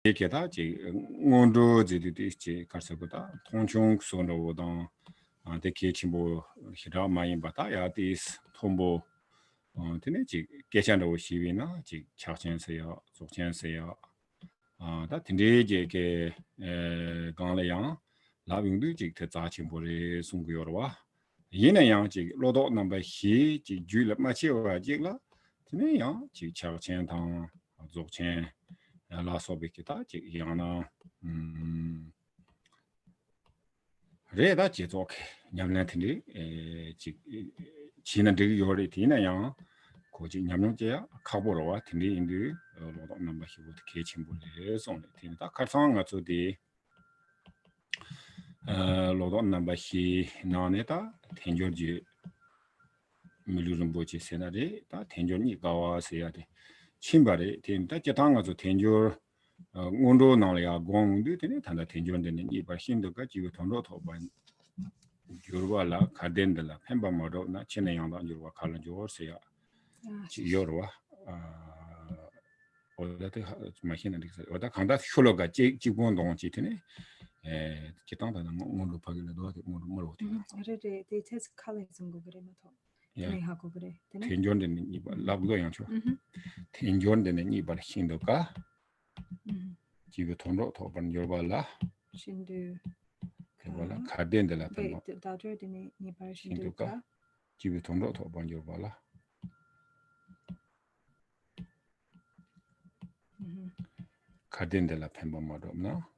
이게다 지 온도 지디디 가서보다 통총 소노보다 데케 침보 히라 많이 받아 야디스 통보 되네지 계산도 시비나 지 차천세요 속천세요 다 딘데지게 강래양 라빙도 지 자침보리 송고요와 얘네양 지 로도 넘버 히지 줄을 마치와 지라 되네요 지 차천당 속천 라소비키다 지 양나 레다 지족해 냠란틴디 지 지는 되게 요리 되나요 고지 냠용제야 카보로와 틴디 인디 로도 넘버 히부터 개침불에 송네 틴다 칼상가 저디 로도 넘버 히 나네다 텐조지 밀루름 보지 세나리 다 텐조니 가와세야 돼 신발에 틴다 제당가서 텐조 온도 나려야 공도 되네 단다 텐조는데 이바 신도가 지고 돈도 더 요르와라 카덴들라 펜바모도 나 체내양다 요르와 칼런조세야 지 요르와 어다테 마히나데 어다 강다 슐로가 지본동 지테네 기타다는 뭐로 파기도 뭐로 아래데 데이터스 컬렉션 거 그래 뭐 네 하고 그래 되네 텐존데는 이 라브도 양초 텐존데는 이 신도가 지고 돈도 더 요르와라 신도 voilà carden de la peine d'autres de ni par 신도가 지구 돈도 더 번져 봐라 carden de la peine 뭐 없나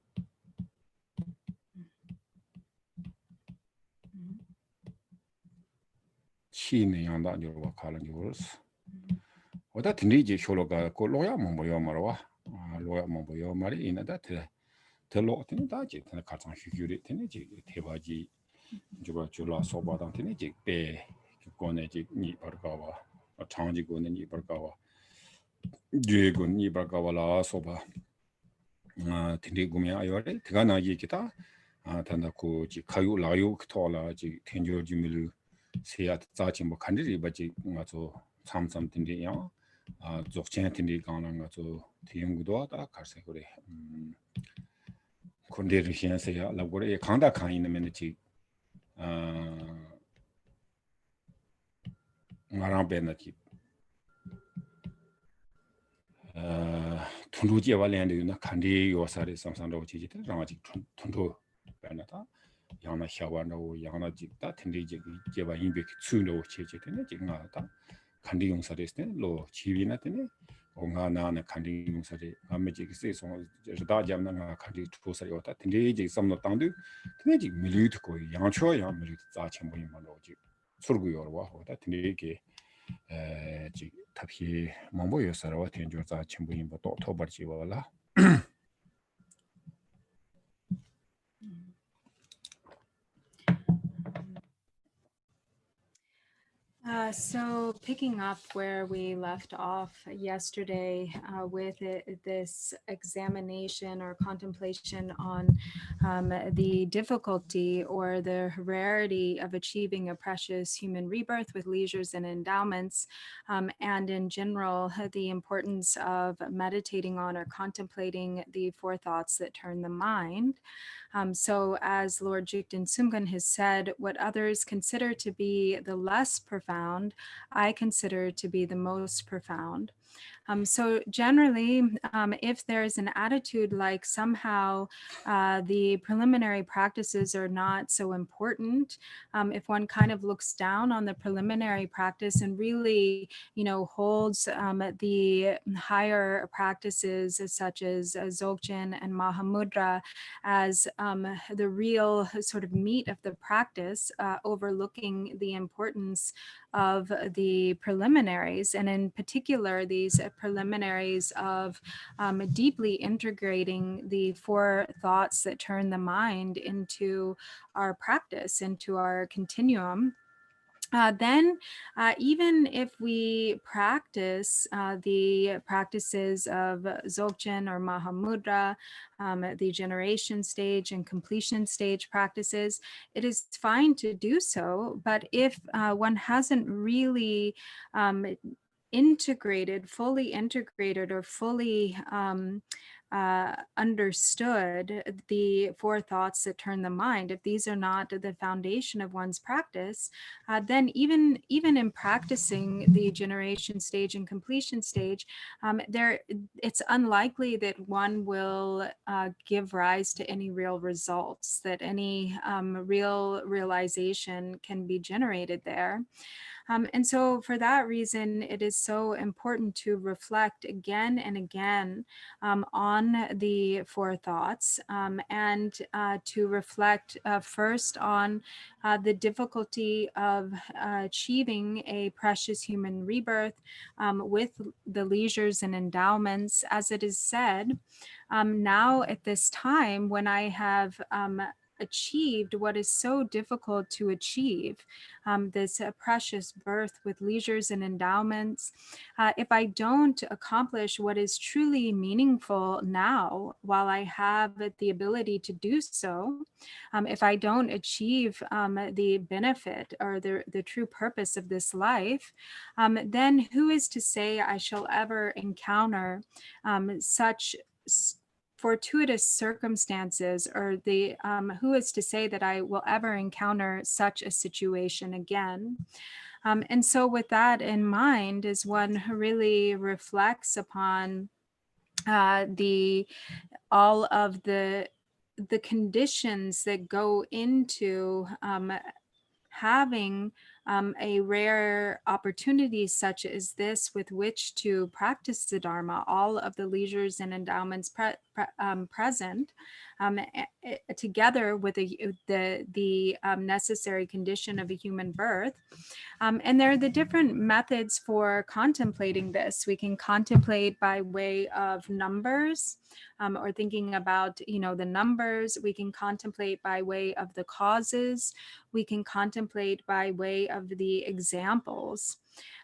치네 양다 요와 칼은 요스 어다 딘리지 쇼로가 콜로야 뭐요 말와 로야 뭐요 말이 이나다 텔로 틴다지 가장 휴규리 틴지 대바지 저거 줄라 소바당 틴지 배 고네지 니 버가와 장지고는 니 버가와 뒤에군 니 버가와라 소바 틴디 구미야 아요레 드가나기 기타 단다고 지 가요 라요 토라 지 텐조 주밀 세야 자지 뭐 간디리 바지 가서 삼삼 틴디야 적chen 틴디 강랑 가서 대용구도 다 갈세 그래 콘데르 시엔세야 라고레 강다 칸이는 지 ngaran bena ki tunduji walende na kandi yosare samsando chi ta ramaji tundu bena ta yana hyawano yana jikta tindiji jeba inbe ki tsuno cheche tene jinga ta kandi yonsare ste lo chiwina tene onga na kandi yonsare ameji ki se so da jamna nga kandi tusare yota tindiji samno tangdu tindiji milut ko yangcho ya milut za chenbo yima lo ji surgu yorwa hoda tindiji 지 답히 망보여서와 텐조자 친구인보 또 토벌지와라 So picking up where we left off yesterday with this examination or contemplation on the difficulty or the rarity of achieving a precious human rebirth with leisures and endowments, and in general, the importance of meditating on or contemplating the four thoughts that turn the mind. So as Lord Jigten Sumgun has said, what others consider to be the less profound, I consider to be the most profound. So generally, if there's an attitude like somehow the preliminary practices are not so important, if one kind of looks down on the preliminary practice and really, holds the higher practices such as Dzogchen and Mahamudra as the real sort of meat of the practice, overlooking the importance of the preliminaries, and in particular, these preliminaries of deeply integrating the four thoughts that turn the mind into our practice, into our continuum. Then even if we practice the practices of Dzogchen or Mahamudra, the generation stage and completion stage practices, it is fine to do so. But if one hasn't really fully integrated or fully understood the four thoughts that turn the mind, if these are not the foundation of one's practice, then even in practicing the generation stage and completion stage, it's unlikely that one will give rise to any real results, that any real realization can be generated there. And so for that reason, it is so important to reflect again and again on the four thoughts, and to reflect first on the difficulty of achieving a precious human rebirth with the leisures and endowments, as it is said, now at this time when I have achieved what is so difficult to achieve, this precious birth with leisures and endowments, if I don't accomplish what is truly meaningful now while I have the ability to do so, if I don't achieve the benefit or the true purpose of this life, then who is to say I shall ever encounter such fortuitous circumstances, or the who is to say that I will ever encounter such a situation again? And so with that in mind, as one really reflects upon all of the conditions that go into having a rare opportunity such as this with which to practice the Dharma, all of the leisures and endowments present, together with the necessary condition of a human birth. And there are the different methods for contemplating this. We can contemplate by way of numbers, or thinking about, the numbers. We can contemplate by way of the causes. We can contemplate by way of the examples.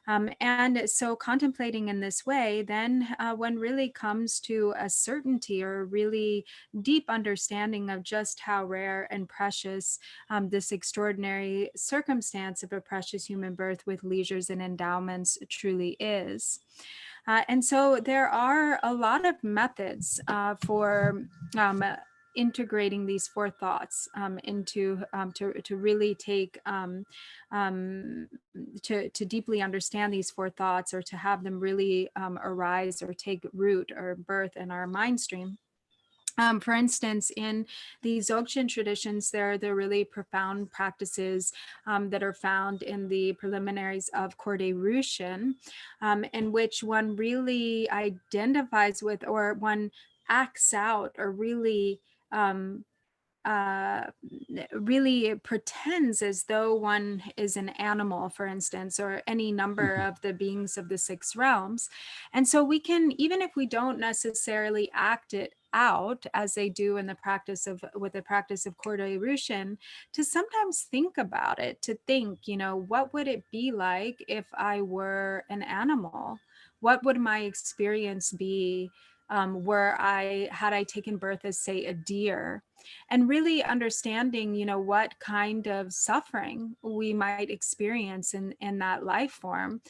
And so contemplating in this way, then one really comes to a certainty or a really deep understanding of just how rare and precious this extraordinary circumstance of a precious human birth with leisures and endowments truly is. And so there are a lot of methods for integrating these four thoughts into to really take to deeply understand these four thoughts, or to have them really arise or take root or birth in our mind stream. For instance, in the Dzogchen traditions, there are the really profound practices that are found in the preliminaries of Korde Rushin, in which one really identifies with, or one acts out, or really really pretends as though one is an animal, for instance, or any number of the beings of the six realms. And so we can, even if we don't necessarily act it out as they do in the practice of Korde Rushin, to sometimes think about it, to think, what would it be like if I were an animal? What would my experience be had I taken birth as, say, a deer? And really understanding, what kind of suffering we might experience in that life form,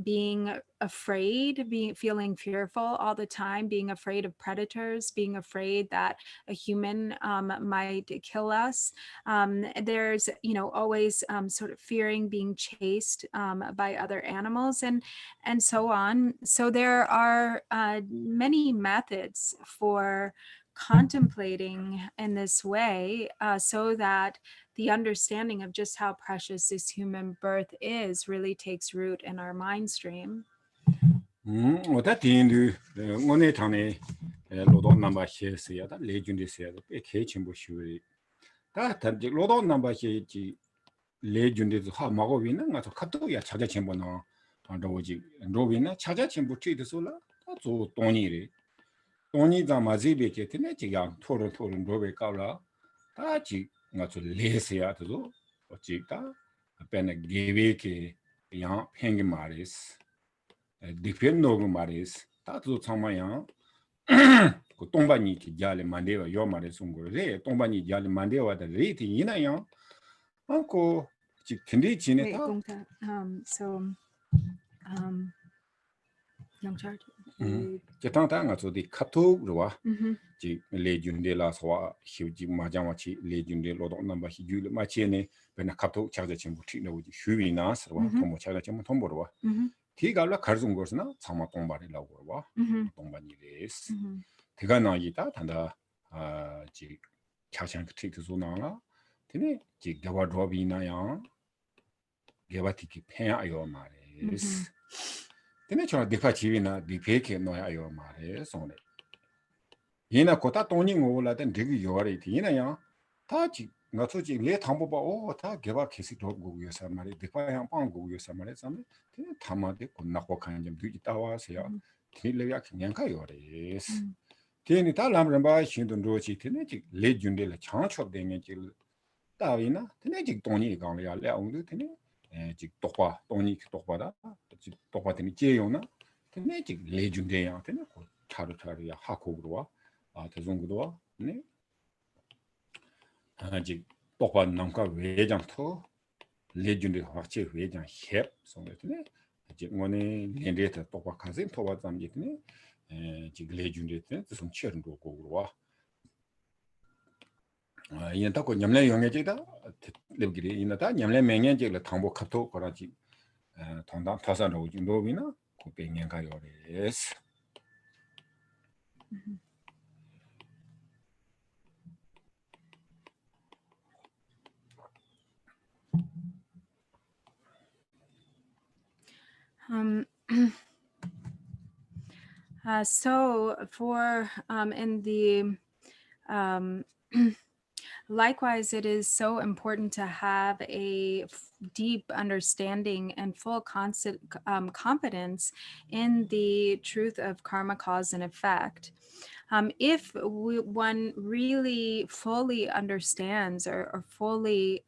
being afraid, feeling fearful all the time, being afraid of predators, being afraid that a human might kill us. There's, always sort of fearing being chased by other animals, and so on. So there are many methods for contemplating in this way, so that the understanding of just how precious this human birth is really takes root in our mind stream. 我在听的，我那趟呢，罗到南巴些是呀，他雷军的些，别开全部修的，他这罗到南巴些就雷军的好马个云呢，我说看到呀，查查全部呢，我就罗云呢，查查全部追的时候了，他做多年的，多年咱们这边去，他那这样拖着罗边搞了，他就我说累死呀，他说我记得，变那给位去样偏给马的是。different nogu maris ta tu chama yang ko tomba ni ki jale mandewa yo mare sungo re tomba ni jale mandewa da re ti ina yang anko ji kendi chine ta Yongchar, he 제탕탕 아주디 카톡으로와 Mhm. 지 레준데라서와 휴지 마장와치 레준데 로도 넘바 히줄 마치네 베나 카톡 차자 전부 튀노지 휴위나스와 도모 차자 전부 통보로와 Mhm. 티가라 가르좀 거스나 참마 동바리라고 와 Mhm. 동바니레스 Mhm. 티가 나기다 단다 지 차창 트릭 조나나 테네 지 가와 드로비나야 게바티키 페야 아요 마레스 테네 저 디카 지위나 디페케 노야 아요 마레 손레 얘나 고타 돈이 오라던 되게 요아리 되나야 다지 나초지 레 담보바 오다 개바 계속 도고 요사 말이 디파양 빵고 요사 말이 삼 테네 담아데 고나고 칸 좀 뒤지 따와서야 딜레야 그냥 가요레스 테네 달람은 바 신돈 로치 테네 지 레준데를 창초되는 질 따위나 테네 지 돈이 강이야 레옹도 테네 지 똑바 돈이 똑바다 지 똑바 테네 제요나 테네 지 레준데야 테네 차르차르야 하코그로와 대중구도와 네 아직 똑바 남과 외장토 레준데 확치 외장 헵 송레트네 아직 원에 렌데트 똑바 카진 토바 잠지트네 지 레준데트 좀 치르는 거고와 이는 딱고 냠내 용해지다 레기리 이나다 냠내 맹연제를 당보 카토 거라지 통당 타산으로 진도비나 고뱅연가 요레스 So for in the likewise, it is so important to have a deep understanding and full confidence in the truth of karma, cause, and effect. If one really fully understands or fully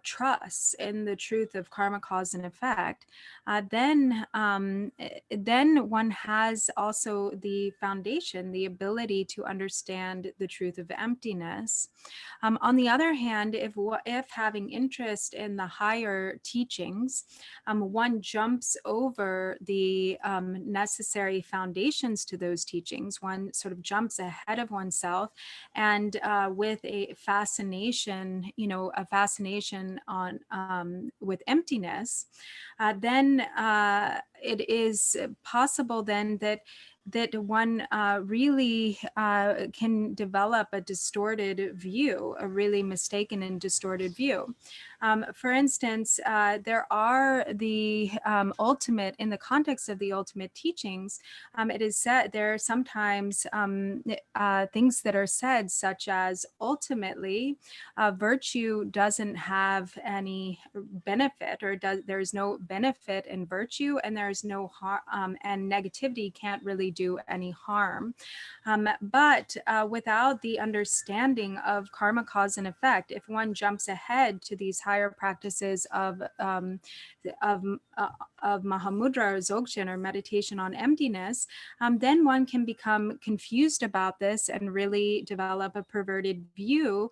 trusts in the truth of karma, cause, and effect, then one has also the foundation, the ability to understand the truth of emptiness. On the other hand, if having interest in the higher teachings, one jumps over the necessary foundations to those teachings, one sort of jumps ahead of oneself, and with a fascination, a fascination on with emptiness, then it is possible then that one really can develop a distorted view, a really mistaken and distorted view. For instance, there are the ultimate, in the context of the ultimate teachings, it is said there are sometimes things that are said, such as ultimately virtue doesn't have any benefit, or there's no benefit in virtue, and there's no harm, and negativity can't really do any harm. But without the understanding of karma, cause, and effect, if one jumps ahead to these higher practices of Mahamudra or Dzogchen, or meditation on emptiness, then one can become confused about this and really develop a perverted view,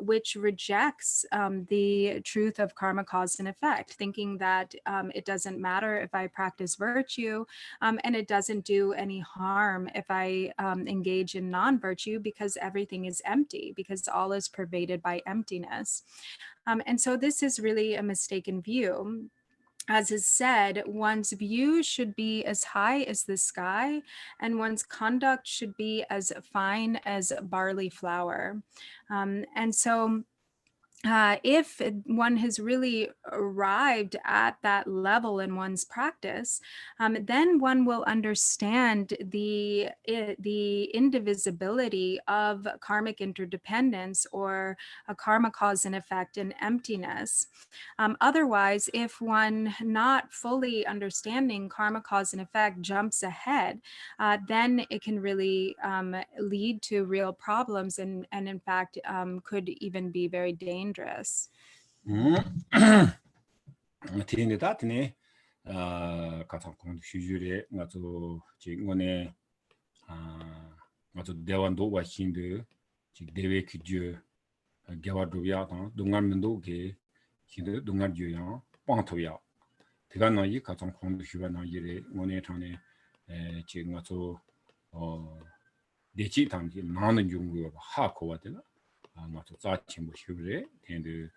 which rejects the truth of karma, cause, and effect, thinking that it doesn't matter if I practice virtue, and it doesn't do any harm if I engage in non-virtue, because everything is empty, because all is pervaded by emptiness. And so this is really a mistaken view. As is said, one's view should be as high as the sky, and one's conduct should be as fine as barley flour. And so if one has really arrived at that level in one's practice, then one will understand the indivisibility of karmic interdependence, or a karma, cause, and effect, and emptiness. Otherwise, if one not fully understanding karma, cause, and effect jumps ahead, then it can really lead to real problems, and in fact could even be very dangerous. 티인데다트네 가장 공 휴주에 나도 지금에 나도 대원도와 신드 지 대외 규주 개와도야다 동안면도게 신드 동안주야 빵토야 대간나이 가장 공 휴바나 이래 원에 전에 지금 가서 대치 당기 나는 중국어 하고와들 가서 자치 뭐 휴래 텐데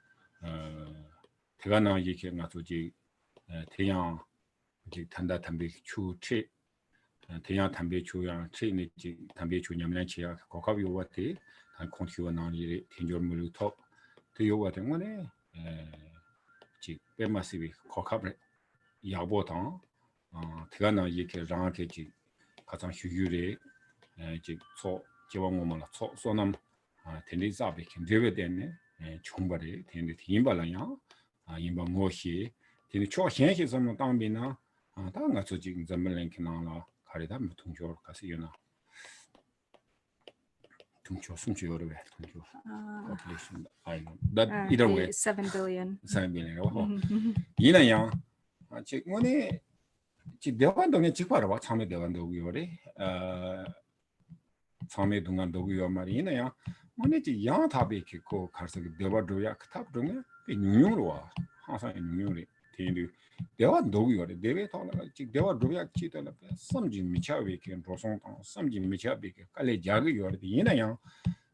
대가나 이게 가서 지 태양 지 단다 담배 추치 태양 담배 추양 체니 지 담배 추냐면 지야 고갑이 오와티 단 콘티와 나니 텐조물로 톱 되어와 때문에 지 빼마시비 고갑을 야보당 대가나 이렇게 장하게지 가장 휴유래 지 지방원만 소남 텐리자베 킨데베데네 총바리 텐리 팀발라야 임바 모시 텐리 초현시 섬 당비나 다가 지금 점을랭키나라 가리다 통조 가시요나 통조 숨지요르베 통조 population I know that either way 7 billion. 7 billion 이나야 지금에 지 대관동에 직바로 참에 대관도 요래 참에 동안도 요 말이나야 뭐네지 양답이고 가서 대화도야 그탑동에 뉴용으로 와 항상 뉴용이 되는 대화도 요래 대외 돌아가 지 대화도야 지도나 섬지 미차베게 도송 섬지 미차베게 깔래 자기 요래 이나야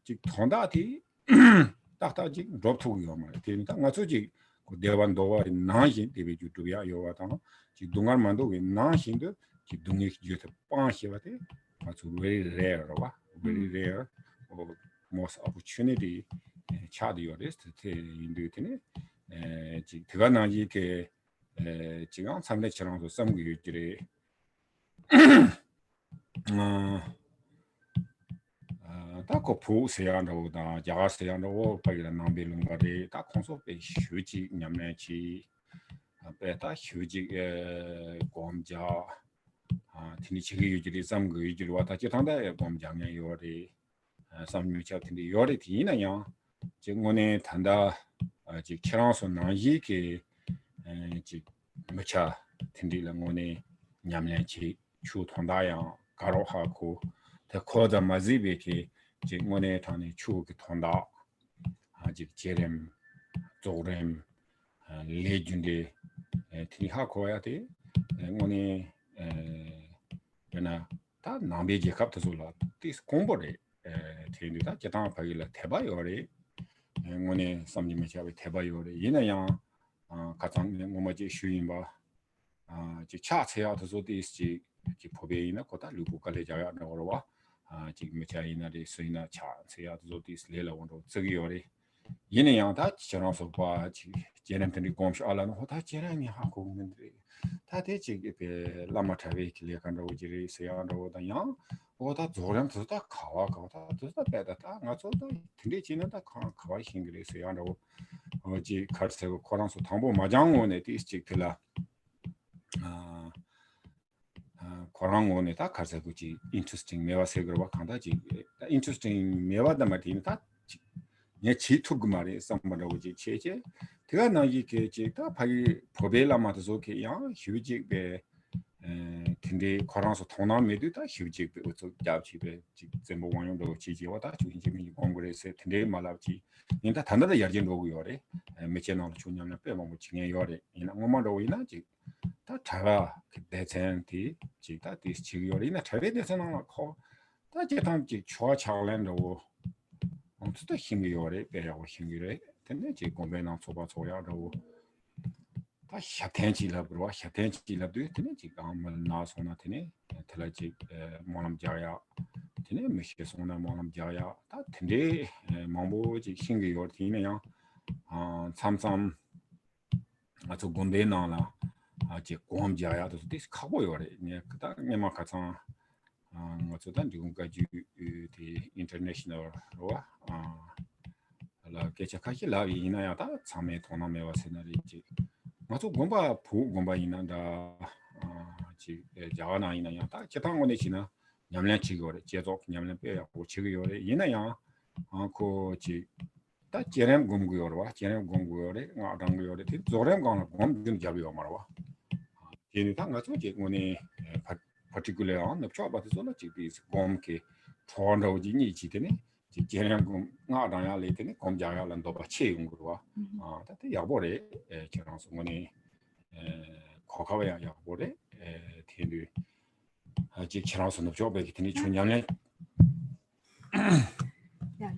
지 통다티 딱딱지 드롭투 요 말. 되니까 가서지 그 대반도와 나신 대비 주도야 요와다 지 동안만도 왜 나신도 지 동이 주서 빠시바데 아주 very rare 와 very rare or most opportunity 차도 요레스트 테 인도테네 지 대가나지 게 지금 3대처럼도 썸고 유지를 다고 보세요다 자가세요로 빨리 남빌는 거리 다 콘소페 휴지 냠내지 베타 휴지에 공자 티니치기 유지리 삼고 유지리 왔다 지탄다 공장에 요리 삼미차 텐데 요리 디나요 지금에 단다 지 키랑소 나이게 지 미차 텐디랑 오네 냠내지 추 통다야 가로하고 더 코다 마지베키 지금에 타네 추기 통다 아직 제렘 조렘 레전드 티하고야 돼 오네 그나 다 남베지 갑다솔라 티스 공부를 테니다 제당 파일라 대바요리 오네 삼님이샤베 대바요리 이나야 가장 뭐지 쉬인바 지 차체야도 디스지 지 포베이나 고다 루부칼레자야 나오러와 지금 차이나리 스이나 차체야도 디스 레라원도 저기요리 이나야 다 지정서 봐 제렘들이 공시 알아는 호다 제렘이 하고 있는데 다 대지게 라마타베 길레간다고 지리 세야노다야 오다 조рем도 다 가와가 다 배다다 나서도 근데 지는다 가와 힘들이 세야노 어지 카르세고 코란소 당보 마장원에 디스트릭트라 코란원에 다 카르세고지 interesting 메와세그와 간다지 interesting 메와다 마티다 예 지투그 말이 썸마로지 체제 제가 나이게 제가 바이 포벨라마도소게 야 휴직베 근데 코란소 통남에도 다 휴직베 어쩌 잡지베 지금 원용도 지지와다 주인님이 공부해서 근데 말합지 인다 단단하게 야진 로고요래 메체나로 중요한 빼먹고 진행요래 이나 뭐마로 이나지 다 자가 대전티 지다 디스치요리나 차례 대선은 다 제탐지 좋아 차랜도 또 힘이 요래 배하고 힘이래 근데 지 공배나 소바소야로 다 샤텐지라고 샤텐지라도 근데 지금 아무 나서나 되네 틀라지 모남자야 되네 미시소나 모남자야 다 근데 망보지 힘이 요티네요 삼삼 아주 공배나라 아지 공자야도 디스 가고 요래 네 그다 내가 가서 어쩌단 지금까지 이 인터내셔널로와 라 개척하기 라이나야다 참에 돈함에 와서나리지 맞아 공바 있는다 지 자나이나야 딱 제방원에 지나 냠냥 지거래 제조 냠냥 빼고 지거래 이나야 그지 딱 제렘 공구요와 제렘 공구요래 나랑요래 조렘 강나 공좀 잡이요 말아 얘는 딱 가서 제군이 particular on the job but so is gomke tondo jini chitene 제렘 공 나랑야 레테네 공자야란도 바치 용구와 다때 야보래 저런 소문이 거가와야 야보래 텐디 지 지랑서 너 배기 되니 중요한 Yeah.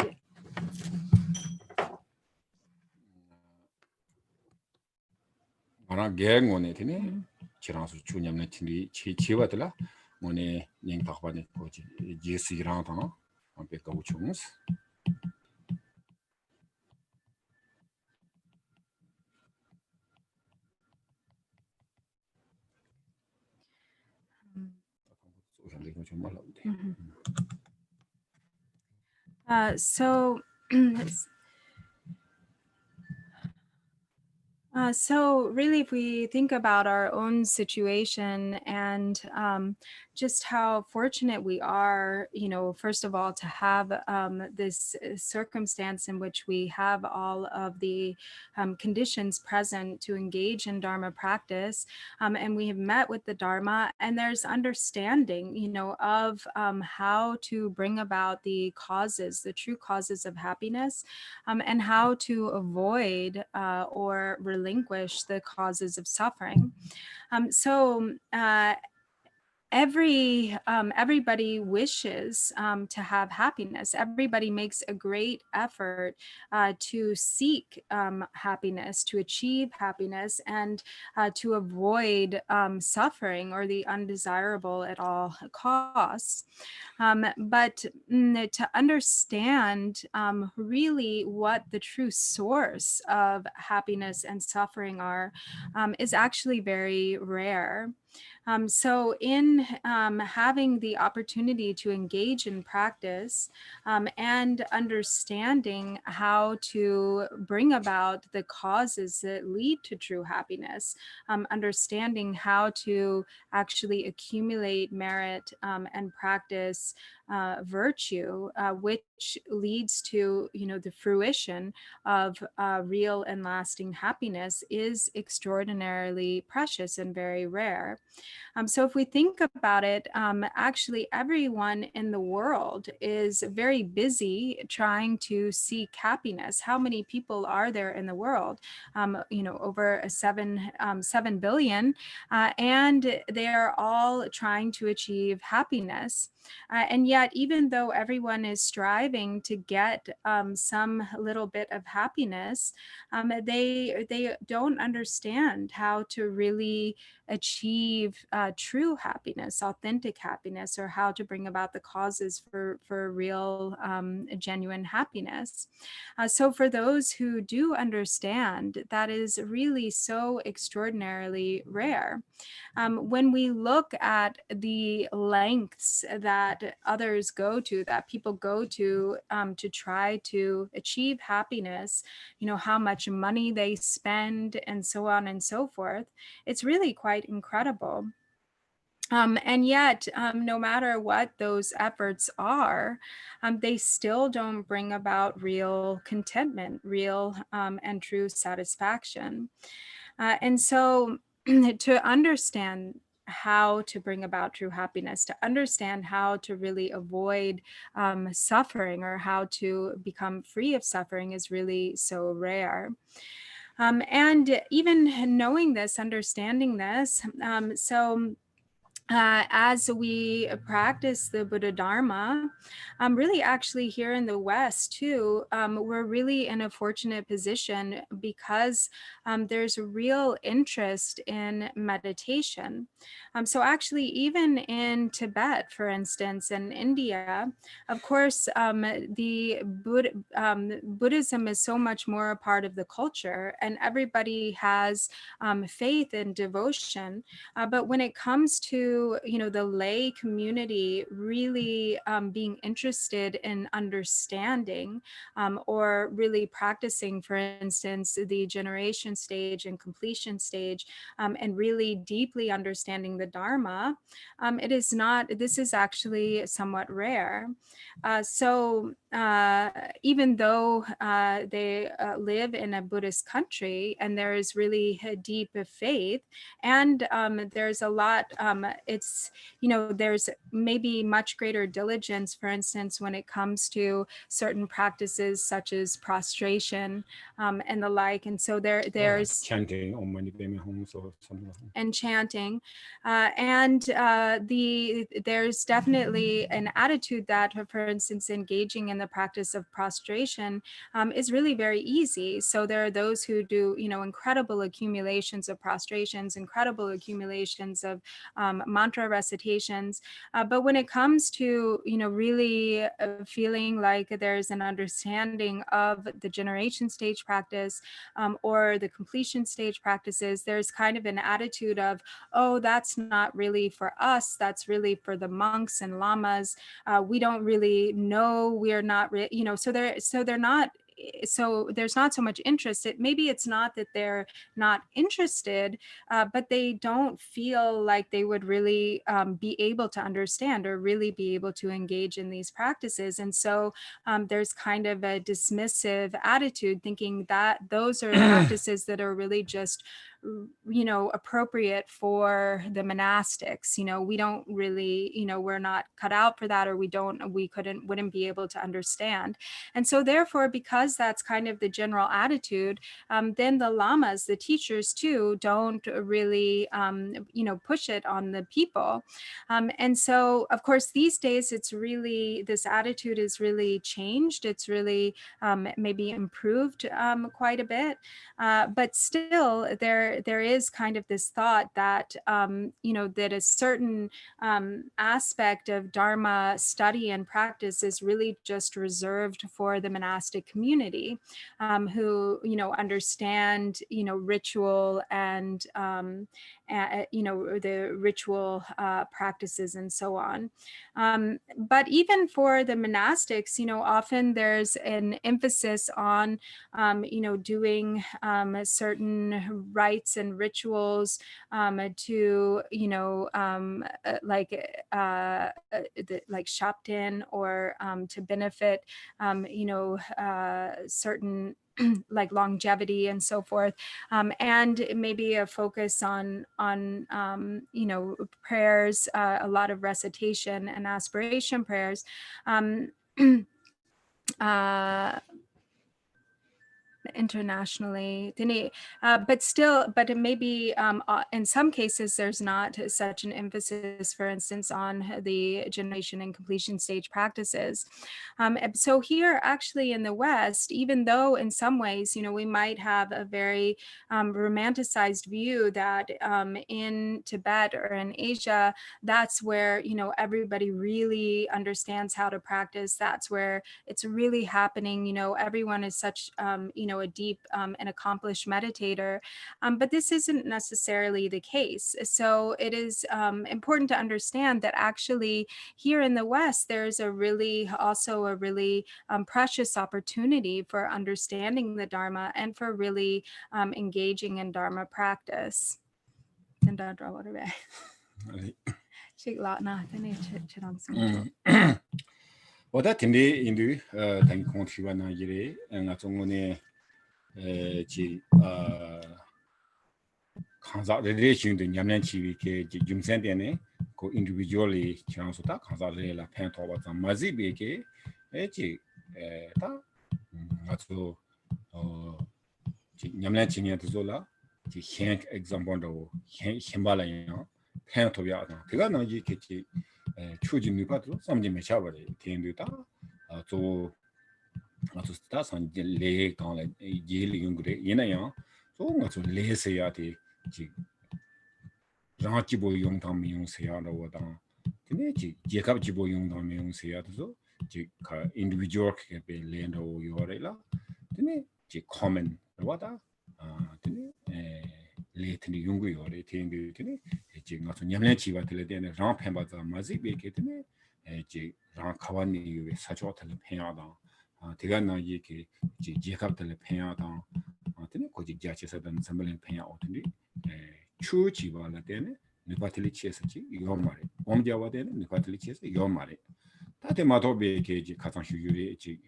하나 개응원에 되니 지랑서 중요한 팀이 지와들라 뭐네 닝 박바니 거지 지스이랑 더 배가 우충스 So so really, if we think about our own situation and just how fortunate we are, first of all, to have this circumstance in which we have all of the conditions present to engage in Dharma practice, and we have met with the Dharma, and there's understanding, of how to bring about the causes, the true causes of happiness, and how to avoid or relinquish the causes of suffering. Everybody wishes to have happiness. Everybody makes a great effort to seek happiness, to achieve happiness, and to avoid suffering or the undesirable at all costs. But to understand really what the true source of happiness and suffering are is actually very rare. So in having the opportunity to engage in practice and understanding how to bring about the causes that lead to true happiness, understanding how to actually accumulate merit and practice virtue, which leads to the fruition of real and lasting happiness, is extraordinarily precious and very rare. So if we think about it, actually everyone in the world is very busy trying to seek happiness. How many people are there in the world? Over 7 billion, and they are all trying to achieve happiness. And yet, even though everyone is striving to get some little bit of happiness, they don't understand how to really achieve true happiness, authentic happiness, or how to bring about the causes for real, genuine happiness. So for those who do understand, that is really so extraordinarily rare. When we look at the lengths that others go to, that people go to try to achieve happiness, how much money they spend, and so on and so forth, it's really quite incredible. And yet, no matter what those efforts are, they still don't bring about real contentment, real and true satisfaction. And so to understand how to bring about true happiness, to understand how to really avoid suffering, or how to become free of suffering, is really so rare. And even knowing this, understanding this, as we practice the Buddha Dharma, really actually here in the West too, we're really in a fortunate position because there's a real interest in meditation. So actually, even in Tibet, for instance, and India, of course, Buddhism is so much more a part of the culture, and everybody has faith and devotion. But when it comes to the lay community really being interested in understanding or really practicing, for instance, the generation stage and completion stage, and really deeply understanding the Dharma, this is actually somewhat rare. So even though they live in a Buddhist country and there is really a deep faith, and there's a lot it's, there's maybe much greater diligence, for instance, when it comes to certain practices such as prostration and the like. And so there's chanting or many homes or something. And chanting, and there's definitely an attitude that, for instance, engaging in the practice of prostration is really very easy. So there are those who do, incredible accumulations of prostrations, incredible accumulations of mantra recitations. But when it comes to, really feeling like there's an understanding of the generation stage practice or the completion stage practices, there's kind of an attitude of, oh, that's not really for us, that's really for the monks and lamas. We don't really know, we're not, so they're not, so there's not so much interest. Maybe it's not that they're not interested, but they don't feel like they would really be able to understand or really be able to engage in these practices. And so there's kind of a dismissive attitude, thinking that those are practices that are really just appropriate for the monastics. We don't really, we're not cut out for that, or wouldn't be able to understand. And so therefore, because that's kind of the general attitude, then the lamas, the teachers too, don't really push it on the people. And so of course these days it's really, this attitude is really changed. It's really maybe improved quite a bit, but still there is kind of this thought that that a certain aspect of Dharma study and practice is really just reserved for the monastic community, who understand ritual and the ritual practices and so on. But even for the monastics, often there's an emphasis on doing certain rites and rituals to like Shaptin, or to benefit certain like longevity and so forth, and maybe a focus on prayers, a lot of recitation and aspiration prayers. Internationally, but maybe in some cases there's not such an emphasis, for instance, on the generation and completion stage practices. So here actually in the West, even though in some ways we might have a very romanticized view that in Tibet or in Asia, that's where everybody really understands how to practice, that's where it's really happening, everyone is such a deep and accomplished meditator, but this isn't necessarily the case. So it is important to understand that actually here in the West, there's also a really precious opportunity for understanding the Dharma and for really engaging in Dharma practice. Oda tindi indu thank you na yire nga zongone ji kanza relation de nyamyan chi ke ji jumsen de ne ko individually chang so ta kanza re la phan to ba za mazi be ke ji ta nga zo ji nyamyan chi ne zo la ji hen example do hen ba la yo phan to ya da ga na ji ke ji 추진 누가도 삼지 매차버리 텐도다 또 아토스타 산제 레 강래 예리 용그레 예나요 또 맞죠 레세야티 지 장치보 용담 용세야로 와다 근데 지 제갑지보 용담 용세야도 지가 인디비주얼 케베 렌도 요래라 근데 지 커먼 와다 근데 레트니 용구 요래 텐도 근데 지금 가서 냠내 지가 될 때는 랑 팬바자 마지 베케트네 지 랑 카와니 유에 사조텔 팬야다 대간나 이게 지 제갑텔 팬야다 근데 고지 자체서던 선물을 팬야 어떤지 추지바나 때는 느바틀리 치에서지 이거 말에 엄자와 때는 느바틀리 치에서 이거 말에 다들 마도베 게지 가장 휴유리 지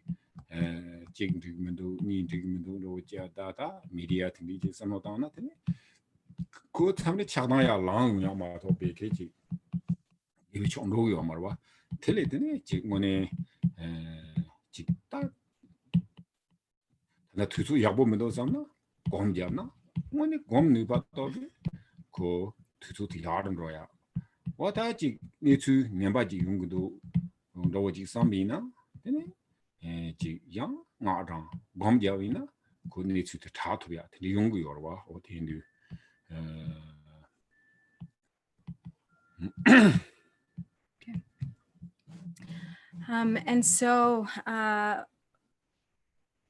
지금 되면도 니 되면도 로지아다다 미디어 등이 samotana 때문에 그 참에 차나야 랑야 마도 베케지 이거 좀 로요 말와 틀리더니 지금은 직다 나 투수 약보면도 삼나 곰잡나 뭐니 곰니 봐도 그 투수도 야른 거야 와다지 니투 년바지 용도 로지 삼비나 되네 지양 나랑 곰잡이나 그 니투도 차토야 니 용구 열와 어디인데 And so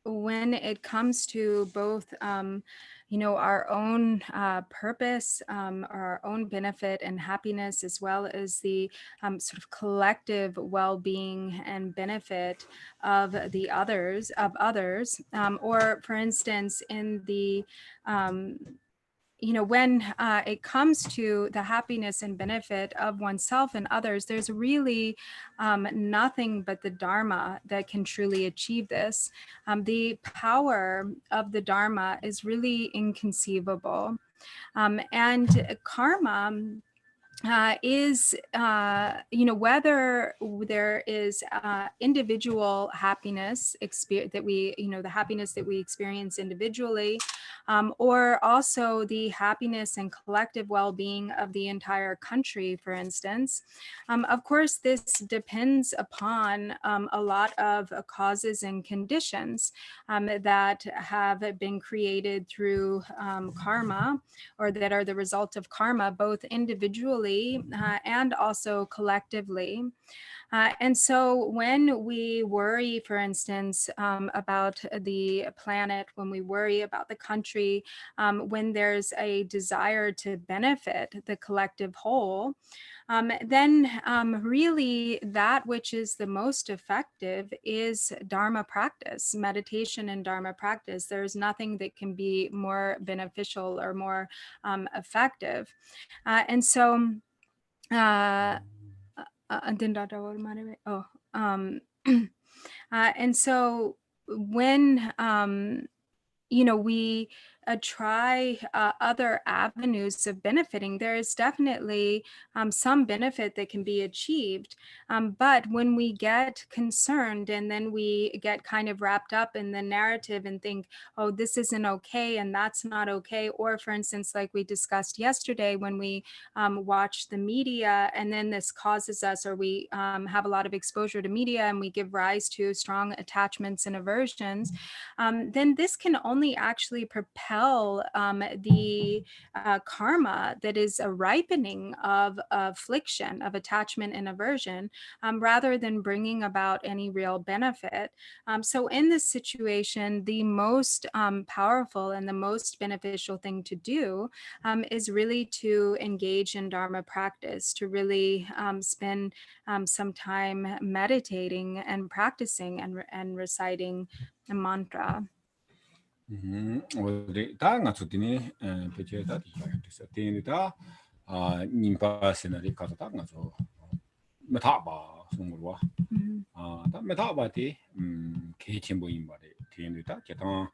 when it comes to both, our own purpose, our own benefit and happiness, as well as the sort of collective well-being and benefit of others, or for instance, in the when it comes to the happiness and benefit of oneself and others, there's really nothing but the Dharma that can truly achieve this. The power of the Dharma is really inconceivable. And karma is, whether there is individual happiness that we, the happiness that we experience individually, or also the happiness and collective well-being of the entire country, for instance. Of course, this depends upon a lot of causes and conditions that have been created through karma, or that are the result of karma, both individually and also collectively. And so when we worry, for instance, about the planet, when we worry about the country, when there's a desire to benefit the collective whole, then really that which is the most effective is Dharma practice, meditation and Dharma practice. There's nothing that can be more beneficial or more effective. And so, and so when we try other avenues of benefiting, there is definitely some benefit that can be achieved. But when we get concerned and then we get kind of wrapped up in the narrative and think, oh, this isn't okay and that's not okay. Or for instance, like we discussed yesterday, when we watch the media and then this causes us, or we have a lot of exposure to media and we give rise to strong attachments and aversions, then this can only actually propel the karma that is a ripening of affliction, of attachment and aversion, rather than bringing about any real benefit. So in this situation, the most powerful and the most beneficial thing to do is really to engage in Dharma practice, to really spend some time meditating and practicing and reciting a mantra. 다 가서더니 배제다 디자이트서 되니다 님바 세나리 가서 다 가서 메타바 송으로 다 메타바티 개침보인 말에 되니다 제가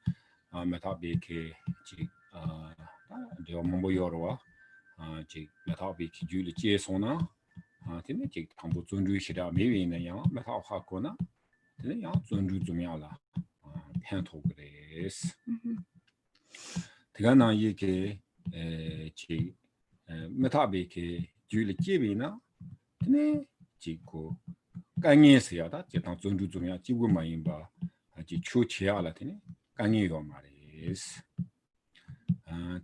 메타비케 지다 되어 뭐여로와 지 메타비케 줄이 제소나 되네 지 담보 존주시라 매위는 양 메타하거나 되네 양 존주 좀야라 펜토그레스 대가나 이게 지 메타비케 줄이 제비나 네 지고 강예스야다 제당 존주 좀야 지고 마인바 지 추치야라 되네 강예요 말이스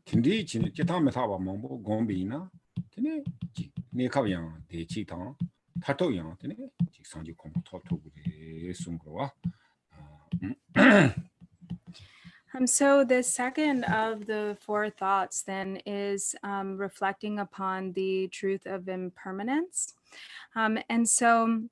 근데 지네 제당 메타바 뭐 곰비나 되네 지 네카비양 대치당 타토양 되네 지 상지 공부 토토그레스 송거와 So the second of the four thoughts then is reflecting upon the truth of impermanence. And so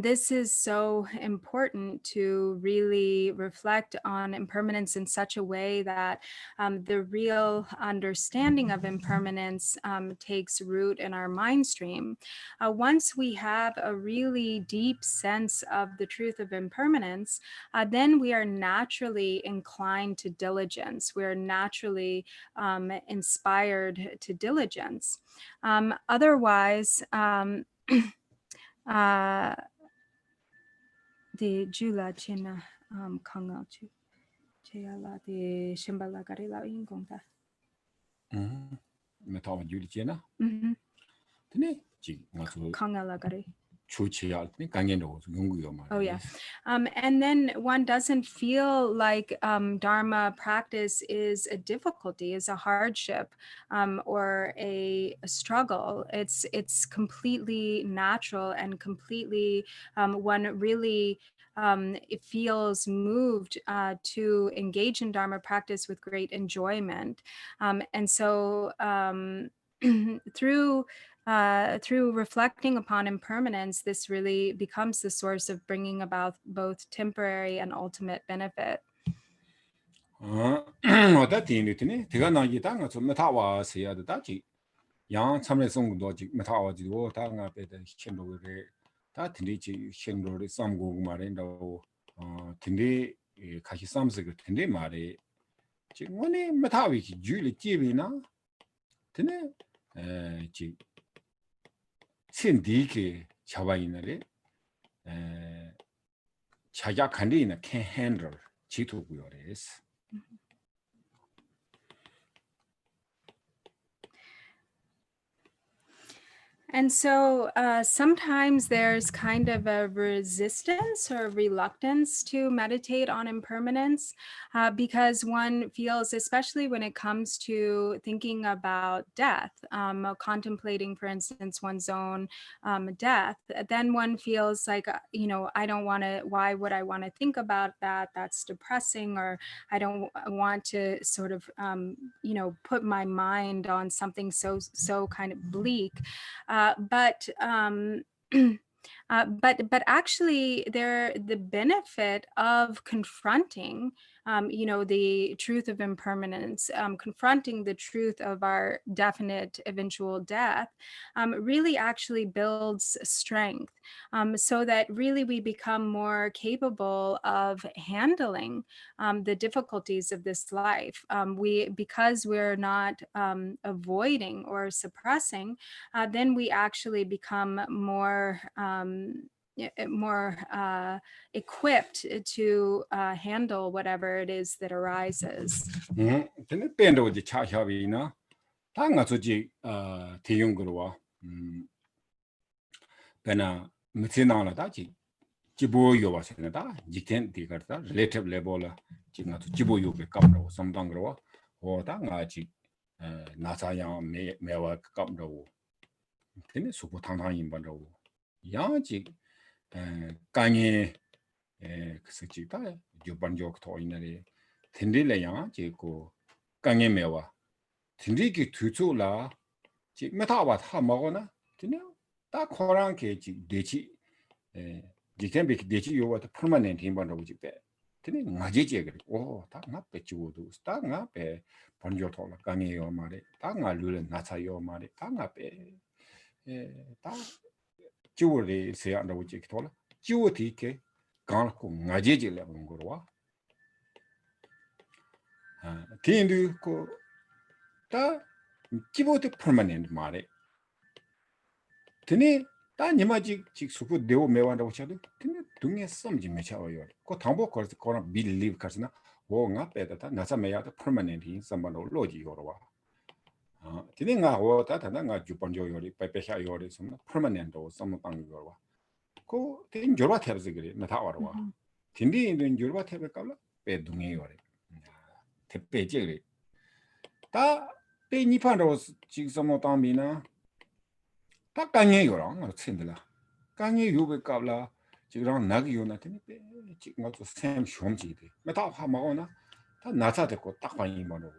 this is so important to really reflect on impermanence in such a way that the real understanding of impermanence takes root in our mind stream. Once we have a really deep sense of the truth of impermanence, then we are naturally inclined to diligence. We are naturally inspired to diligence. Otherwise, the Jula China Kanga Chu Cheala the Shimbala Garila in Gongda. Metawa Juliana. Kanga Lagari. Oh yeah. And then one doesn't feel like Dharma practice is a difficulty, is a hardship, or a struggle. It's completely natural and completely one really it feels moved to engage in Dharma practice with great enjoyment. And so through reflecting upon impermanence, this really becomes the source of bringing about both temporary and ultimate benefit. 자자 간디나 can handle 지도구요레스. And so sometimes there's kind of a resistance or reluctance to meditate on impermanence because one feels, especially when it comes to thinking about death, contemplating, for instance, one's own death, then one feels like, I don't want to, why would I want to think about that? That's depressing, or I don't want to sort of, put my mind on something so kind of bleak. But actually, the benefit of confronting, the truth of impermanence, confronting the truth of our definite eventual death, really actually builds strength, so that really we become more capable of handling the difficulties of this life. Because we're not avoiding or suppressing, then we actually become more equipped to handle whatever it is that arises. 근데 밴드지 차샤비나 당가 저지 대용거로와 배나 무티나라다지 지보요 와세나다 지텐 디가다 relative level 지금 지보요게 감로 삼방거로와 오다가지 나사야 매와 감로 근데 수고 당당히 반로 야지 강에 그스지다 요반적 토이나리 텐딜래야 지고 강에 매와 텐디기 투초라 지 메타와 타 먹어나 근데 딱 코랑게 지 되지 지템비 되지 요와도 퍼머넌트 인반로 지배 근데 맞지지 그래 오다 나빼 지고도 딱 나빼 번jo 토라 강에 요 말에 딱 나르는 나차요 말에 딱 나빼 다 지워리 세안도 지키토라 지워티케 강고 나제지래 본 거로와 티인도 다 기본적 퍼머넌트 말에 드니 다 니마지 직수고 네오 매완다고 쳐도 근데 등에 썸지 매차워요 그 당보 거스 거나 빌리브 가스나 뭐가 빼다 나사 매야도 퍼머넌트 선반로 로지요로와 드니가 오다 다나가 주번조 요리 빼빼샤 요리 좀 퍼머넌트 좀 방요로와 그 된 결과 탭스 그래 나타 와로와 딘디 있는 결과 탭에 깔라 빼둥이 요리 탭빼지 그래 다 빼니판로 지금 담비나 다 강에 요랑 친들라 강에 요베 깔라 지금 나기 요나더니 빼 지금 것도 샘 쇼음지데 나타 화 먹어나 다 나타되고 딱 반이 말로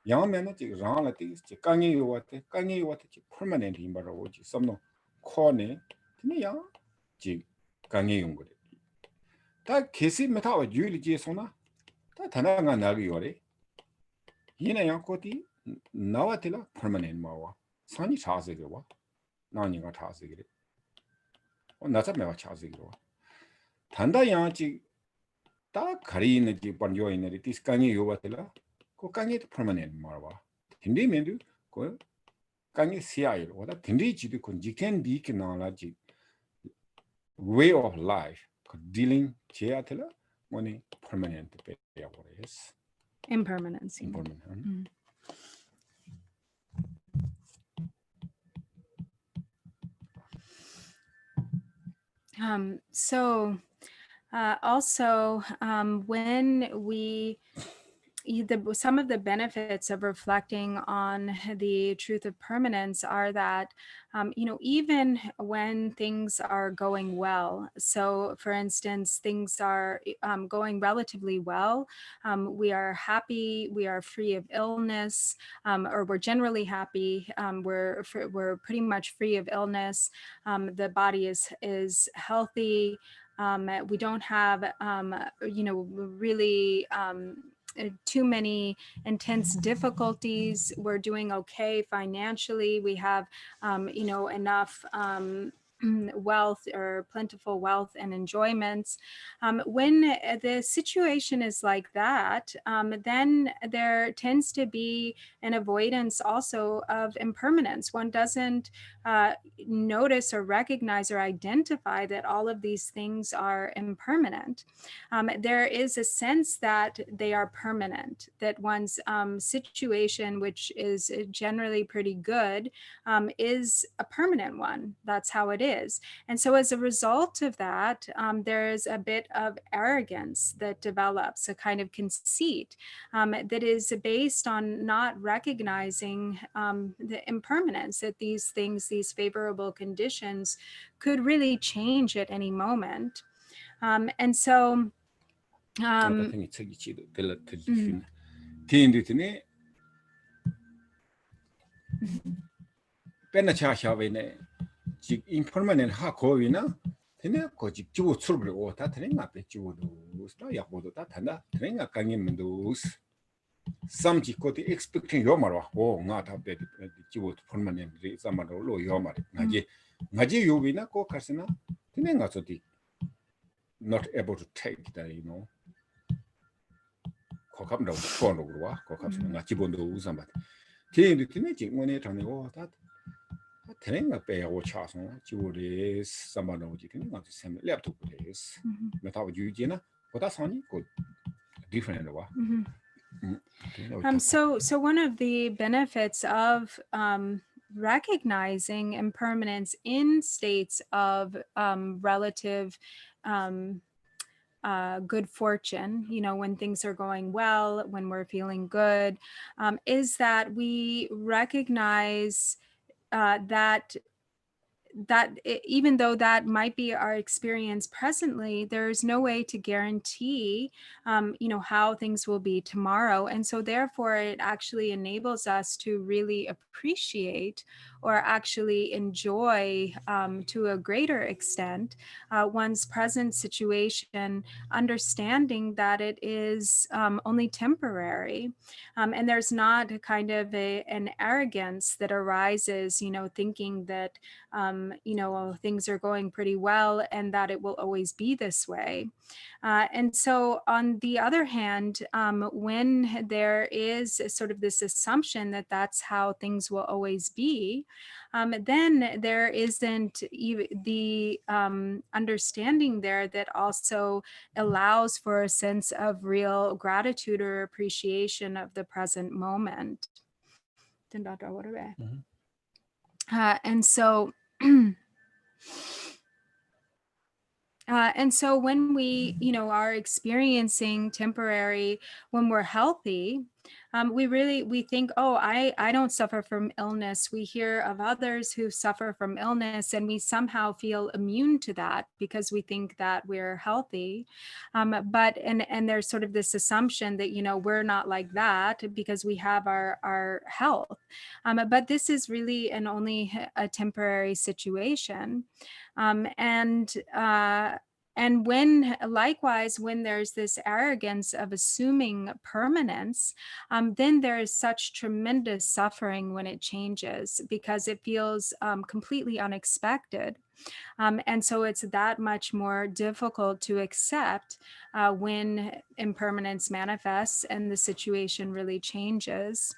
양면은 지금 라라티 강에 요한테 퍼머넌트 임바로 오지 섬노 코네 그냥 지 강에 용 거래 다 계시 메타와 유리지에서나 다 다나가 나기 요래 이나 양코티 나와텔라 퍼머넌트 마와 산이 차세게와 나니가 차세게 나자 매와 차세게와 단다 양지 다 가리는 지 번jo 있는 디스강에 요바텔라 그 강에 퍼머넌트 마와 근데 면도 그 강이 시야일 오다 딘리지도 건 지켄 비키 나라지 way of life dealing 제아텔라 뭐니 permanent 배야고레스 Impermanence. impermanent So also when we some of the benefits of reflecting on the truth of permanence are that, even when things are going well, so for instance, things are going relatively well, we are happy, we are free of illness, or we're generally happy, we're pretty much free of illness, the body is healthy, we don't have, really too many intense difficulties. We're doing okay financially. We have, enough wealth or plentiful wealth and enjoyments. When the situation is like that, then there tends to be an avoidance also of impermanence. One doesn't notice or recognize or identify that all of these things are impermanent. There is a sense that they are permanent, that one's situation, which is generally pretty good, is a permanent one. That's how it is. And so as a result of that, there's a bit of arrogance that develops, a kind of conceit that is based on not recognizing the impermanence, that these things, these favorable conditions could really change at any moment. And so 같은 책이 지도 될라 들지신 티인드티네 페나차샤베네 지 impermanent 하고위나 테네 고직 주고 출불고 다 테네 앞에 주고도 스타 야고도 다 탄다 테네 강님도 samji ko the expecting yomaro o nga ta be jibo permanent re samaro lo yomari ngaji yobina ko karsina tine nga so di not able to take that ko kam do ko no gwa ko kam nga jibo do usamba tine ji ngone tane o ta tine nga be o cha so jibo re samaro ji tine nga sem laptop is meta ju ji na ko ta sani ko different wa So one of the benefits of recognizing impermanence in states of relative good fortune, when things are going well, when we're feeling good, is that we recognize that even though that might be our experience presently, there's no way to guarantee, how things will be tomorrow. And so therefore, it actually enables us to really appreciate or actually enjoy to a greater extent one's present situation, understanding that it is only temporary. And there's not a kind of an arrogance that arises, thinking that things are going pretty well and that it will always be this way. And so on the other hand, when there is sort of this assumption that that's how things will always be, then there isn't the understanding there that also allows for a sense of real gratitude or appreciation of the present moment. And so and so when we, are experiencing temporary, when we're healthy, we think, oh, I don't suffer from illness. We hear of others who suffer from illness and we somehow feel immune to that because we think that we're healthy. But there's sort of this assumption that, we're not like that because we have our health. But this is really only a temporary situation. And when likewise, when there's this arrogance of assuming permanence, then there is such tremendous suffering when it changes because it feels completely unexpected. And so it's that much more difficult to accept when impermanence manifests and the situation really changes.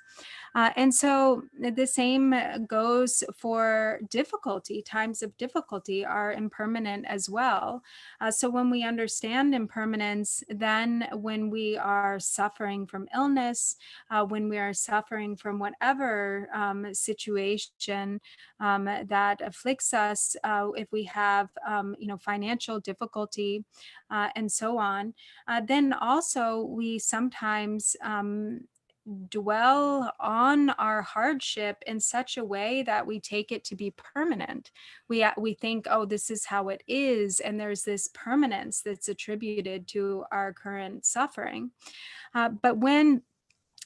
And so the same goes for difficulty. Times of difficulty are impermanent as well. So when we understand impermanence, then when we are suffering from illness, when we are suffering from whatever situation that afflicts us, if we have financial difficulty and so on, then also we sometimes dwell on our hardship in such a way that we take it to be permanent. We think, oh, this is how it is, and there's this permanence that's attributed to our current suffering. But when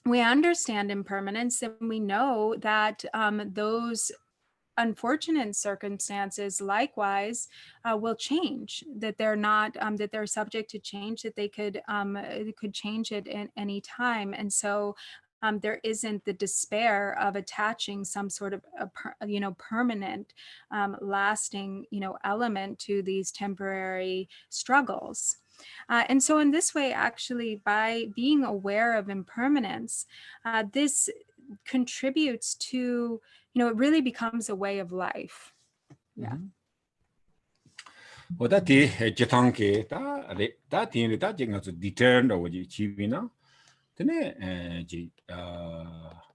we understand impermanence, then we know that those unfortunate circumstances likewise will change, that they're not that they're subject to change, that they could change it at any time. And so there isn't the despair of attaching some sort of permanent lasting element to these temporary struggles. And so in this way, actually, by being aware of impermanence, this contributes to, it really becomes a way of life. Yeah. Odati jitanke ta tin ta jinga zu deterrent oji chibina tene ji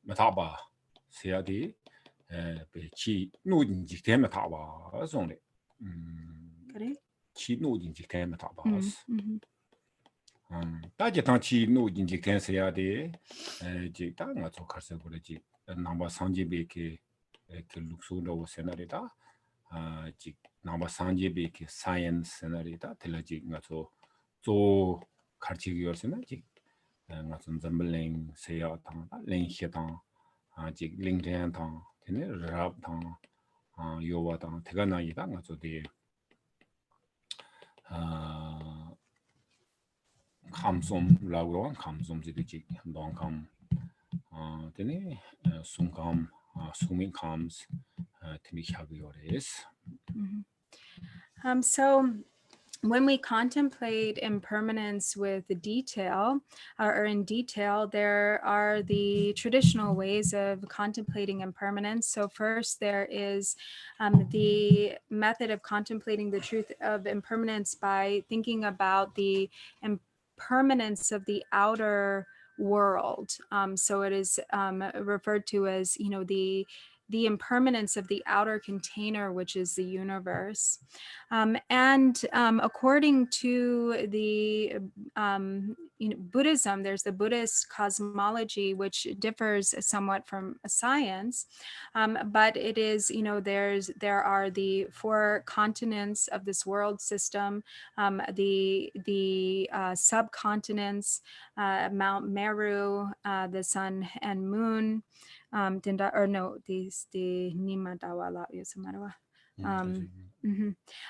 mataba seadi be chi nu ji te mataba songle chi nu ji te mataba ta jitang chi nu ji te seadi ji ta nga zo karse bole ji namba sanje be ke luksu do senarita 지 나마 산제비 그 사이언스 세나리다 텔라지 가서 조 가르치기 열세나 지 가서 점블링 세야 당 랭히당 지 링텐 당 되네 랍당 요와당 대가나이다 가서 디 감솜 라고로 감솜지지 동감 되네 순감 swimming comes to make So when we contemplate impermanence with detail, or in detail, there are the traditional ways of contemplating impermanence. So first, there is the method of contemplating the truth of impermanence by thinking about the impermanence of the outer world. So it is referred to as, the impermanence of the outer container, which is the universe. And according to the Buddhism, there's the Buddhist cosmology, which differs somewhat from science, but it is, there are the 4 continents of this world system, the subcontinents, Mount Meru, the sun and moon, the Nimadawala Yosamarawa.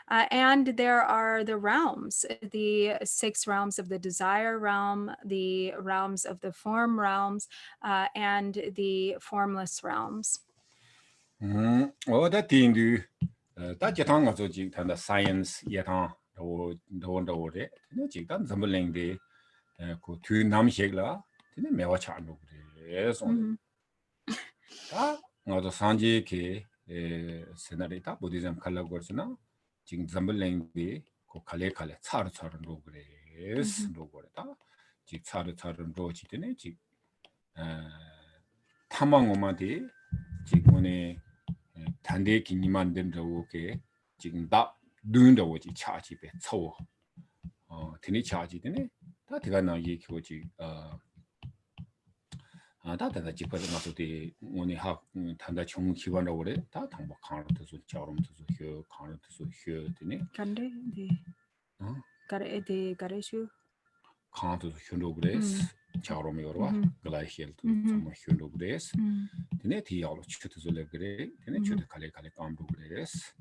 And there are the realms, the 6 realms of the desire realm, the realms of the form realms, and the formless realms. that thing do that jitang also ji tanda science yatang do de ne ji dan zamling de ko tu nam shegla ne mewa cha no de so ta ngado sanje ke scenario Buddhism kal라 거잖아. 지금 zamling 고 칼레 차르 로 그래. 로 그래다. 지 차르 로 지되네. 지 탐망오마디 지금에 단대 기니만 된다고게 지금 다 눈다고 지 차지배 차워. 드니 차지되네. 다 대가 나 얘기고지 다다가 집에서 나서도 오늘 학 단다 총 기관으로 그래 다 당복 강으로서 저름도 휴 강으로서 휴 되네 간데 네 가레데 가레슈 강도 휴로 그래스 저름이 여러와 글라이힐도 좀 휴로 그래스 되네 디야로 추트서 그래 되네 추트 칼레 감도 그래스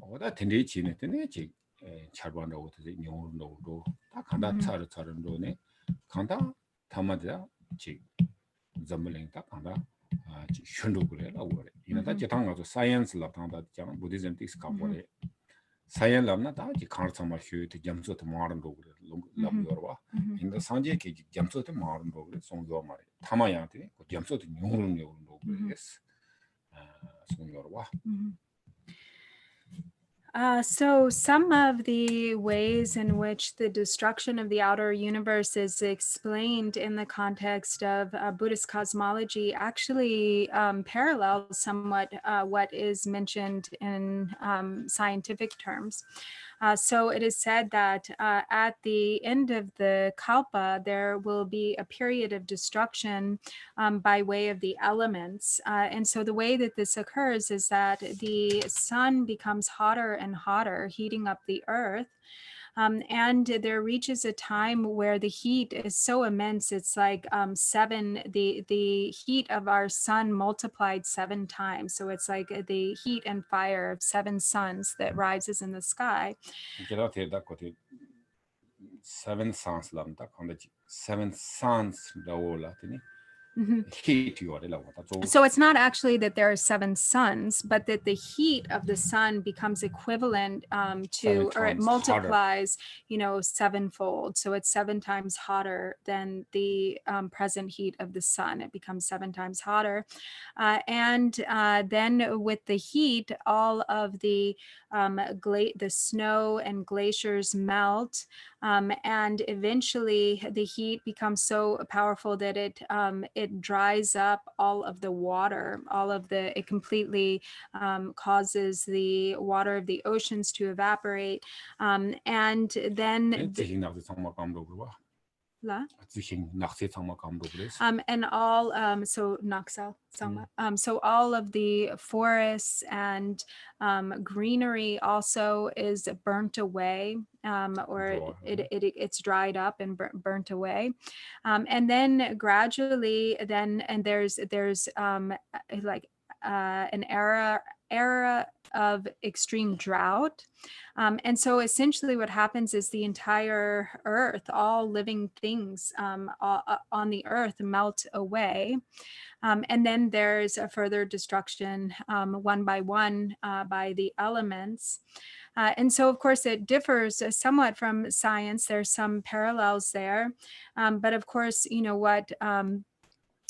어다 되네 지네 되네 지 차반으로 되네 뇽으로 다 간다 차르로네 간다 타마자 지 zamling ta kanda shundu kure la wore ina da jitanga to science la tanga jang Buddhism tis ka wore science la na da ji khar sama hyu te jamso te maran do kure la yorwa inda sanje ke jamso te maran do kure song yo mare tama ya te ko jamso te nyurun do kure yes song yorwa. So some of the ways in which the destruction of the outer universe is explained in the context of Buddhist cosmology actually parallels somewhat what is mentioned in scientific terms. So it is said that at the end of the Kalpa, there will be a period of destruction by way of the elements. And so the way that this occurs is that the sun becomes hotter and hotter, heating up the earth. And there reaches a time where the heat is so immense, it's like the heat of our sun multiplied 7 times. So it's like the heat and fire of 7 suns that rises in the sky. 7 suns lam ta khanda 7 suns la tini heat yore la wata So it's not actually that there are 7 suns, but that the heat of the sun becomes equivalent to, or it multiplies, hotter. 7-fold. So it's 7 times hotter than the present heat of the sun. It becomes 7 times hotter. And then with the heat, all of the snow and glaciers melt. And eventually the heat becomes so powerful that it dries up all of the water, it completely causes the water of the oceans to evaporate. And then and all so all of the forests and greenery also is burnt away, or it's dried up and burnt away, and then gradually there's like an era of extreme drought. And so essentially what happens is the entire earth, all living things on the earth melt away. And then there's a further destruction one by one by the elements. And so, of course, it differs somewhat from science. There's some parallels there. But of course, what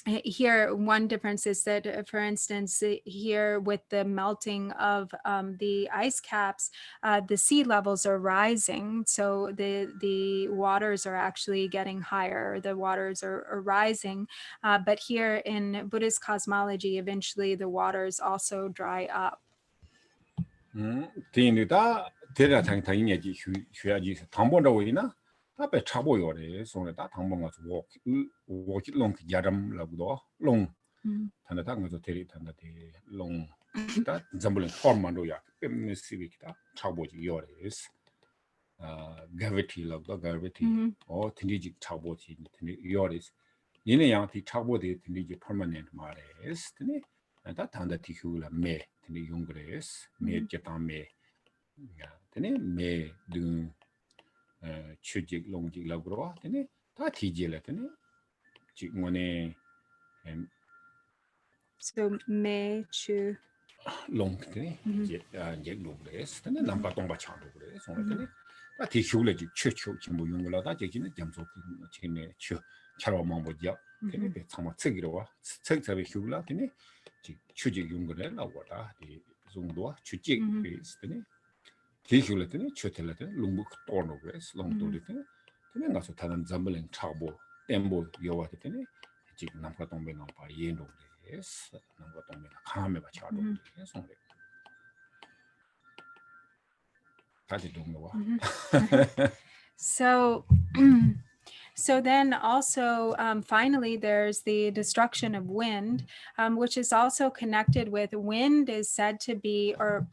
here, one difference is that, for instance, here with the melting of the ice caps, the sea levels are rising. So the waters are actually getting higher. The waters are rising. But here in Buddhist cosmology, eventually the waters also dry up. Tape chabo yore, so that Tambonga walk long yaram labudo, long Tanatanga to tell it under the long that Zambulin Hormandoya, Missivita, chabo yores, gravity love gravity, or Tindic chabo yores. Yineyanti chabo de Tindic permanent mares, and that under Tihula me, Tini Yungres, me Jetan me, me do. Chujik longjik la groa tene ta tiji la tene chik ngone so me chu long tene je logres tene nampa tongba cha logres so tene ta ti hyule ji chu chimbo yungla da je jine jamso chine chu charwa mambo ja tene be chama tsigiro wa tsigsabe hyula tene ji chujik yungre la wada di zungdo chujik is tene Tihulatine, Chutelatine, Lumbuk Tornogres, Long Dolitine, then also Talan Zambeling Chabo, Embo Yoatine, Jig Nampatombe Nampa Yendo, yes, Nampatombe Kame Bachado, yes, only. So then also, finally, there's the destruction of wind, which is also connected with wind is said to be, or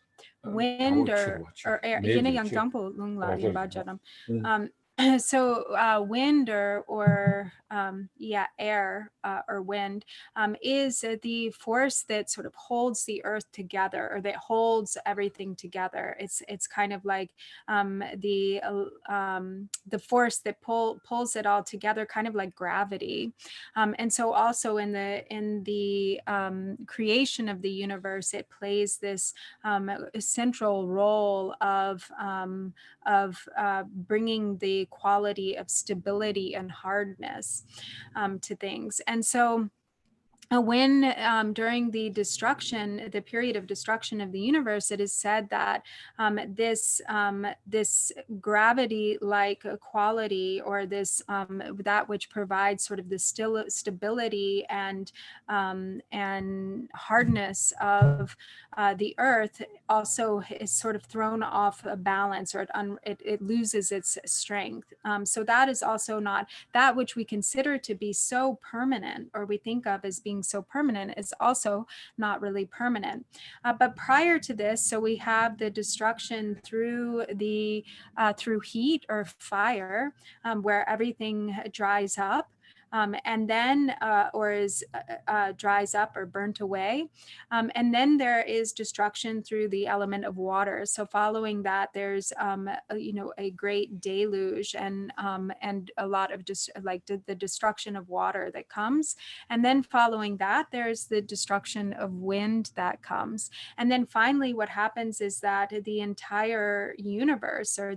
wind or air, So wind or air or wind is the force that sort of holds the earth together, or that holds everything together. It's kind of like the force that pulls it all together, kind of like gravity. And so also in the creation of the universe, it plays this central role of bringing the quality of stability and hardness to things. And so when during the period of destruction of the universe, it is said that this gravity-like quality, or this that which provides sort of the stability and hardness of the earth, also is sort of thrown off a balance, or it loses its strength. So that is also not that which we consider to be so permanent, or we think of as being so permanent, is also not really permanent. But prior to this, so we have the destruction through heat or fire, where everything dries up. And then dries up or burnt away. And then there is destruction through the element of water. So following that, there's a great deluge and a lot of the destruction of water that comes. And then following that, there's the destruction of wind that comes. And then finally, what happens is that the entire universe, or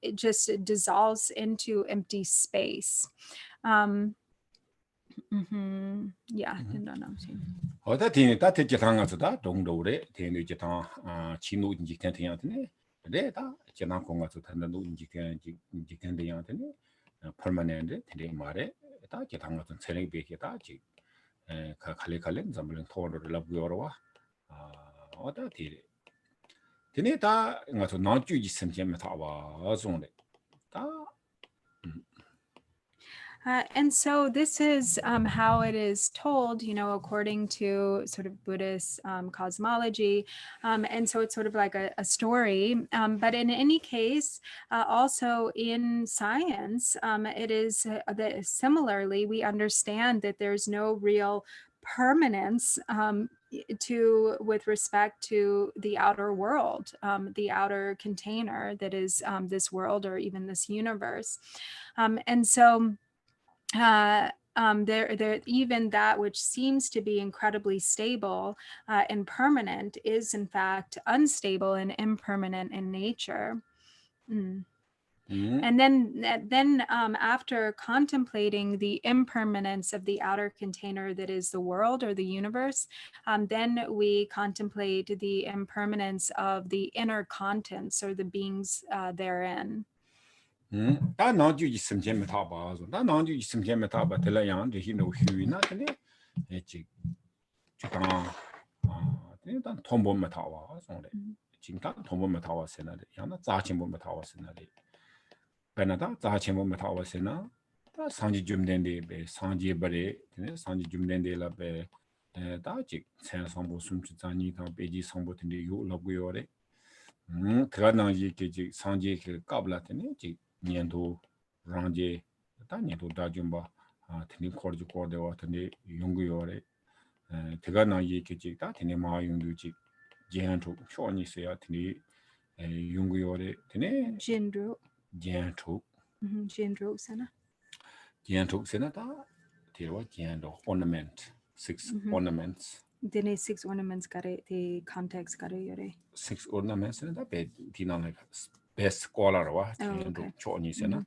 it just dissolves into empty space. Yeah, 어다 티니 따테 지탕가서다 동도래 티니 지탕 치노 인지텐 티야드네 레다 지난 공가서 탄다도 인지텐 인지텐 티야드네 permanent 티니 마레 다 지탕가서 세력 베게다 지 칼레칼레 잠블 토르를 랍고요와 어다 티 티니 다 가서 나주지 심심해 타와 zon데 다 and so this is how it is told, according to sort of Buddhist cosmology. And so it's sort of like a story. But in any case, also in science, it is that similarly, we understand that there's no real permanence with respect to the outer world, the outer container that is this world, or even this universe. And so there even that which seems to be incredibly stable and permanent is in fact unstable and impermanent in nature. And then after contemplating the impermanence of the outer container that is the world or the universe, then we contemplate the impermanence of the inner contents, or the beings therein. 다 나주 있으면 재미다 봐서 다 나주 있으면 재미다 봐 들려양 되히노 휴이나 근데 에지 지금 일단 돈 보면 다 와. 손에 지금 돈 보면 다 왔으나 야나 자친 보면 다 왔으나 베나다 자친 보면 다 왔으나 다 상지 좀 된데 배 상지 버리 상지 좀 된데라 배 다직 생성부 숨지자니 다 베지 성부인데 요 러고요래 그러나 이게 상지 그 까블라더니 지 년도 랑제 다 년도 다좀바 드니 코르지 코르데와 드니 용구요래 그러나 이게 다 드니 마용도지 제한토 쇼니세야 드니 용구요래 드니 진로 제한토 sana 제한토 세나다 대와 제한도 ornament 6 ornaments dene 6 ornaments kare the context kare yore 6 ornaments da be dinana best scholar wa 제한도 쇼니세나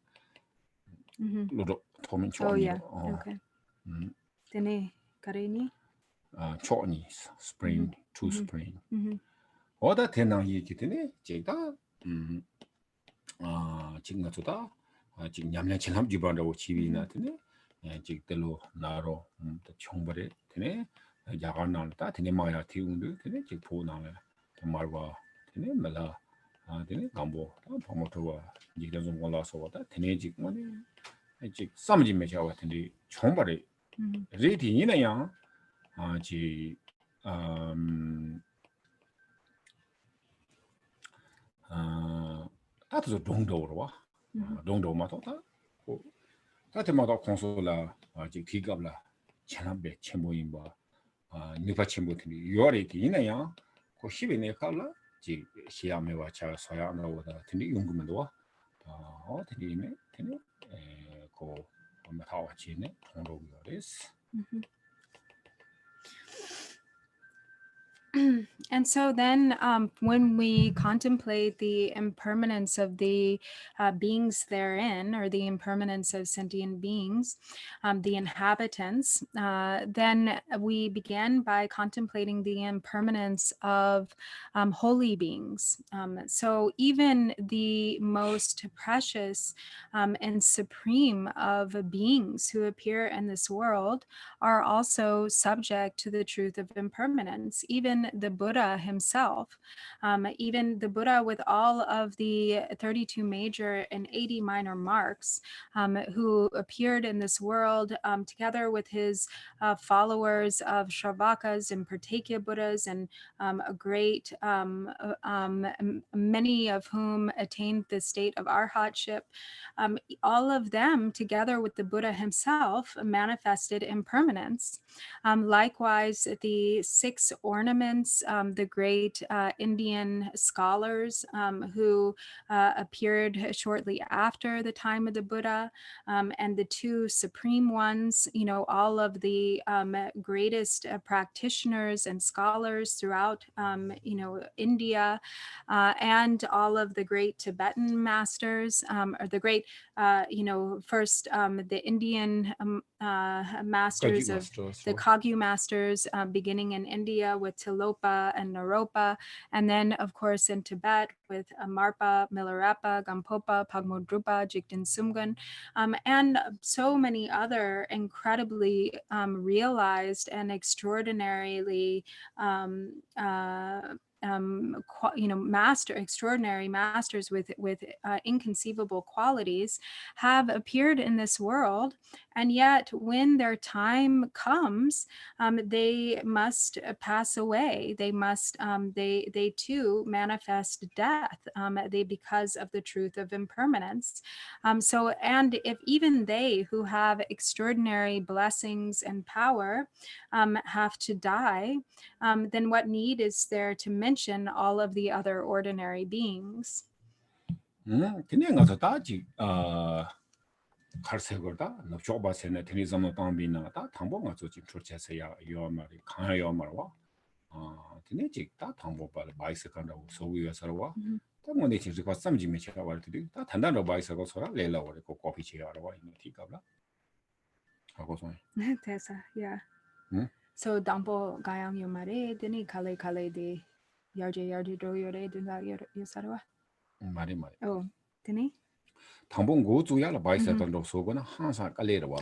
로도 토민 쇼니 okay dene kare ni 쇼니 spring to spring 어다 대나 얘기 되네 제가 지금 같다 지금 냠냠 지금 주변으로 집이나 되네 지금들로 나로 총벌에 되네 야간 나다 되네 마야 티운도 되네 지금 보나래 말과 되네 말라 되네 감보 방모토와 이제 좀 올라서 왔다 되네 지금 지금 삼지 매셔 같은데 총벌에 레디니나야 지 다도 동도로 동도마도 다 다테마다 콘솔라 아직 기갑라 천함배 첨부인 뭐 누가 첨부더니 요리기 이내야 그 10에 칼라 지 시야메와 차 소야나보다 드니 용금도 드니메 드니 고 마타와치네 동도요레스. And so then when we contemplate the impermanence of the beings therein, or the impermanence of sentient beings, the inhabitants, then we begin by contemplating the impermanence of holy beings. So even the most precious and supreme of beings who appear in this world are also subject to the truth of impermanence. Even the Buddha himself, even the Buddha with all of the 32 major and 80 minor marks, who appeared in this world together with his followers of Shravakas and Pratyekya Buddhas, and a great, many of whom attained the state of arhatship. All of them, together with the Buddha himself, manifested impermanence. Likewise, the 6 ornaments, the great Indian scholars who appeared shortly after the time of the Buddha, and the 2 supreme ones, all of the greatest practitioners and scholars throughout, India, and all of the great Tibetan masters, or the great, first the Indian masters of the Kagyu masters, beginning in India with Tilopa and Naropa, and then of course in Tibet with Marpa, Milarepa, Gampopa, Pagmodrupa, Jigten Sumgun, and so many other incredibly realized and extraordinarily extraordinary masters with inconceivable qualities have appeared in this world, and yet when their time comes, they must pass away. They must they too manifest death, because of the truth of impermanence. So, and if even they who have extraordinary blessings and power have to die, then what need is there to mention all of the other ordinary beings? 그냥 가서 다지 칼세거다 납조바세네 테니즘노 땅비나다 당보가 저지 프로세스야 요말이 강하여 말와 드네직 다 당보발 바이스칸다고 소위에서와 당원에 지가 쌈지메 제가 말들이 다 단단로 바이스고 소라 레라고 그 커피 제가로 이노 티가블라 하고서 Tessa, yeah. So dampo gayang yomare deni kale de yarje do yore dinga yosarwa. 말이 Oh, deni? 당본 고주야라 바이스칸도 소거나 항상 깔레르와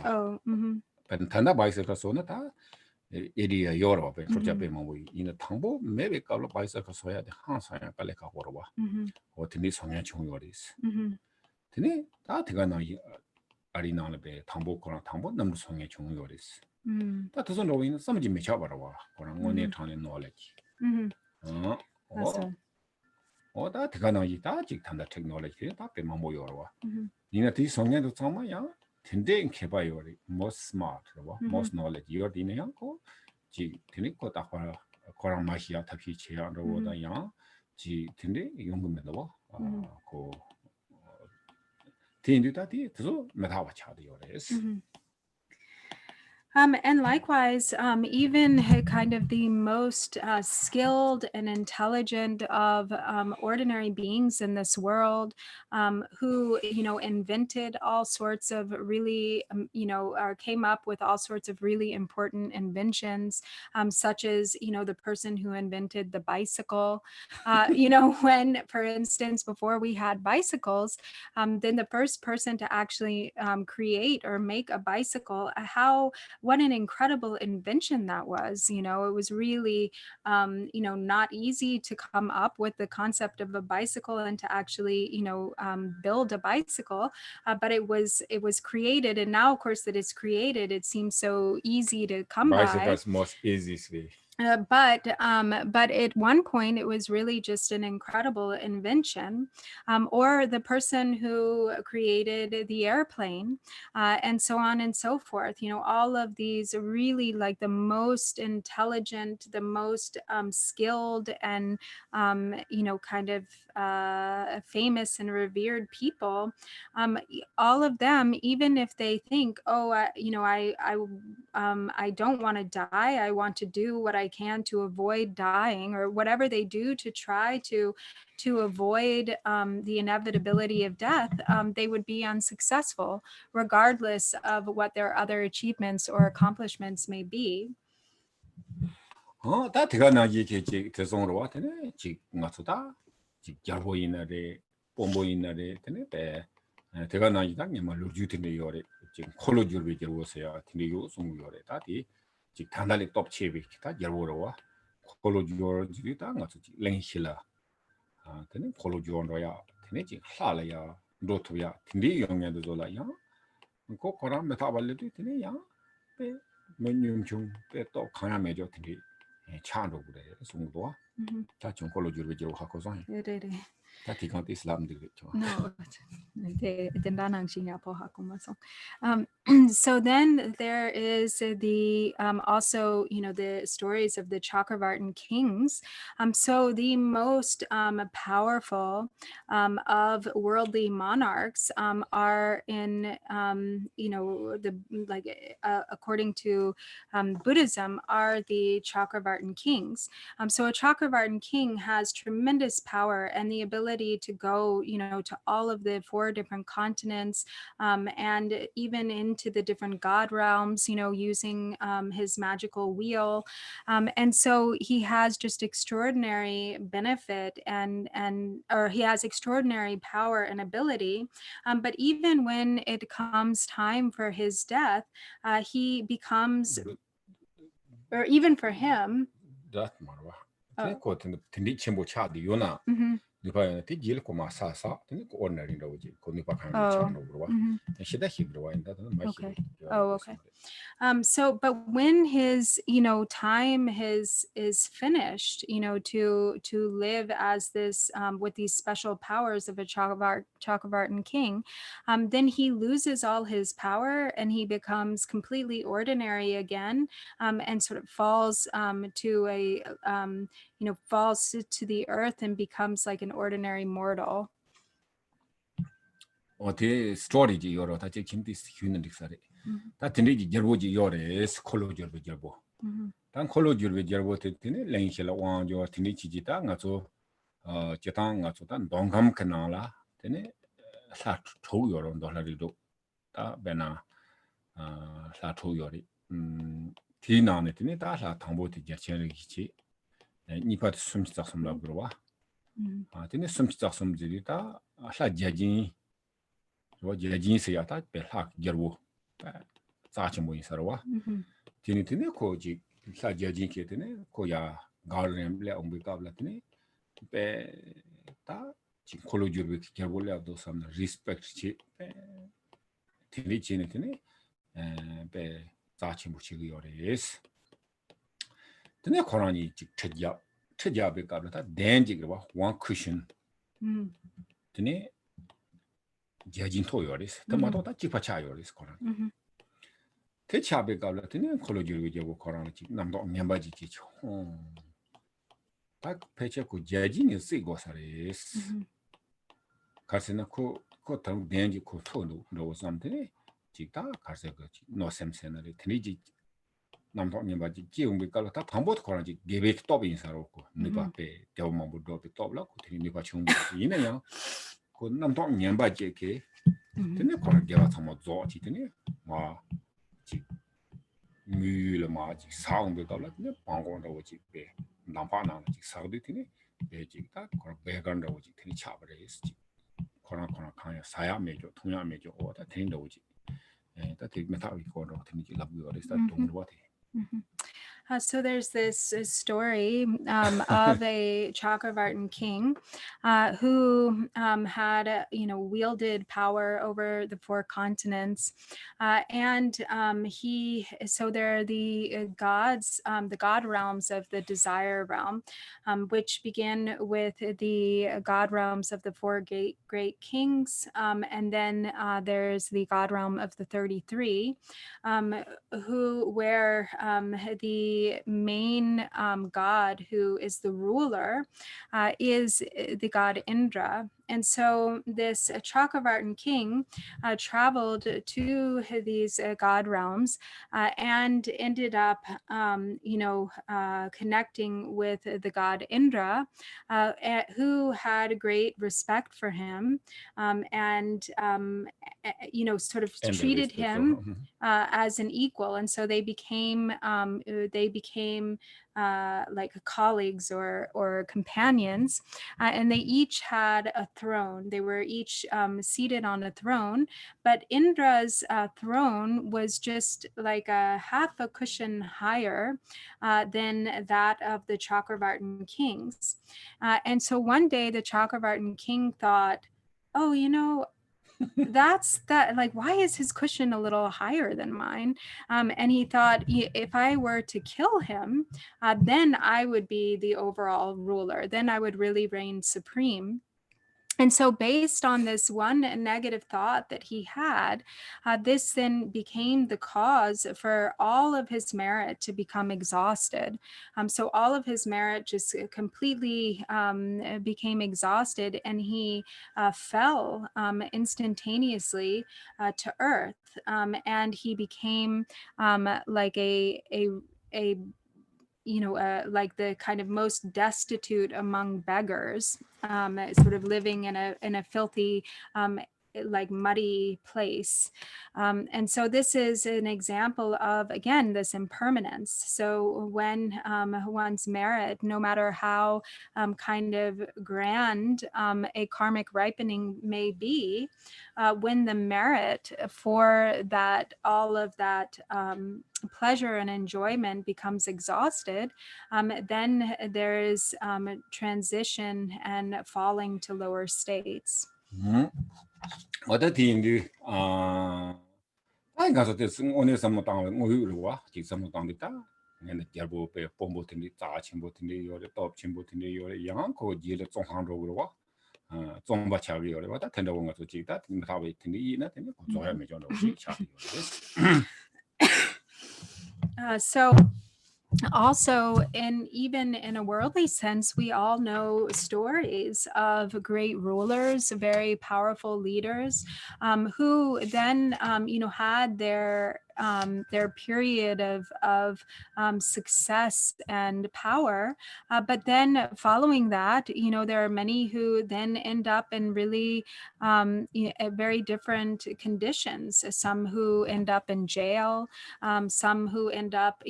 단단 바이스칸 소나 다 에리아 여러 번 저잡에 뭐 이는 당보 매베 깔로 바이스칸 소야 돼 항상 깔레 가고로 와 어떻게 성향 중요하리스 드네 다 대가나 아리나는 당보거나 당보 너무 성향 중요하리스 다 도선 로인 섬지 메쳐봐라 와 그런 원에 전에 knowledge 다 대가나 다 직탄다 테크놀로지 다 빼만 모여라 와 니네 이 성향도 참아야 근데 개발요리 most smart 와 most knowledge 요디네 양고 지 드네 거다 봐 거랑 맛이야 답이 제안으로다 양지 근데 용금면도 와그 tinduta so metawa chadi yores. And likewise, even kind of the most skilled and intelligent of ordinary beings in this world, who invented all sorts of really, or came up with all sorts of really important inventions, such as the person who invented the bicycle. When, for instance, before we had bicycles, then the first person to actually create or make a bicycle, what an incredible invention that was. It was really, not easy to come up with the concept of a bicycle and to actually, build a bicycle, but it was created. And now, of course, that it's created, it seems so easy to come by. Bicycle's most easiest way. But at one point, it was really just an incredible invention, or the person who created the airplane, and so on and so forth. All of these really like the most intelligent, the most skilled, and kind of famous and revered people. All of them, even if they think, oh, I don't want to die. I want to do what I can to avoid dying, or whatever they do to try to avoid the inevitability of death. They would be unsuccessful, regardless of what their other achievements or accomplishments may be. 다 대가나 이게 대성으로 왔더니 지 맞다. 지 결보이나래 뽐보이나래 되네 배. 대가나 이당 말로 주트네 요래 지금 콜로주를 겨워서야 되네요 송요래 다디 지 단달이 톱체비 기타 겨워로와 콜로주를 다 맞지 랭실라 아 되네 콜로주로야 되네 지 할라야 로토야 되네 영향도 졸라야 그 거랑 메타발레도 되네 야배 메뉴좀 빼또 강야 매죠 되네 차로 그래 송도와 다 정콜로주를 겨워하고서 다 디간트 이슬람 되겠죠. No, so then there is the also the stories of the Chakravartin kings. So the most powerful of worldly monarchs are in according to Buddhism, are the Chakravartin kings. So a Chakravartin king has tremendous power and the ability to go, to all of the 4 different continents, and even into the different god realms, using his magical wheel. And so he has just extraordinary benefit or he has extraordinary power and ability. But even when it comes time for his death, he becomes, or even for him. That marwa. Ko tindi chimbo chadi yona. Nipa ti jil ko masasa tindi ko ordinary roji ko nipa kan chando bro. Shida higro inda ma okay. Oh, okay. So, but when his, time is finished, to live as this, with these special powers of a Chakravartin king, then he loses all his power and he becomes completely ordinary again, and sort of falls to falls to the earth and becomes like an ordinary mortal. 어때 스토리지 여러 다 지금도 휴는 릭사리 다 드니지 저보지 요래 스콜로저 버저보 단 콜로저 버저보 때네 랭실라 왕조 드니지지다 가서 제당 가서 단 동감 카나라 때네 사초 요런 돌라리도 다 베나 사초 요리 디나네 때네 다사 당보티 제체르기치 니파트 숨지작 섬라 그러와 아 때네 숨지작 섬지리다 사자진 제진스야 다 벨학 겨워 자치 뭐 있어와 티니티네 코지 사자진 케테네 코야 가르렘레 옹비카블라티네 베다 지 콜로주르 겨볼레도 삼 리스펙트 티니 지네티네 베 자치 무치기 요레스 티네 코라니 지 트자베 까블다 덴지그와 원 쿠션 티네 제진 토요리스 토마토 다 지파차 요리스 코란 대차베 가블라티네 콜로지르 제고 코란 지 남도 멤버지 지죠 딱 배치고 제진이 쓰고 살레스 가스나 코당 덴지 코 토노 로 삼테네 지다 가서 그 노셈세나리 트니지 남도 멤버지 지용비 깔다 방보도 코란지 게베트 top 인사로고 니바페 대오마부도 top 라고 트니 니바 총비 이네요 그 남도 년바제게 근데 그런 게 와서 좋지 되네 뭐지 뮤르마지 사운드 달라 근데 방공도 오지 배 남파나 지 사우디 되네 배지다 그런 배간도 오지 되네 차버레스 그런 강야 사야 매죠 통야 매죠 오다 되는데 오지 다 되게 메타 이거로 되네 랍이 어디서 동로 같아 So there's this story of a Chakravartin king who had, wielded power over the 4 continents, and so there are the gods, the god realms of the desire realm, which begin with the god realms of the 4 great kings, and then there's the god realm of the 33. Where the main god, who is the ruler, is the god Indra. And so this Chakravartin king traveled to these god realms and ended up, connecting with the god Indra, who had great respect for him, and sort of And the treated respect for him as an equal. And so they became like colleagues or companions, and they each had a throne. They were each seated on a throne, but Indra's throne was just like a half a cushion higher than that of the Chakravartin kings. And so one day the Chakravartin king thought, oh, that's that, like, why is his cushion a little higher than mine? And he thought, if I were to kill him, then I would be the overall ruler, then I would really reign supreme. And so based on this one negative thought that he had, this then became the cause for all of his merit to become exhausted. So all of his merit just completely became exhausted, and he fell instantaneously to earth. And he became like like the kind of most destitute among beggars, sort of living in a filthy, like muddy place. And so this is an example of, again, this impermanence. So when one's merit, no matter how kind of grand a karmic ripening may be, when the merit for that, all of that pleasure and enjoyment becomes exhausted, then there is transition and falling to lower states. What I think I got this only some time we some time and the Jarbo pay pombo in the touch and in the top chimbo in the young or deal at some hundred over. Zomba Chavi or what I tend to want to check that in how it in the nothing. So I make on So also, even in a worldly sense, we all know stories of great rulers, very powerful leaders, who then had their period of success and power, but then following that, there are many who then end up in really very different conditions. Some who end up in jail, some who end up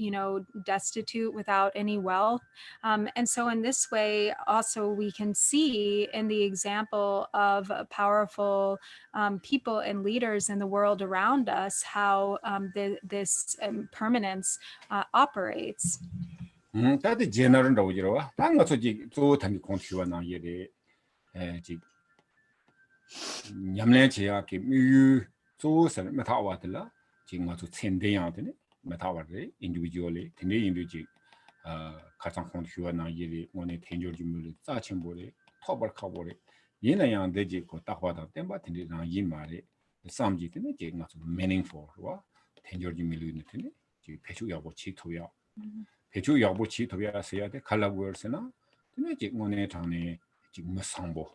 destitute without any wealth. And so in this way also we can see in the example of powerful people and leaders in the world around us how this impermanence operates. That's general road. Tanga so tani control na yere Yamlanchia, you so Metawatilla, Jinga to 10 day out in it, Metaware, individually, 10 day individual, Katan Contua Yeri, one a tangible jimmy, Sachambore, Tober Cabore, Yinayan Deji, Kotawata, Temba, Tendina Yimare, the Samjit in the Jing, not meaningful, tangible jimmy unit, Pechu Yabochi Toya, Pechu Yabochi Toya, say the color words and now, the magic monetane, Jigmasambo,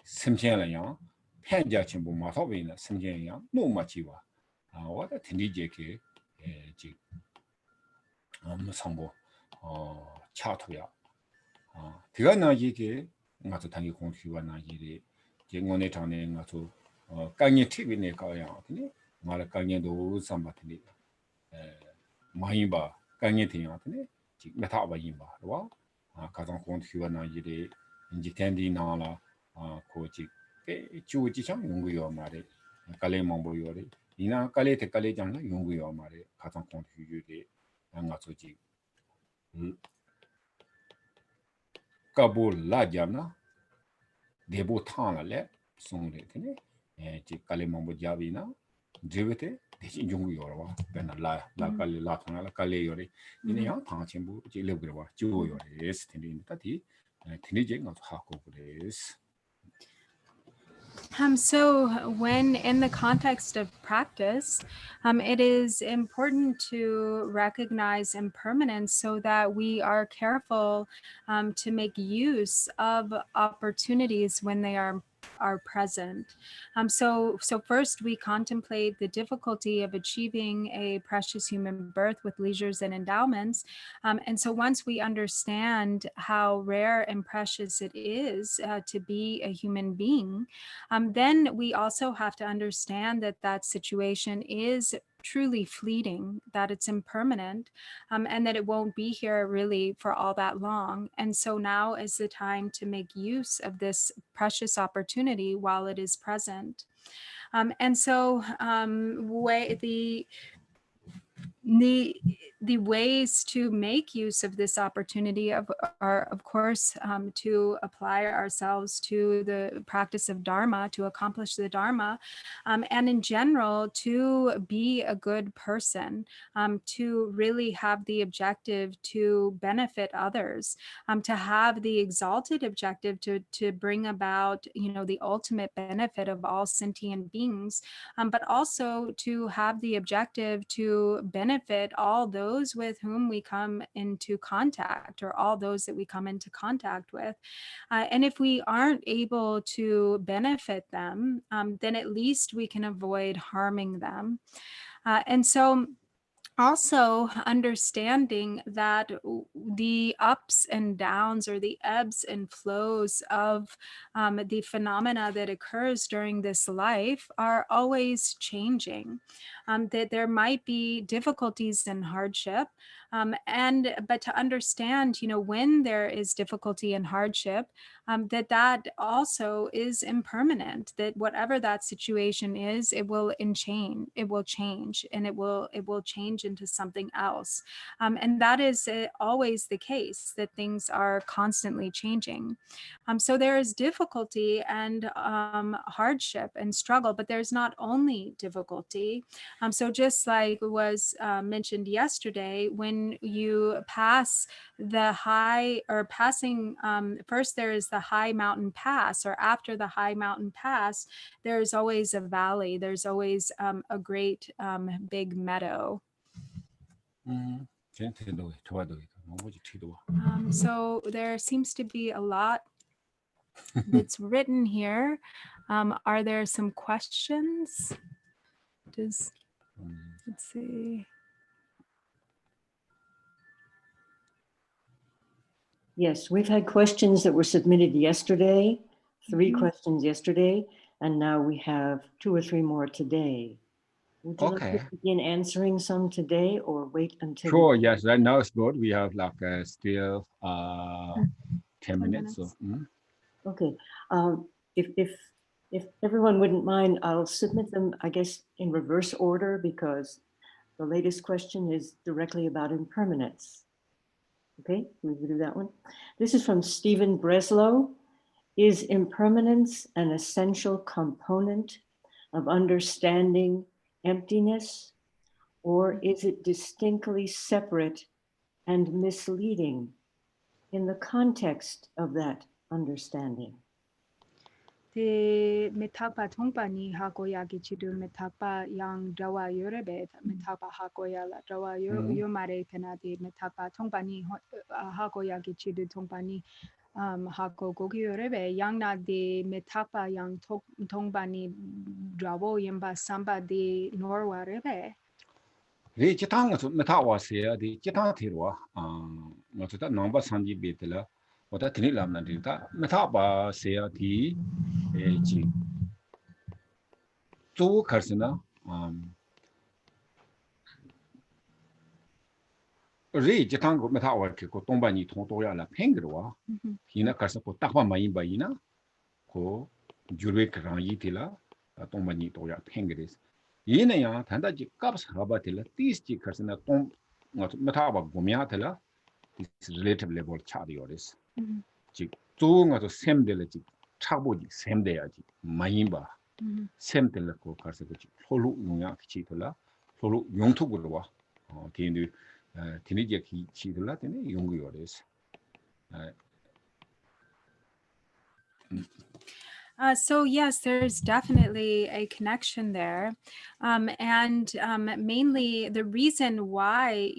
심지어는요 팬자 전부 마소비는 심지어요 너무 맞지와 와다 tindije게 지 성보 차토야 디가나 이게 가서 당기 공시와 나기리 제원의 전에 가서 강의 TV네 가야 근데 말 강의도 삼바트니 많이 봐 강의 되냐더니 지 메타바 임바 와 가장 공시와 나기리 인지 텐디 나라 코치 주지장 연구요 말에 갈래 망보요리 이나 갈래 대갈래 장나 연구요 말에 가장 공유리 Angasoji Kabul la jamna debo thana le songre tene ji kale mambo javina jivete deji jungu yorwa bena la kale la thana la kale yore ine ya thang chimbu ji lebgrwa ju yore es tene tati tene je ngam hako gres. So when in the context of practice, it is important to recognize impermanence so that we are careful to make use of opportunities when they are present. So first we contemplate the difficulty of achieving a precious human birth with leisures and endowments. And so once we understand how rare and precious it is to be a human being, then we also have to understand that that situation is truly fleeting, that it's impermanent, and that it won't be here really for all that long. And so now is the time to make use of this precious opportunity while it is present. And so the ways to make use of this opportunity are, of course, to apply ourselves to the practice of Dharma, to accomplish the Dharma, and in general, to be a good person, to really have the objective to benefit others, to have the exalted objective to bring about, the ultimate benefit of all sentient beings, but also to have the objective to benefit all those with whom we come into contact, or all those that we come into contact with. And if we aren't able to benefit them, then at least we can avoid harming them. And so also understanding that the ups and downs, or the ebbs and flows of the phenomena that occurs during this life are always changing, that there might be difficulties and hardship, but to understand, when there is difficulty and hardship, that also is impermanent, that whatever that situation is, it will change, and it will change into something else. And that is always the case, that things are constantly changing. So there is difficulty and hardship and struggle, but there's not only difficulty. So just like was mentioned yesterday, when you pass the high, or passing, first there is the high mountain pass, or after the high mountain pass, there's always a valley, there's always a great big meadow. So there seems to be a lot that's written here. Are there some questions? Let's see. Yes, we've had questions that were submitted yesterday, 3 questions yesterday, and now we have 2 or 3 more today. Would you like to begin answering some today, or wait until? Sure, yes, right now it's good. We have like still 10 minutes. So, Okay, if everyone wouldn't mind, I'll submit them, I guess, in reverse order, because the latest question is directly about impermanence. Okay, we will do that one. This is from Stephen Breslow. Is impermanence an essential component of understanding emptiness, or is it distinctly separate and misleading in the context of that understanding? Te metapa tongpani hakoya gichidu metapa yang dawa yorebe, metapa hakoya la dawa yomare penati, metapa tongpani hakoya gichidu tongpani hako gogi yorebe, yang na de metapa yang tongpani dawo yemba samba de norwa rebe. Re chitang so metawa se de chitang thirwa no ta number sanji betela oda thini lamna de ta metaba se di ji to karsana re chitang go metawa ke ko tongba ni thong to ya la phengro hina karsa ko takwa mai ba ina ko jurwe krang yi tila tongba ni to ya phengres yene ya thanda ji kaps haba tila tis ji karsana tong metaba gomiatela is relative level chadioris. Mhm. 즉 조응아도 샘들지 차보지 샘돼야지 마인바 샘들고 가서 그 솔로 용약 기치들라 솔로 용토구로 와 디니 디니지 기치들라 되네 용구요레스 So yes, there's definitely a connection there, and mainly the reason why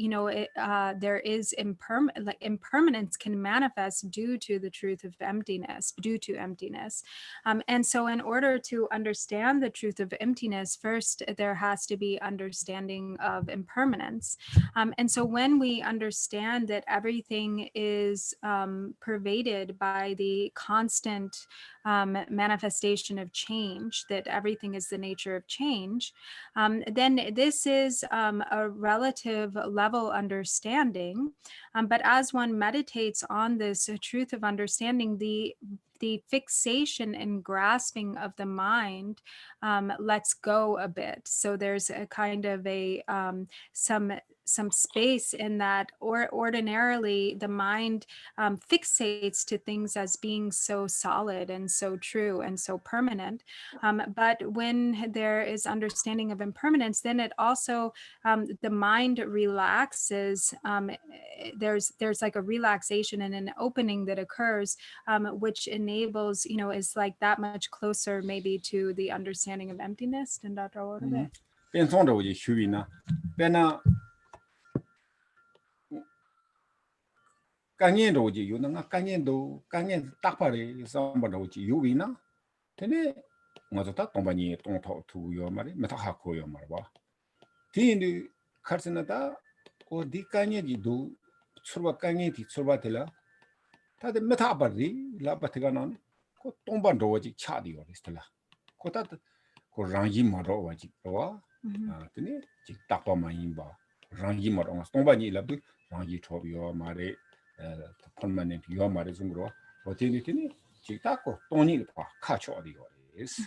there is impermanence can manifest due to the truth of emptiness, due to emptiness, and so in order to understand the truth of emptiness, first there has to be understanding of impermanence, and so when we understand that everything is pervaded by the constant manifestation of change, that everything is the nature of change, then this is a relative level understanding. But as one meditates on this truth of understanding, the fixation and grasping of the mind lets go a bit. So there's a kind of a some space in that, or ordinarily the mind fixates to things as being so solid and so true and so permanent. But when there is understanding of impermanence, then it also, the mind relaxes. There's like a relaxation and an opening that occurs, which enables, is like that much closer maybe to the understanding of emptiness. And Dr. Orbe. 变种的我就属于呢，变那概念的我就有那个概念大把的上班的我就有为呢，但是我说他东半年东头土要嘛的，没他还可以嘛的吧，第二开始呢他我的概念的都出发概念的出发的了，他的没他把的拉把这个呢，我东半的我就掐的要的了，我他的我让一嘛的我就哇。这呢，就大把嘛人吧，让一嘛东东半年了不，让一钞票嘛的，permanent 要嘛的中国，我听的就大个当年的话，卡巧的要的是。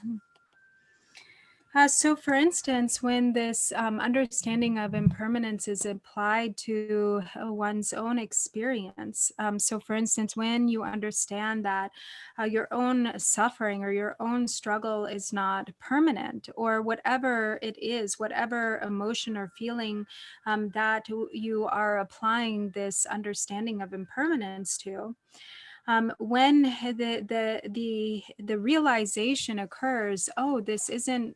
So for instance, when this understanding of impermanence is applied to one's own experience, so for instance, when you understand that your own suffering or your own struggle is not permanent, or whatever it is, whatever emotion or feeling that you are applying this understanding of impermanence to, when the realization occurs, oh, this isn't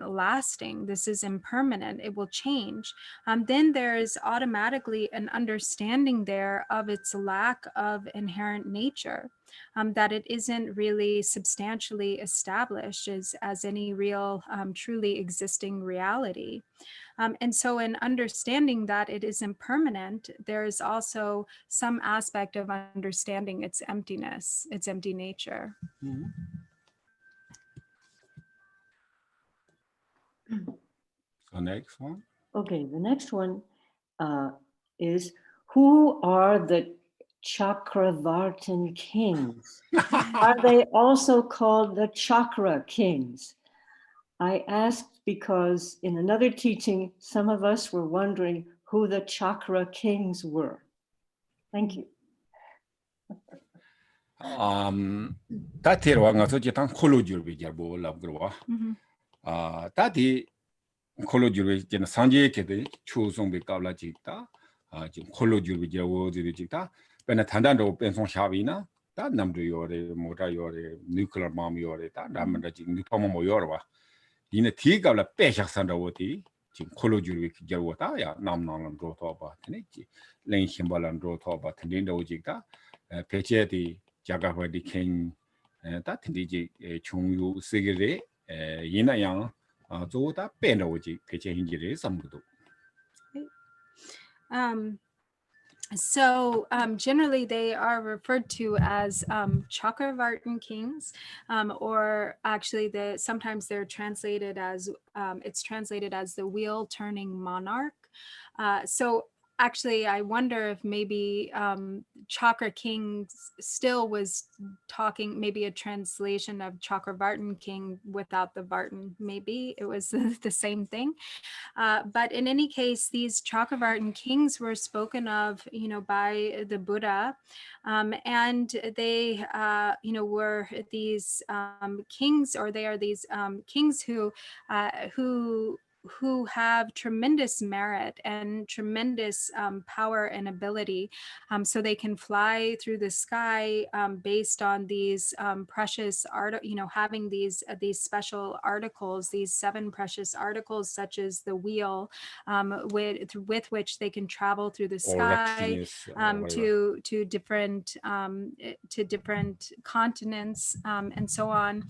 lasting, this is impermanent, it will change, then there is automatically an understanding there of its lack of inherent nature, that it isn't really substantially established as any real truly existing reality. And so in understanding that it is impermanent, there is also some aspect of understanding its emptiness, its empty nature. So next one. Okay, the next one is, who are the Chakravartin kings? Are they also called the chakra kings? I asked because in another teaching, some of us were wondering who the chakra kings were. Thank you. 다티로 와서 지탄 콜로지를 비자보 랍그와. 다티 콜로지를 이제 산지에게 추송비 까블라 지다. 지금 콜로지를 비자고 지다. 배나 단단도 벤송 샤비나. 다 남도 요래 모다 요래 뉴클리어 맘 요래 다 남다 지금 뉴파모 뭐 요래와. 이네 티가블라 빼샥산다고티 지금 콜로지를 비자고다 야 남남은 로토바 테네지 랭심발란 로토바 텐딘도 지다. 배제디 자가버디 킹 다 텐디지 중요 세계에 이나양 조다 빼놓지 배제인지를 삼고도. So generally they are referred to as Chakravartin kings, or actually sometimes they're translated as, it's translated as the wheel turning monarch. So actually, I wonder if maybe Chakra King still was talking, maybe a translation of Chakravartin King without the Vartan. Maybe it was the same thing. But in any case, these Chakravartin kings were spoken of, by the Buddha, and they, were these kings, or they are these kings who have tremendous merit and tremendous power and ability, so they can fly through the sky based on these precious having these special articles, these 7 precious articles, such as the wheel, with which they can travel through the sky to different continents, and so on.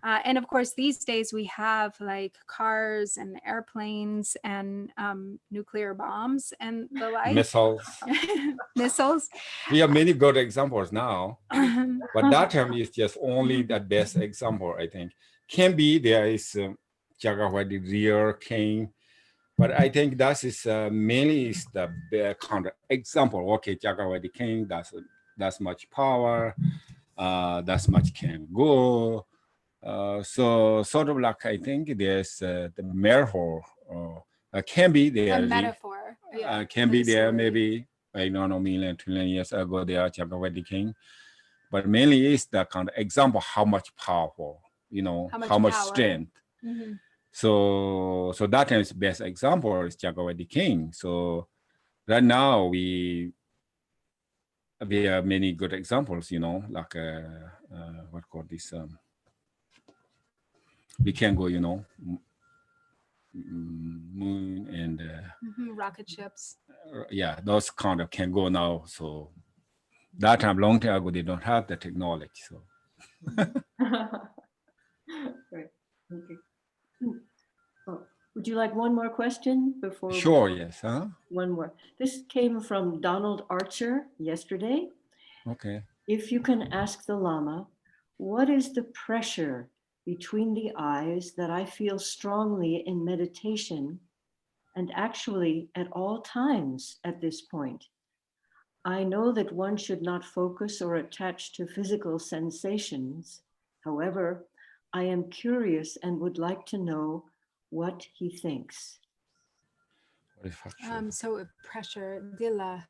And of course, these days we have like cars and airplanes and nuclear bombs and the like. Missiles. We have many good examples now, but that time is just only the best example, I think. Can be there is Jaguar, the real king, but I think that is mainly is the kind of example. Okay, Jaguar, the king, that's much power, that's much can go. So sort of like, I think there's the metaphor can be there. A metaphor. Can be there maybe, I don't know, million, 2 million years ago, they are Jaguar king. But mainly is the kind of example how much powerful, how much strength. Mm-hmm. So that is best example is Jaguar king. So right now we have many good examples, like what called this we can go, moon and rocket ships. Yeah, those kind of can go now. So that time, long time ago, they don't have the technology. So right. Okay. Oh, would you like one more question before? Sure. Yes. One more. This came from Donald Archer yesterday. Okay. If you can ask the Lama, what is the pressure between the eyes that I feel strongly in meditation and actually at all times at this point? I know that one should not focus or attach to physical sensations. However, I am curious and would like to know what he thinks. So pressure, dila,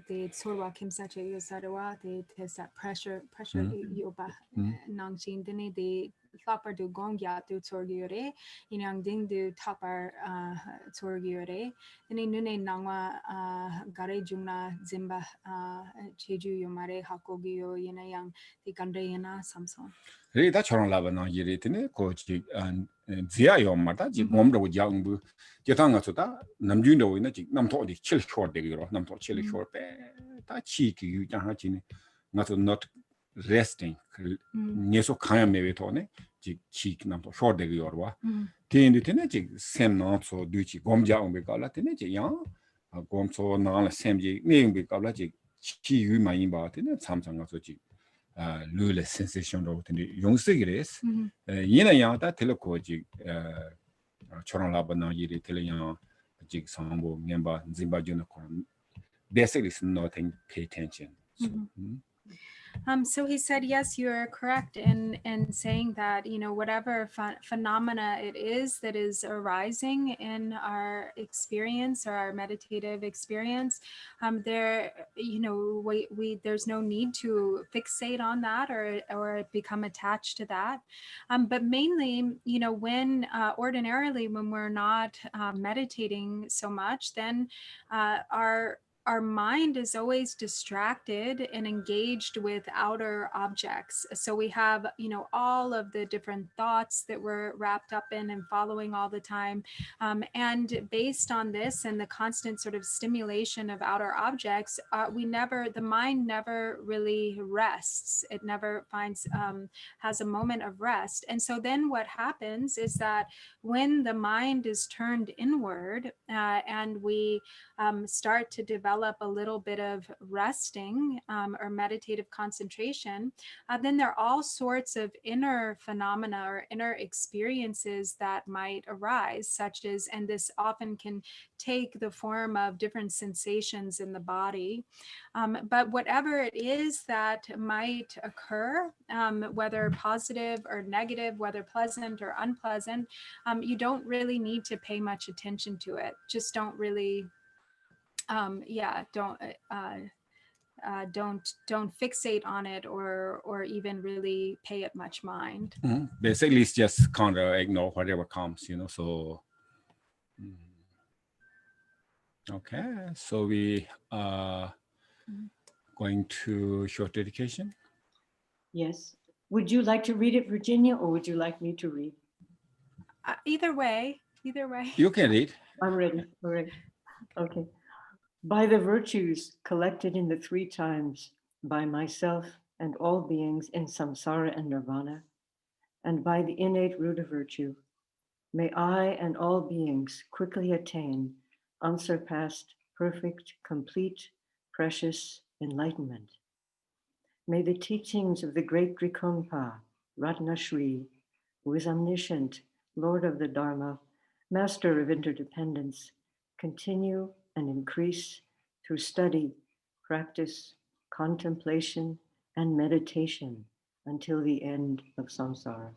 the sorwa kim sache yosarawa, the tesa pressure yoba nangshin dine the thopper do gongya do torgiore, inang ding do topper torgiore, and in nune nangwa gare juna zimba cheju yomare hakogyo yenayang the gandayana samson. Re da chorong laba na yiri tine ko chi zia yo ma da ji ngom do jang bu je tang ga da nam jun do na ji nam to di chil short de giro nam to chil short pe ta chi ki yu jang ha chi ne nga to not resting ne so kan me we to ne ji chi nam to short de giro wa tin di tine ji sem na so du chi gom jang be ka la tine ji yang gom so na la sem ji ne be ka la ji chi yu ma yin ba tine sam sang ga so ji lule sensation 로 근데 용색이래스 얘는 양다 텔레코지 저런 라바나 이리 텔레양 직 상보 멤버 짐바주는 거 basically is nothing pay attention so So he said, yes, you're correct in saying that, whatever phenomena it is that is arising in our experience or our meditative experience, there, there's no need to fixate on that or become attached to that. But mainly, when ordinarily when we're not meditating so much, then our mind is always distracted and engaged with outer objects. So we have, all of the different thoughts that we're wrapped up in and following all the time. And based on this and the constant sort of stimulation of outer objects, the mind never really rests. It never has a moment of rest. And so then what happens is that when the mind is turned inward and we start to develop develop a little bit of resting or meditative concentration, then there are all sorts of inner phenomena or inner experiences that might arise, such as, and this often can take the form of different sensations in the body. But whatever it is that might occur, whether positive or negative, whether pleasant or unpleasant, you don't really need to pay much attention to it. Just don't really, don't fixate on it or even really pay it much mind. Basically, it's just kind of ignore whatever comes, you know. So, okay. So we are going to short dedication. Yes. Would you like to read it, Virginia, or would you like me to read? Either way. You can read. I'm ready. All right. Okay. By the virtues collected in the 3 times, by myself and all beings in samsara and nirvana, and by the innate root of virtue, may I and all beings quickly attain unsurpassed, perfect, complete, precious enlightenment. May the teachings of the great Drupon Ratnashri, who is omniscient, Lord of the Dharma, Master of interdependence, continue and increase through study, practice, contemplation, and meditation until the end of samsara.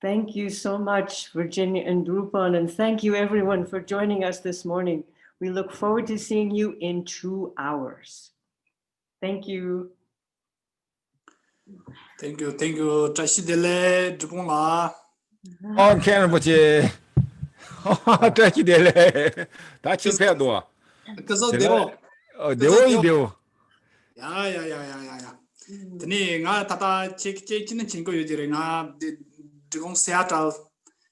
Thank you so much, Virginia and Drupon, and thank you everyone for joining us this morning. We look forward to seeing you in 2 hours. Thank you. Thank you. Trashidele, Drupon. On can but touchy dele. That's your pet door. Because of the Yeah. Tani nga tata check chinin chingo yujire nga Drupon Seattle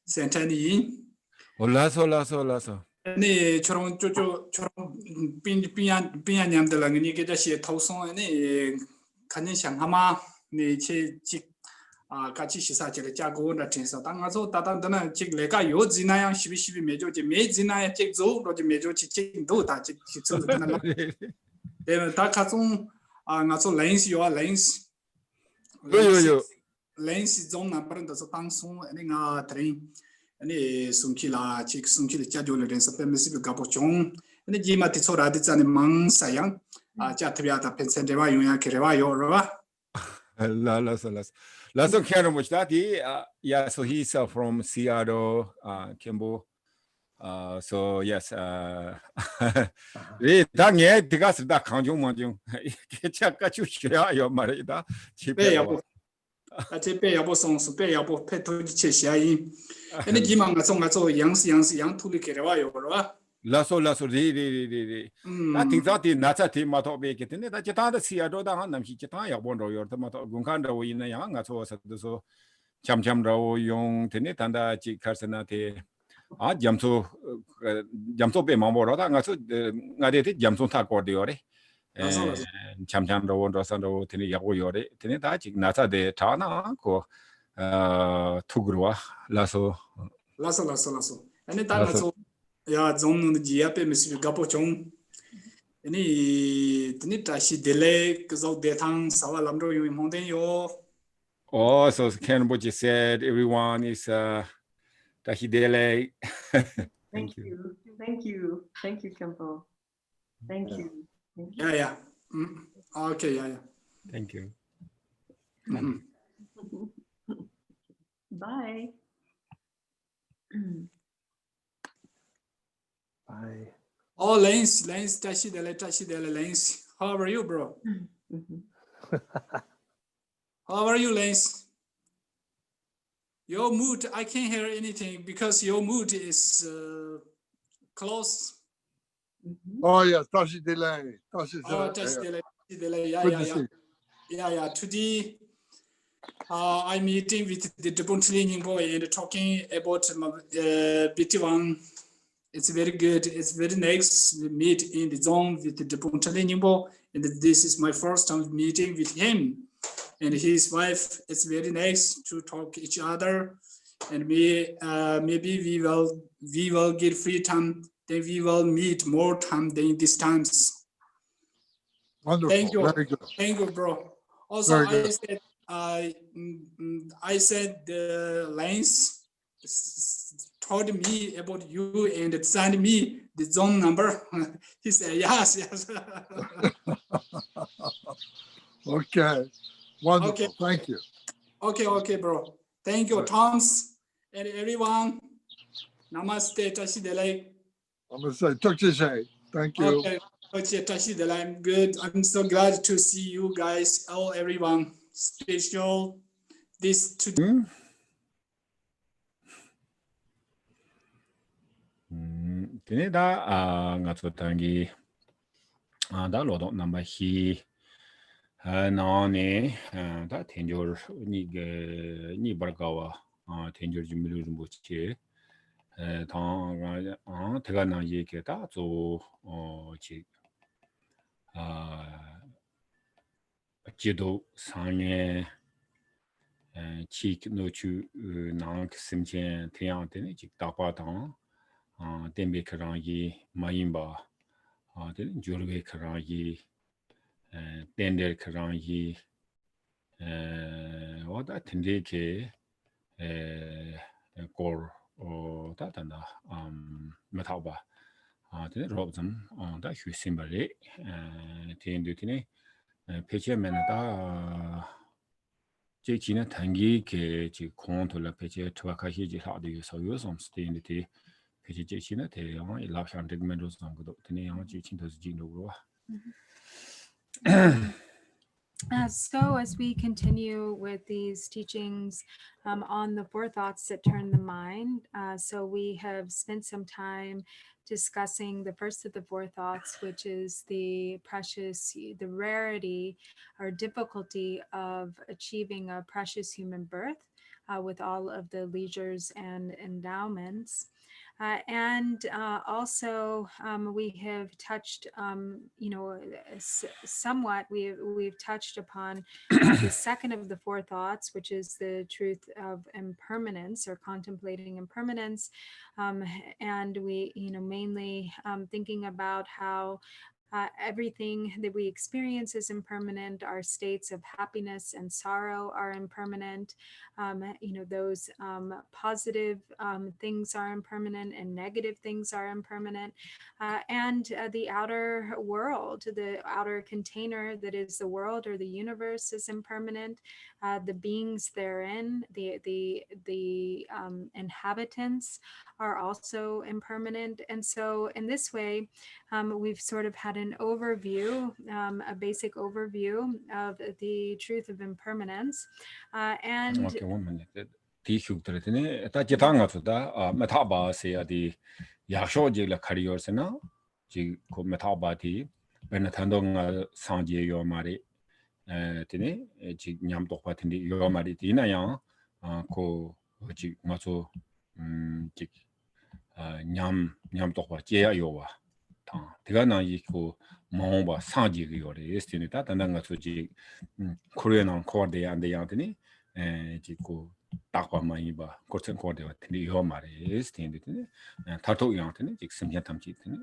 Center ni. Lasso. Ni chorong pinya nyam de lang ni ke da xie tao song ni kanyin xiang hama ni che chi 같이 시사제를 짜고 나트에서 당가서 다단다나 즉 내가 요 지나야 12 매조지 매 지나야 찍조 로지 매조지 찍도 다 찍죠 그러나 내가 다 가좀 나서 렌스요 렌스 좀 나버는데서 방송 내가 트레인 아니 숨키라 직 숨키를 짜줘려서 페미시브 가보종 근데 지마티 소라디자네 망사양 자트비아다 펜센데와 용야 그래와요 로바 Lasso care much that yeah, so he's from Seattle, Kimbo. So yes, 당에 들어가서 다 강종만중 개차까지 쉬어야 요 말이다. 집에 집에 여보 송수 배 여보 패토지 체시아이 근데 지망가 송가서 양스 투리 개려와요 그러와 라소 리리리리 나 팅자티 나차티 마토베게 텐데 다 제타다 시아도다 한 남시 제타 야본로 요르다 마토 군칸도 있는 양 가서서도 참참로 용 텐데 단다 지카스나테 잠소 베 마모로다 가서 나데티 잠소 타코디오레 참참로 원로산도 텐데 야고 요레 텐데 다 지 나차데 타나 고 투그로와 라소 아니 단가서 야 좀는 지야페 미스 가포총 아니 드니 다시 델레 그저 대탕 사와람로 요임 홍대요 so Ken what you said everyone is dashi dele. Thank you Kempo. Thank you. Yeah. Okay, yeah. Thank you. Bye. Bye. Oh, Lance, tashi dele, Lance. How are you, bro? How are you, Lance? Your mood, I can't hear anything because your mood is close. Oh, yeah, tashi dele. Tashi dele. Yeah. Today, I'm meeting with the Drupon Thinley Ningpo and talking about BT1. It's very good. It's very nice. We meet in the zone with the Drupon Thinley Ningpo, and this is my first time meeting with him and his wife. It's very nice to talk each other, and maybe we will get free time then we will meet more time than this times. Wonderful. Thank you. Very good. Thank you, bro. Also, Very good. I said the lines told me about you and sent me the zone number. He said, yes, yes. Okay. Wonderful. Okay. Thank you. Okay, bro. Thank you, Right. Thomas, and everyone. Namaste, Tashidelai. I'm going to say, talk to you say. Thank you. Okay, Tashidelai. I'm good. I'm so glad to see you guys, everyone. Special this today. Tene da nga tsu tangi da lo do namba hi na ne da tenjor ni bargawa tenjor jimilu rumbu che ta ga tega na ye ke da zo chi jido sangye chi no chu nang simchen tiang tene chi da pa tang tembe karangi mayimba tene jurbe karangi tender karangi wada tende ke kor da tanda mataba tene robzam da hyu simbale tende tene peche mena da 제 지나 단기 지 공원돌라 배제 투박하시 지 하도 서요 섬스테인데 배제 제시나 대영 일랍상 덱멘도 상고도 드네 양 지친도스 진도로 So as we continue with these teachings on the four thoughts that turn the mind, so we have spent some time discussing the first of the four thoughts, which is the rarity or difficulty of achieving a precious human birth with all of the leisures and endowments. Also we have touched, somewhat we've touched upon the second of the four thoughts, which is the truth of impermanence or contemplating impermanence, and we, mainly thinking about how everything that we experience is impermanent. Our states of happiness and sorrow are impermanent. Those positive things are impermanent and negative things are impermanent. And the outer world, the outer container that is the world or the universe is impermanent. The beings therein, the inhabitants are also impermanent. And so in this way, we've sort of had an overview, a basic overview of the truth of impermanence. And okay one minute di hyukdre tene ta jitanga da metaba se adi yaksho je la kariyor sena ji ko metaba di benatando nga sangje yo mari tene ji nyam tokpa tindi yo mari dina yang ko ji ngaso ji nyam tokpa je ya yo wa ta diga na yi ko mo ba sangje yo re estine ta tanda so ji korean ko de ande yang tene 지고 딱바 많이 봐. 고tzen 거대와 근데 요 말에 스탠드네. 타토 양한테는 지 심장 탐지 있네.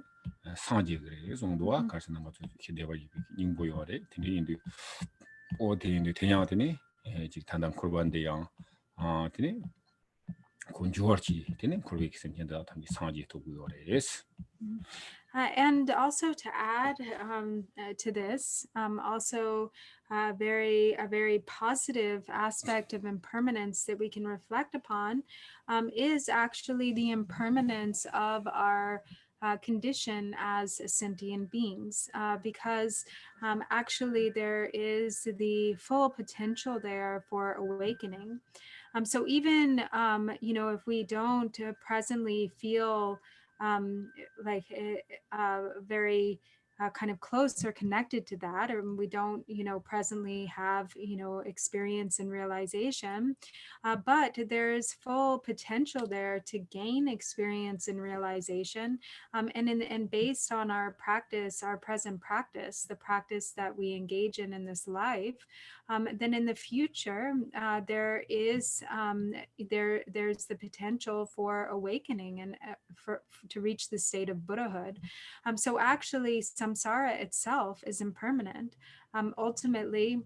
상지 그래. 정도와 가시는 것도 기대와 닝보요래. 근데 인도 어디인데 대양한테는 지 단단 콜반데 양 되네. 곤주어지 되네. 그렇게 심장다 탐지 상지 도구요래스. And also to add to this, also a very positive aspect of impermanence that we can reflect upon is actually the impermanence of our condition as sentient beings, because actually there is the full potential there for awakening. So even if we don't presently feel very kind of close or connected to that, or we don't, presently have, experience and realization, but there's full potential there to gain experience and realization, and based on our practice, our present practice, the practice that we engage in this life, then in the future there's the potential for awakening and to reach the state of Buddhahood. So actually, samsara itself is impermanent. Ultimately,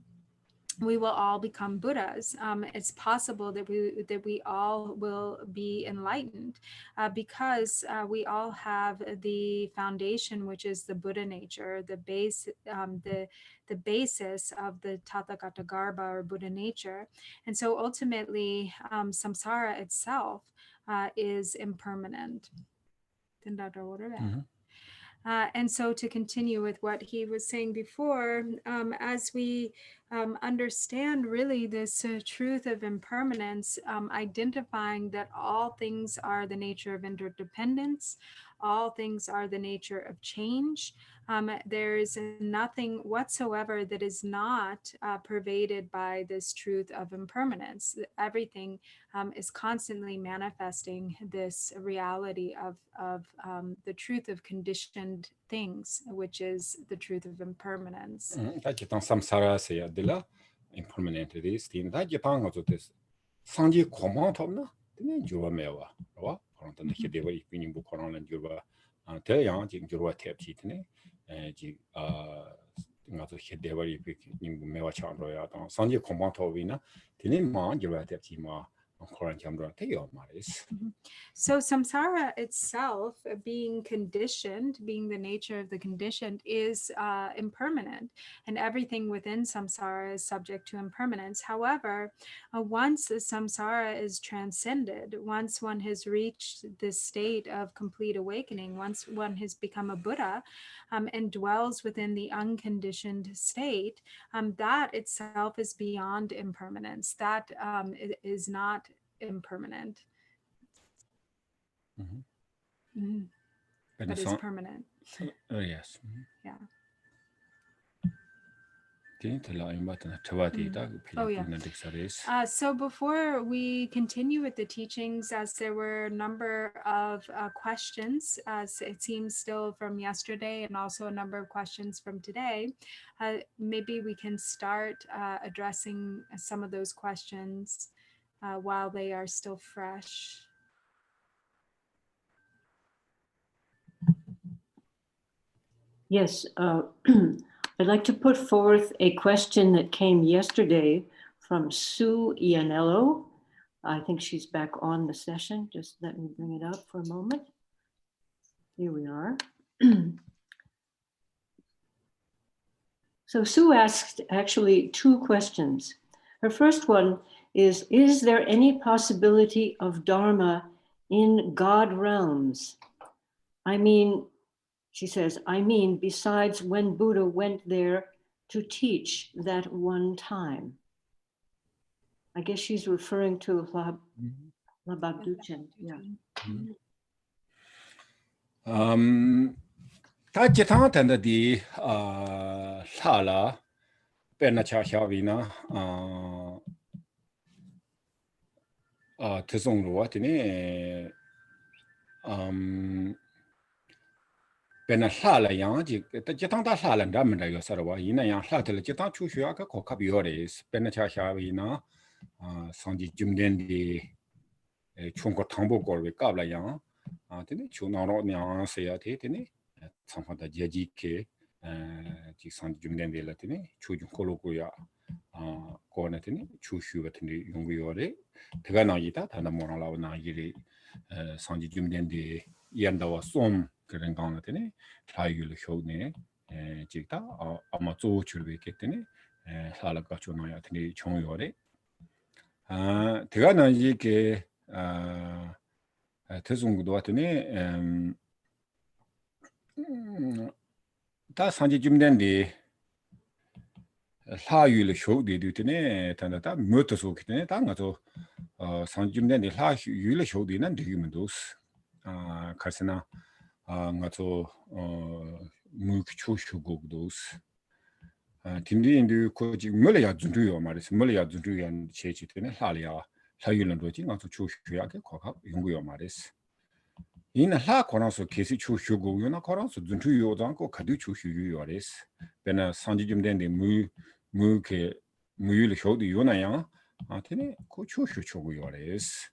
we will all become Buddhas. It's possible that we all will be enlightened because we all have the foundation, which is the Buddha nature, the base, the basis of the Tathagata Garbha or Buddha nature. And so ultimately, samsara itself is impermanent. And so to continue with what he was saying before, as we understand really this truth of impermanence, identifying that all things are the nature of interdependence, all things are the nature of change. There is nothing whatsoever that is not pervaded by this truth of impermanence. Everything is constantly manifesting this reality of the truth of conditioned things, which is the truth of impermanence. samsara se adila impermanent is tin da jipang of this sanji command of na then you mewa wa on the hideva ipin bu koran and juba te yang jing jurwa tap chitne ji nga to hideva ipin bu mewa chan ro ya ta sanji command of na tin ma jurwa tap chi ma koran chamra te yo maris. So samsara itself, being conditioned, being the nature of the conditioned, is impermanent, and everything within samsara is subject to impermanence. However, once the samsara is transcended, once one has reached this state of complete awakening, once one has become a Buddha and dwells within the unconditioned state, that itself is beyond impermanence. That is not impermanent. But it's permanent. Yes. Yeah. Oh, yeah. So before we continue with the teachings, as there were a number of questions, as it seems still from yesterday, and also a number of questions from today, maybe we can start addressing some of those questions while they are still fresh. Yes, I'd like to put forth a question that came yesterday from Sue Ianello. I think she's back on the session. Just let me bring it up for a moment. Here we are. So Sue asked actually two questions. Her first one is there any possibility of Dharma in God realms? I mean, she says, besides when Buddha went there to teach that one time. I guess she's referring to Lababduchen. Yeah. Ta jitang tanda di shala perna cha xavina tizong ruwa tini perna shala yang ji ta jitang ta shala nda menda yo sarwa ina yang shala tila jitang chu shuya ka kokab yores perna cha xavina sanji jumden di chungko thangbo korwe kabla yang tini chu naro nyang seya te tini samphata jaji ke ji sanji jumden de la tini chu jung kolokuya ko na tini chu shu tini yungu yore tega na yita tanda morang lawa na yiri sanji jumden de yandawa som karen gang na tini layu lu hyog ne jikta ama zo churwe ke tini lala gacho na ya tini chong yore tega na yi ke tezungdo tini 다 산지 줌된디 사유를 쇼디도 되네 단다 뭐도 그때 당가서 산지 줌된디 사유를 쇼디는 되기면도 갈스나 ngato mukchu shugugdos tindi indu ko ji mulya zunduyo maris mulya zunduyan chechi tene halya hayulan roji ngato chu shuyake kokap yunguyo maris ina ha koranso kesi chu shuguyo na koranso zunduyo danko kadu chu shuguyo res bena sanji jumdende muke muyul shodu yona yang tene ko chu shuguyo res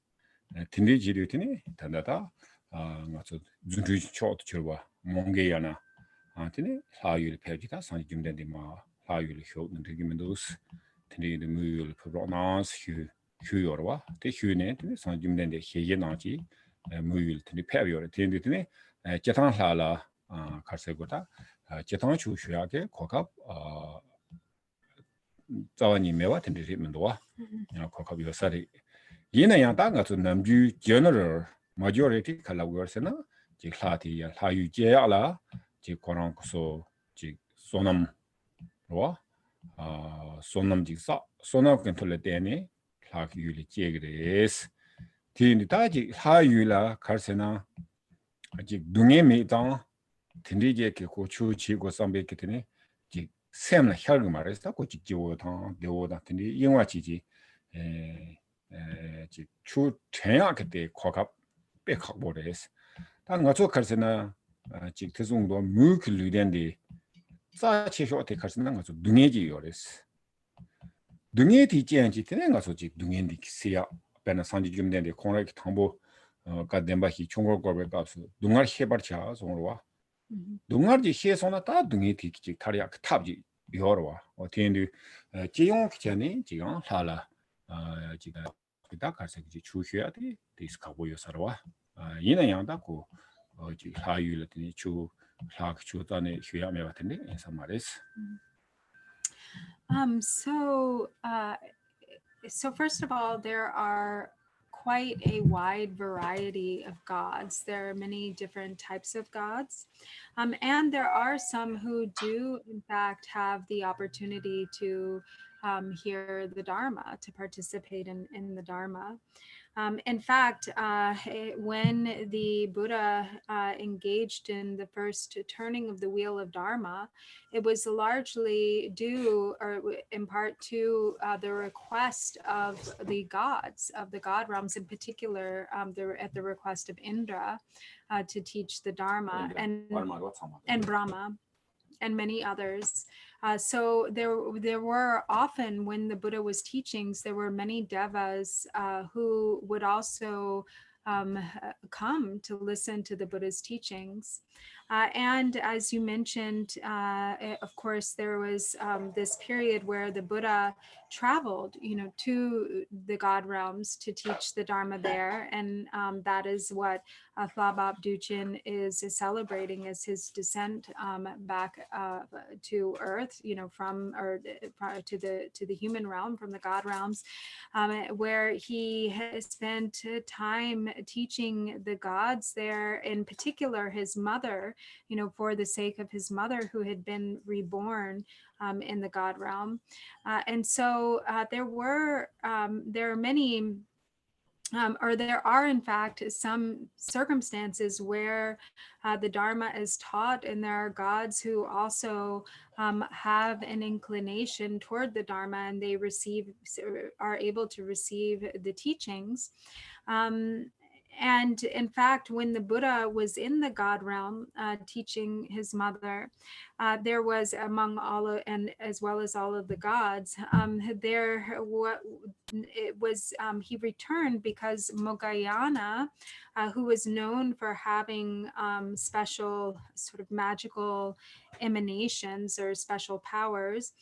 tindi jiru tene tandata ngato zunduyo chot chirwa mongeana tene hayul pejita sanji jumdende ma hayul shodu ndigimendos tene de muyul pronas 휴요와 대 휴네 sanji jumdende heje naji muyul tene pebyor tene tene 제탕 살라 갈세고다 제탕 주셔야게 고갑 자원이 매와 텐데면도와 고갑 요사리 얘는 양다가 좀 남주 general majority 칼라고서나 지 클라티 하유제야라 지 고랑고서 지 소남로와 소남직사 소남 컨트롤 때네 클라기율이 제그레스 디니다지 하유라 갈세나 아직 눈에 메당 딘리게 고추 지고 삼베게 되네 지 샘나 혈을 말해서 고치 지워당 되오다 딘리 영화지지 주 전야게 때 과갑 백학 보레스 단 가서 갈세나 지 대중도 무클리된데 자체쇼한테 갈세나 가서 눈에지 요레스 눈에 뒤지한지 되는 가서 지 눈에디 기세야 배나 산지 좀 되는데 공략 탐보 가dembahi 총걸 거를 값을 농알 해버차 송으로와 농알지 해서나 다 등이 뒤지 타리아 탑지 요러와 어텐디 지용 기전에 지금 살아 지가 그다 가서 이제 주셔야 돼 디스카고 요서와 이는 양다고 지 하유를 주 하크 주단에 휴야매 같은데 인사 말했어. So first of all, there are quite a wide variety of gods. There are many different types of gods. And there are some who do, in fact, have the opportunity to hear the Dharma, to participate in the Dharma. In fact, when the Buddha engaged in the first turning of the wheel of Dharma, it was largely due, or in part to the request of the gods, of the god realms in particular, at the request of Indra to teach the Dharma, and Brahma, and many others. So there were often, when the Buddha was teachings, there were many devas who would also come to listen to the Buddha's teachings. And as you mentioned, of course, there was this period where the Buddha traveled, to the God realms to teach the Dharma there. And that is what Thabab Duchin is celebrating as his descent back to earth, from, or to the human realm, from the God realms, where he has spent time teaching the gods there, in particular his mother, for the sake of his mother who had been reborn in the God realm. And so there are many, or there are in fact some circumstances where the Dharma is taught, and there are gods who also have an inclination toward the Dharma, and they are able to receive the teachings. And in fact, when the Buddha was in the God realm teaching his mother, there was among all, and as well as all of the gods, he returned because Mogayana, who was known for having special sort of magical emanations or special powers,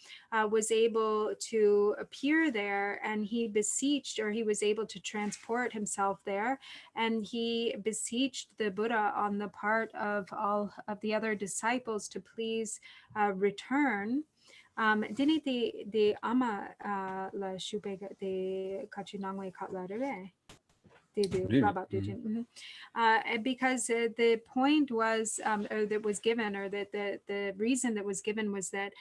was able to appear there, and he was able to transport himself there, and he beseeched the Buddha on the part of all of the other disciples to please return. Dini de ama la shubega de kachinangwe katlareve. Because the point was, or that was given, or that the reason that was given was that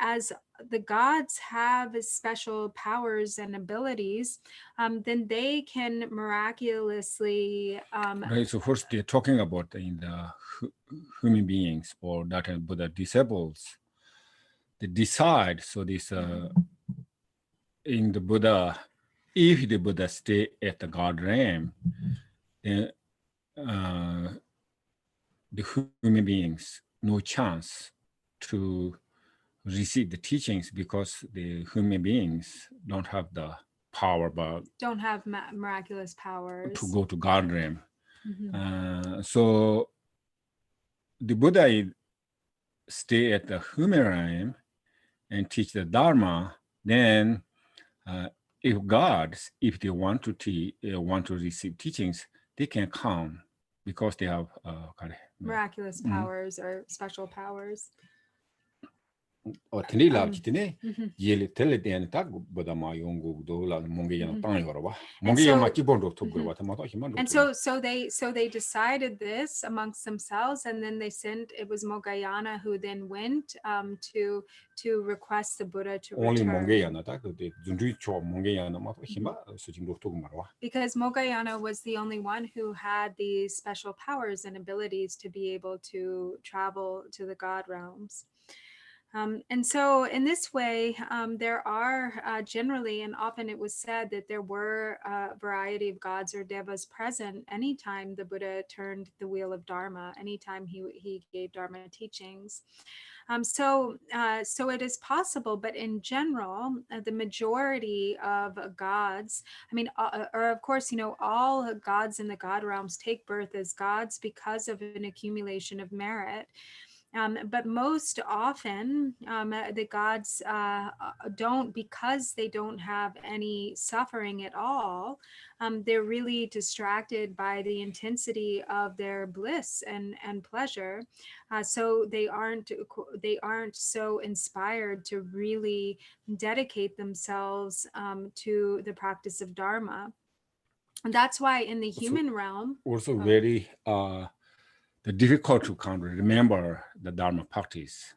as the gods have special powers and abilities, then they can miraculously. Right. So first they're talking about in the human beings or that Buddha disciples. They decide. So this in the Buddha, if the Buddha stay at the God realm, then the human beings no chance to receive the teachings because the human beings don't have the power but don't have miraculous powers to go to God realm. Mm-hmm. So the Buddha stay at the human realm and teach the Dharma. Then if gods, if they want to receive teachings, they can come because they have miraculous powers or special powers. Tini lab chitine yeli tele den tak Buddha ma yongu do la monge yana tang yorwa monge yana kibondo to gurwa ta mata himando. And so they decided this amongst themselves, and then they sent. It was Mogayana who then went to request the Buddha to only return. monge yana tak de zundu cho monge yana mata hima sujing to marwa. Because Mogayana was the only one who had these special powers and abilities to be able to travel to the God realms. And so in this way, there are generally, and often it was said that there were a variety of gods or devas present anytime the Buddha turned the wheel of Dharma, anytime he gave Dharma teachings. So it is possible, but in general, the majority of gods, I mean, or of course, all gods in the God realms take birth as gods because of an accumulation of merit. But most often, the gods don't, because they don't have any suffering at all. They're really distracted by the intensity of their bliss and pleasure. So they aren't so inspired to really dedicate themselves to the practice of Dharma. And that's why in the human realm, also very difficult to remember the Dharma practice.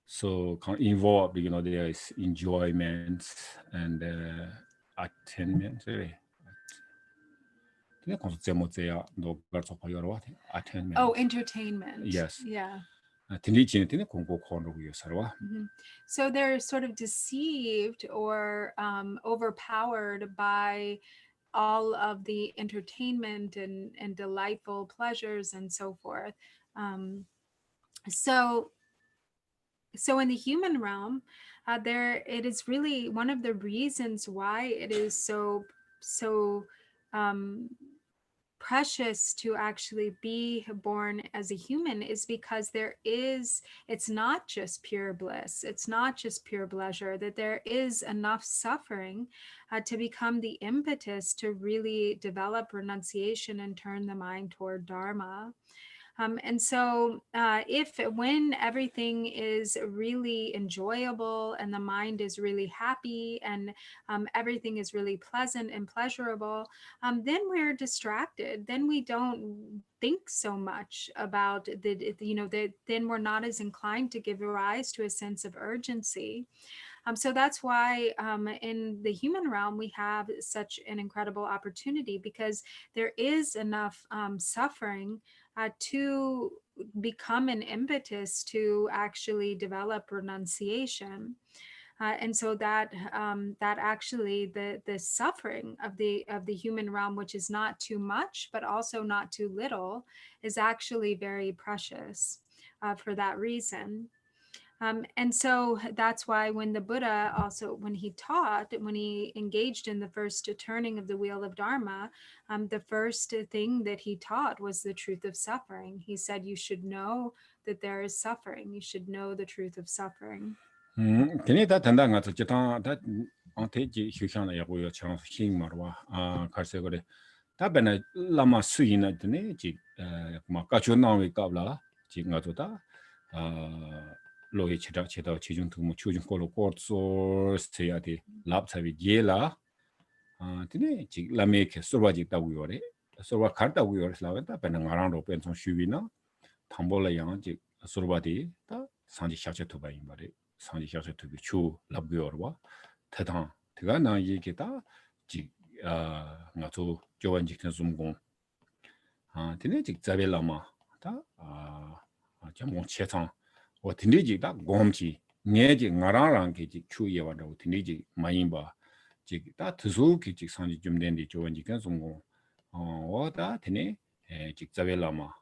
So involved, there is enjoyment and attainment. Oh, entertainment. Yes. Yeah. So they're sort of deceived or overpowered by all of the entertainment and delightful pleasures and so forth. So in the human realm, it is really one of the reasons why it is so precious to actually be born as a human is because it's not just pure bliss, it's not just pure pleasure, that there is enough suffering to become the impetus to really develop renunciation and turn the mind toward Dharma. And so when everything is really enjoyable and the mind is really happy and everything is really pleasant and pleasurable, then we're distracted. Then we don't think so much about then we're not as inclined to give rise to a sense of urgency. So that's why in the human realm, we have such an incredible opportunity because there is enough suffering to become an impetus to actually develop renunciation. And so that actually the suffering of the human realm, which is not too much, but also not too little, is actually very precious for that reason. And so that's why when the Buddha also, when he engaged in the first turning of the wheel of Dharma, the first thing that he taught was the truth of suffering. He said, you should know that there is suffering. You should know the truth of suffering. Logi cheda chijung tu chujung kolo korso seyati lapsavi gela tine chi lame ke sorwa ji ta uyore sorwa karta uyore slawa ta pena ngarang ro pen song shuwi na thambola yang ji sorwa di ta sanji shache to ba imbare 상지 샤서 to be chu labyorwa tadang tiga na yiki ta jik nga zo jowan jikten sumgong tine jik zabe lama ta jamong chechang wa tine jik ta gomchi nye jik ngarang ki jik chu yewa dawo tine jik mayinba jik ta tusu ki jik 상지 jumden di jowan jikten sumgong wa ta tine jik zabe lama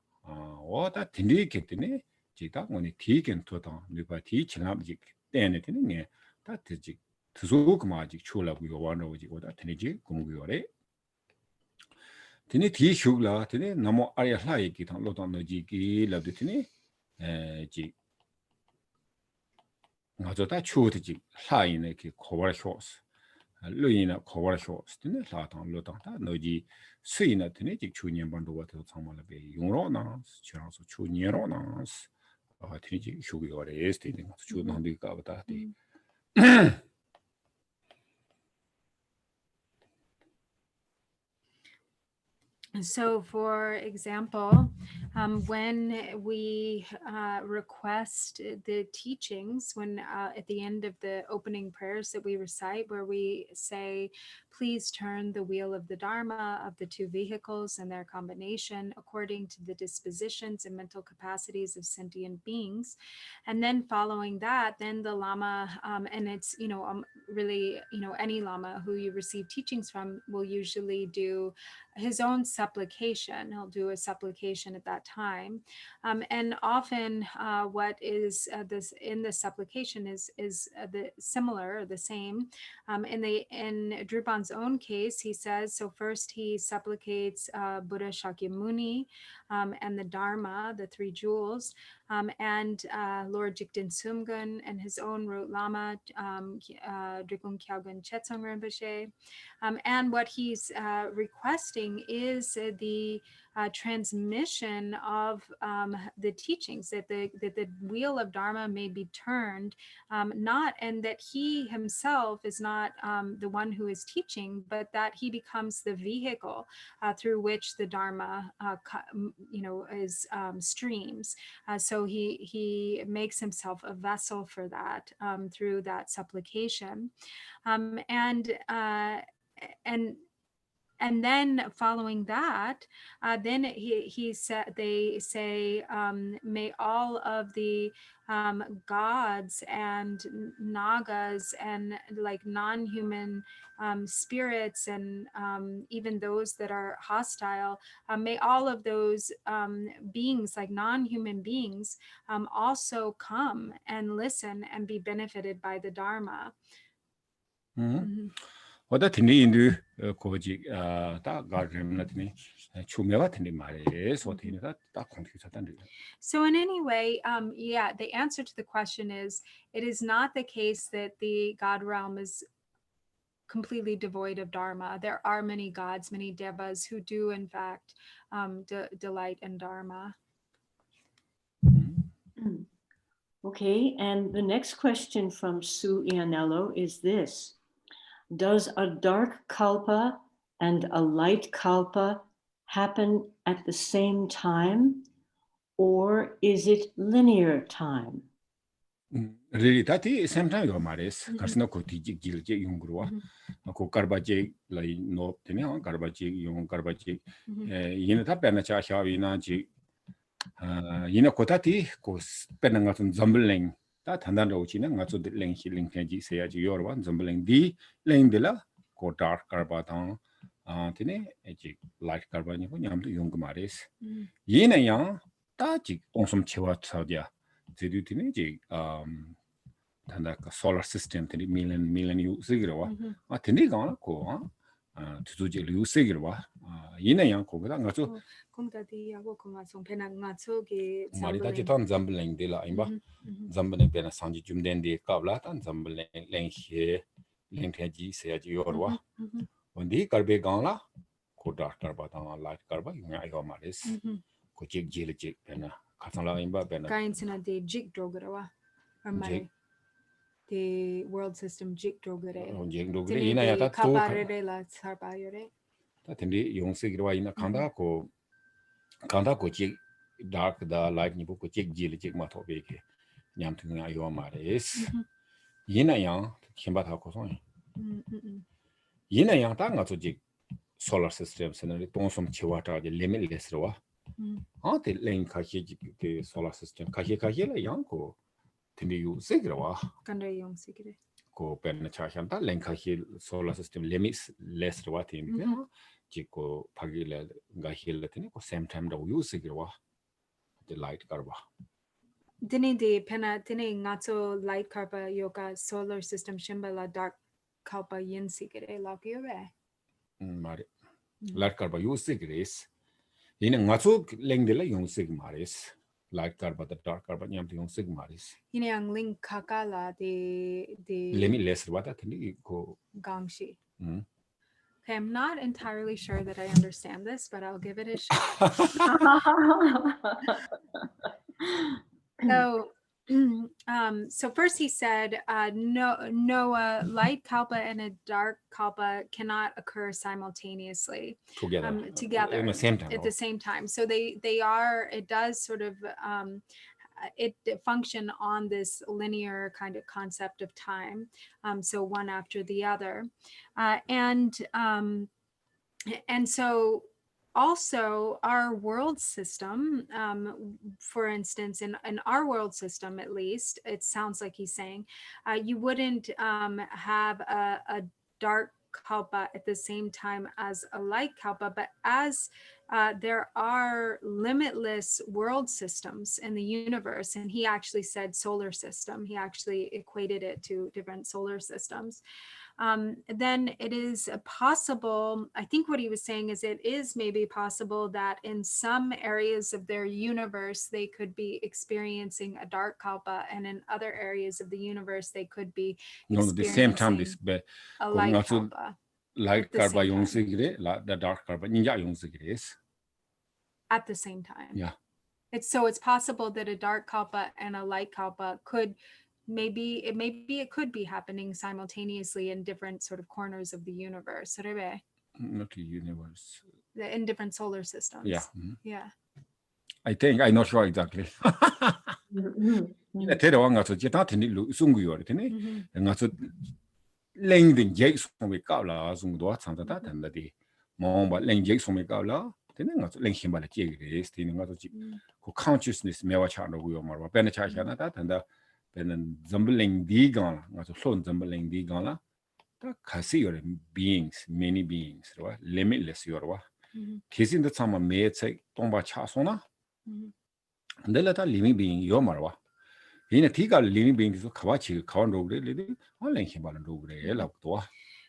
wa ta tine ki tine jik ta ngoni tiiken todang nipa tii chingab jik tene tene nye ta jik tusu kuma jik chula guyo wano jik wada tene jik gumguyo re tene tii shugla tene namo arya hlaayi ki tang lotang no jiki labdi tene jik nga zo ta chuuti jik hlaayi na ki kowar shoos luyi na kowar shoos tene hlaa tang lotang ta no ji sui na tene jik chu nyenpan do wata tsangma labi yungro naas chirang so chu nyero naas tene 휴게가 레스트 있는 거 주는 한디가 보다 디 So, for example, when we request the teachings, when at the end of the opening prayers that we recite, where we say, please turn the wheel of the Dharma of the two vehicles and their combination according to the dispositions and mental capacities of sentient beings. And then following that, then the Lama, and it's, really, any Lama who you receive teachings from will usually do his own supplication. He'll do a supplication at that time, and often what is this in the supplication is the similar or the same. In Drupan's own case, he says, so first he supplicates Buddha Shakyamuni and the Dharma, the three jewels, and Lord Jigten Sumgun and his own root Lama, Drikung Kyalgun Chetsong Rinpoche. And what he's requesting is the transmission of the teachings, that the wheel of Dharma may be turned, and that he himself is not the one who is teaching, but that he becomes the vehicle through which the Dharma, is streams. So he makes himself a vessel for that through that supplication, and then following that, then they say, may all of the gods and nagas and like non-human spirits and even those that are hostile, may all of those beings, like non-human beings, also come and listen and be benefited by the Dharma. wada tini indu koji ta garem na tini chumewa tini mare so tini ta confuse tan. So in any way, the answer to the question is, it is not the case that the God realm is completely devoid of Dharma. There are many gods, many devas who do in fact delight in Dharma. Okay, and the next question from Sue Ianello is this. Does a dark kalpa and a light kalpa happen at the same time, or is it linear time? Really, that is same time yo mares. Karsina ko tiji gilje yungruwa. Ko karbaje lai no tene ha karbaje yung karbaje. Yina ta pena cha shawi na ji. Yina ko tati ko pena ngatun zambleng. Ta thandan ro chi na ngatsu leng hi leng ji se ya ji yorwa zambleng di leng de la ko dark karba ta tene ji light karba ni ko nyam tu yung mares. Yina yang ta ji ongsom chewa chadia. 제도 되는 이제 단다 solar system 되는 million 유스기로와 되니가 고 두두지 유스기로와 이내양 거기다 가서 공다디하고 공화송 배낭마초게 말이다 지던 잠블랭데라 임바 잠블랭 배나 상지 좀 된데 까블라 단 잠블랭 랭히 랭태지 세야지 요르와 원디 karbe 강라 고다 kar바다 라이트 kar바 이거 이거 말이스 고직 질직 배나 Kainsina de jig drogarawa or money. The world system jig drogare. Jig drogare ina ya ta to kaparere la sarbayore. Ta tendi yongsigirwa ina kanda ko jig dark da light ni ko jig jil jig ma to beke. 냠퉁야 요 말이스 이나양 김바타 고송 이나양 땅가 조직 solar system scenario 동섬 치와타게 limitless로와 아데 랭카히 그 solar system 카히카히라 양고 근데요 세그라와 간데 용식이래. 고 벤나차한다 랭카히 solar system limitless로와 팀게 지고 파기래 가힐레트니 고 same time 더 유스기로와 the light karba Dini de pena dini ngato light karpa yoga solar system shimbala dark kalpa yin sikere lakyore. mari light karba yusigres ine ngaso lengdela yungsig maris light karba the dark karba nyam yungsig maris Yine ang ling kakala de limitless wata thini ko gangshi. Okay, I'm not entirely sure that I understand this, but I'll give it a shot. So, so first he said, no, a light kalpa and a dark kalpa cannot occur simultaneously together together at the same time. So they are. It does sort of. It function on this linear kind of concept of time, so one after the other, and so also our world system, for instance, in our world system, at least, it sounds like he's saying, you wouldn't have a dark kalpa at the same time as a light kalpa, but as there are limitless world systems in the universe, and he actually said solar system, he actually equated it to different solar systems. Then it is possible, I think what he was saying is it is maybe possible that in some areas of their universe, they could be experiencing a dark kalpa, and in other areas of the universe, they could be the same time this a light kalpa. Light karba yungsigre, the dark karba ninja yungsigres. At the same time. Yeah. It's possible that a dark kalpa and a light kalpa could maybe it could be happening simultaneously in different sort of corners of the universe. Not the universe. In different solar systems. Yeah. Yeah. I think I'm not sure exactly. Lengden jakes from we gala, zung do at that and the day. Mom, but len jakes from we gala, then not link him by the jig is, who consciousness mewachano wheelmar, benachana that and the ben zumbling digon, not a flown zumbling digona. Kasi beings, many beings, limitless yorwa. Kissing the summer made say tomba chasona. And the letter living being yomarwa. In a tiga living beings of Kawachi, Kawan living, or Lenkiban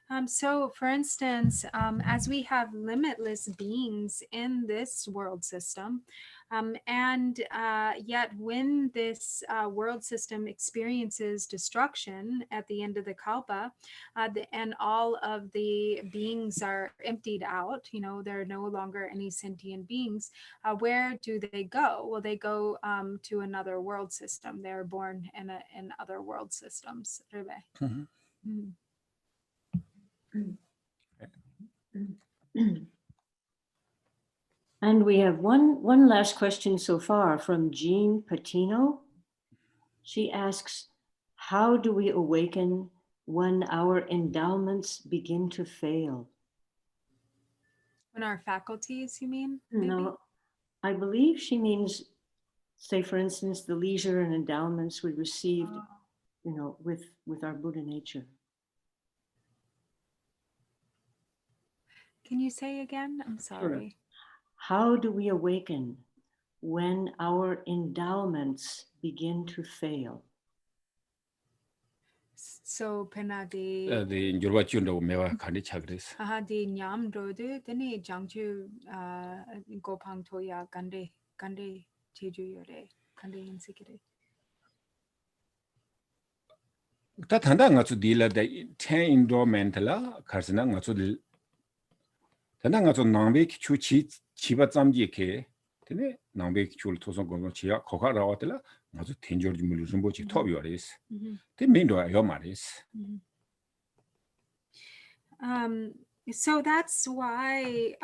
and so, for instance, as we have limitless beings in this world system, and yet when this world system experiences destruction at the end of the kalpa, and all of the beings are emptied out, there are no longer any sentient beings, where do they go? Well, they go to another world system. They're born in other world systems. And we have one last question so far from Jean Patino. She asks, how do we awaken when our endowments begin to fail? When our faculties, you mean? No, I believe she means, say, for instance, the leisure and endowments we received, with our Buddha nature. Can you say again? I'm sorry. Sure. How do we awaken when our endowments begin to fail? So penadi the Jurwachundo Mewa Kandi Chagris. the Nyam Rode, Deni Jangju Gopang Toya Gande Jeju Yore, Gande Insikere. Tatanda to deal the 10 endowmentala, Karsana to Tanda to Nambik Chuchi Chiba Zamjike, Tene, Nambik Chul Toson Gonochia, Kokara Hotela, not to Tinjor Mulumbochi Tobiores. They mean to Yomaris. So that's why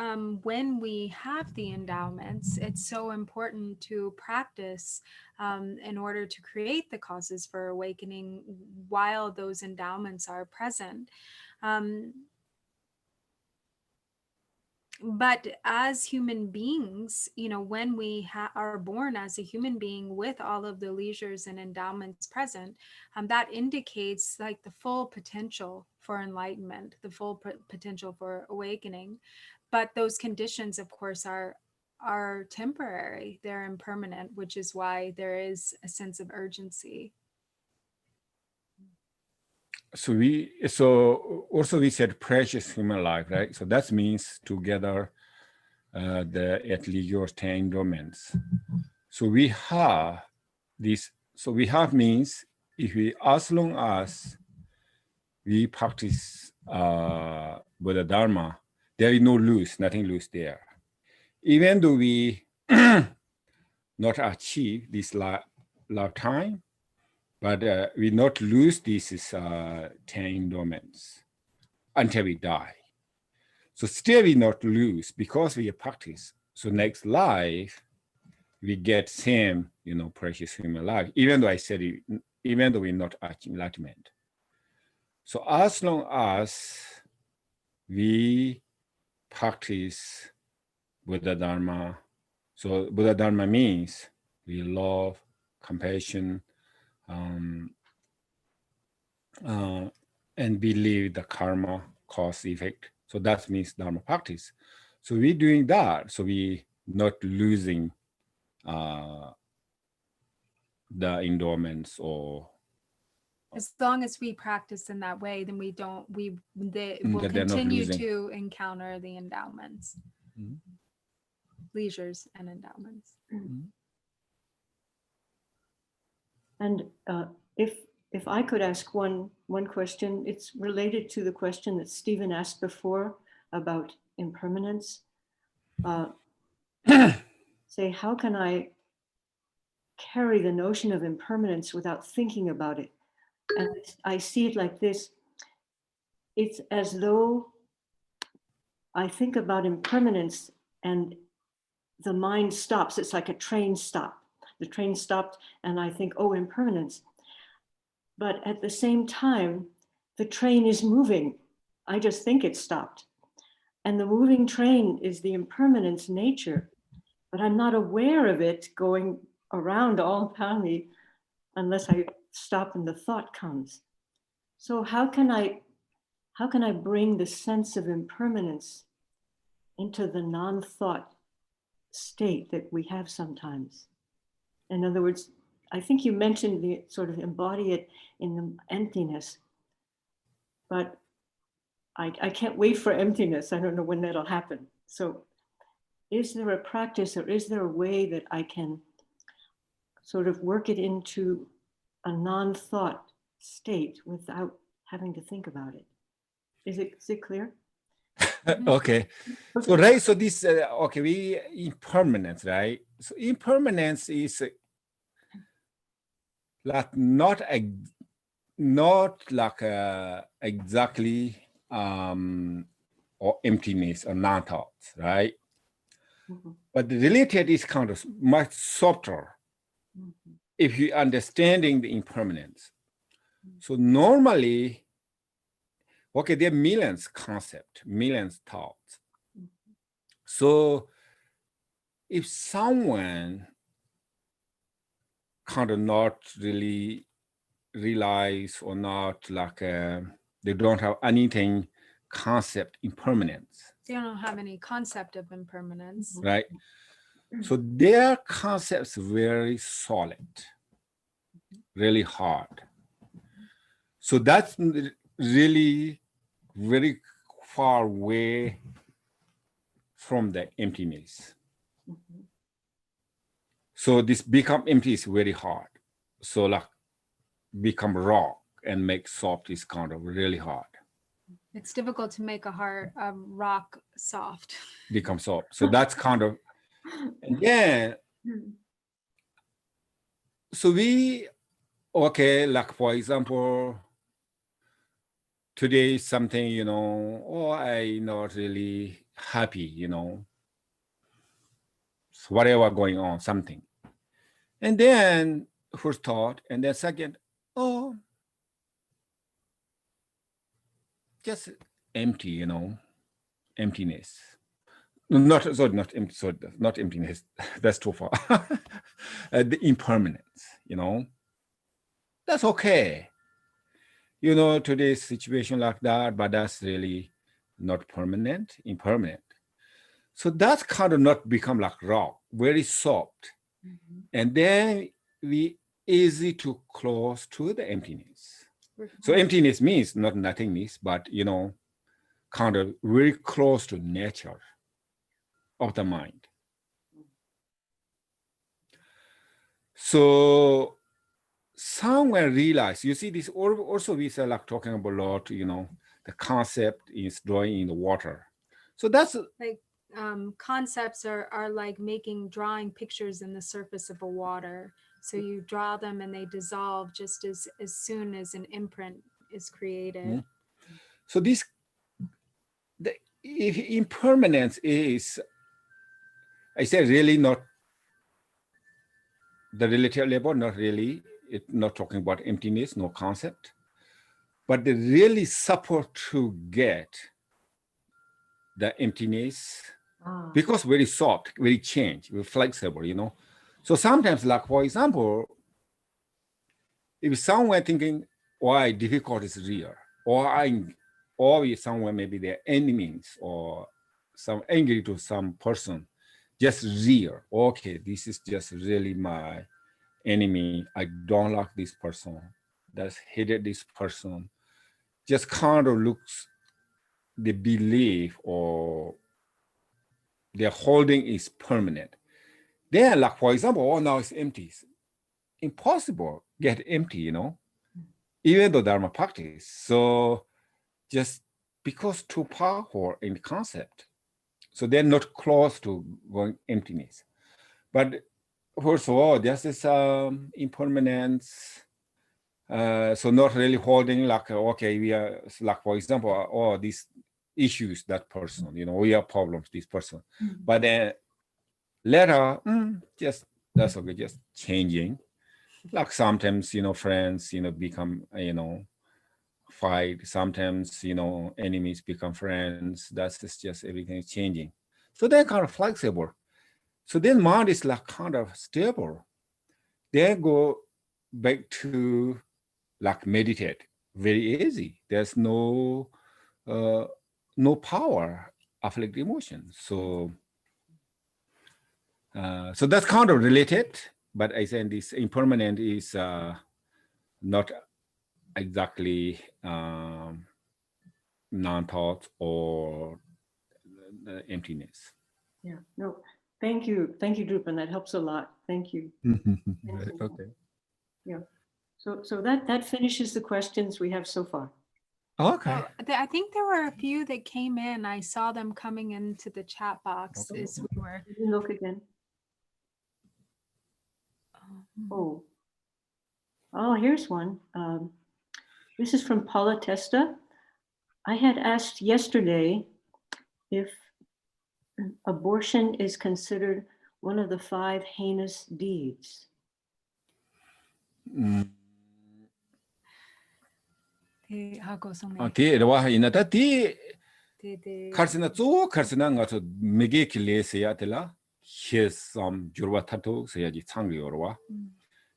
when we have the endowments, it's so important to practice in order to create the causes for awakening while those endowments are present. But as human beings, when we are born as a human being with all of the leisures and endowments present, that indicates like the full potential for enlightenment, the full potential for awakening. But those conditions, of course, are temporary. They're impermanent, which is why there is a sense of urgency. So also we said precious human life, right? So that means together the at least your 10 endowments. So we have this. So we have means if we, as long as we practice Buddha Dharma, there is no lose, nothing lose there. Even though we not achieve this lifetime, but we not lose these 10 endowments until we die. So still we not lose because we practice. So next life, we get same, precious human life, even though I said it, even though we not achieve enlightenment. So as long as we practice Buddha Dharma, so Buddha Dharma means we love, compassion, and believe the karma, cause, effect. So that means Dharma practice. So we're doing that. So we not losing the endowments or. As long as we practice in that way, then we will that they're not continue losing. to encounter the endowments, leisures and endowments. And if I could ask one question, it's related to the question that Stephen asked before about impermanence. Say, how can I carry the notion of impermanence without thinking about it? And I see it like this. It's as though I think about impermanence and the mind stops. It's like a train stop. The train stopped and I think, oh, impermanence. But at the same time, the train is moving. I just think it stopped. And the moving train is the impermanence nature, but I'm not aware of it going around all around me unless I stop and the thought comes. So how can I bring the sense of impermanence into the non-thought state that we have sometimes? In other words, I think you mentioned the sort of embody it in the emptiness, but I can't wait for emptiness. I don't know when that'll happen. So is there a practice or is there a way that I can sort of work it into a non-thought state without having to think about it? Is it clear? Okay. So right, so this we impermanence, right? So impermanence is like not like exactly or emptiness or non-thoughts, right? But the related is kind of much softer if you understanding the impermanence. So normally, okay, there are millions concepts, millions thoughts. So if someone kind of not really realize or not like they don't have anything concept impermanence. They don't have any concept of impermanence. Right? So their concepts very solid, really hard. So that's really very far away from the emptiness. So this become empty is very hard. So like become rock and make soft is kind of really hard. It's difficult to make a rock soft. Become soft. So that's kind of, and then, so we, okay, like for example, today is something, you know, or I not really happy, you know, so whatever going on, something. And then first thought, and then second, oh, just empty, you know, emptiness. Not emptiness. That's too far. The impermanence, you know, that's okay. You know, today's situation like that, but that's really not permanent, impermanent. So that's kind of not become like rock, very soft. And then we easy to close to the emptiness. So emptiness means not nothingness, but, you know, kind of very close to nature of the mind. So someone realized, you see this also we say like talking about a lot, you know, the concept is drawing in the water. So that's like concepts are like drawing pictures in the surface of a water. So you draw them and they dissolve just as soon as an imprint is created. So this, the impermanence is, I say really not the relative level, not really, it's not talking about emptiness, no concept, but the really support to get the emptiness, because very soft, very change, very flexible, you know. So sometimes, like for example, if someone thinking why difficult is real, or if someone maybe they're enemies or some angry to some person, just real. Okay, this is just really my enemy. I don't like this person. That's hated this person. Just kind of looks the belief or their holding is permanent. Then, like for example, oh now it's empty. It's impossible get empty, you know, even though Dharma practice. So just because too powerful in concept, so they're not close to going emptiness. But first of all, this is impermanence. So not really holding like, okay, we are like, for example, oh, these issues, that person, you know, we have problems, this person. But then later, just, that's okay, just changing. Like sometimes, you know, friends, you know, become, you know, fight. Sometimes, you know, enemies become friends. That's just everything is changing. So they're kind of flexible. So then mind is like kind of stable. They go back to like meditate, very easy. There's no power afflict emotion. So so that's kind of related, but I think this impermanent is not exactly non-thought or emptiness. Yeah, no, thank you, Drupon. That helps a lot. Thank you. Okay. Yeah. So that finishes the questions we have so far. Okay. I think there were a few that came in. I saw them coming into the chat box as we were. Let me look again. Oh, here's one. This is from Paula Testa. I had asked yesterday if abortion is considered one of the 5 heinous deeds. Karsina zo karsina nga so mege kile seya tela hesam jurwa tato seya ji changri yorwa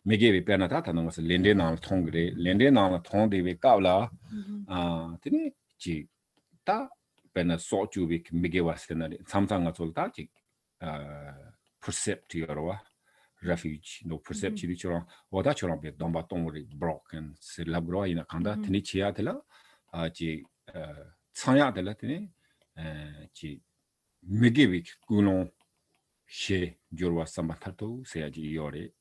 mege be pena ta nga so lende na thongre lende na thong de be kawla tini ji ta pena so ju be mege wasena samsang nga so ta ji percept yorwa refuge no percept ji chora oda chora be domba tongri broken se labro ina kanda tini chia tela ji tsanya de la tene ji megewi kuno she jorwa samatato seaji yore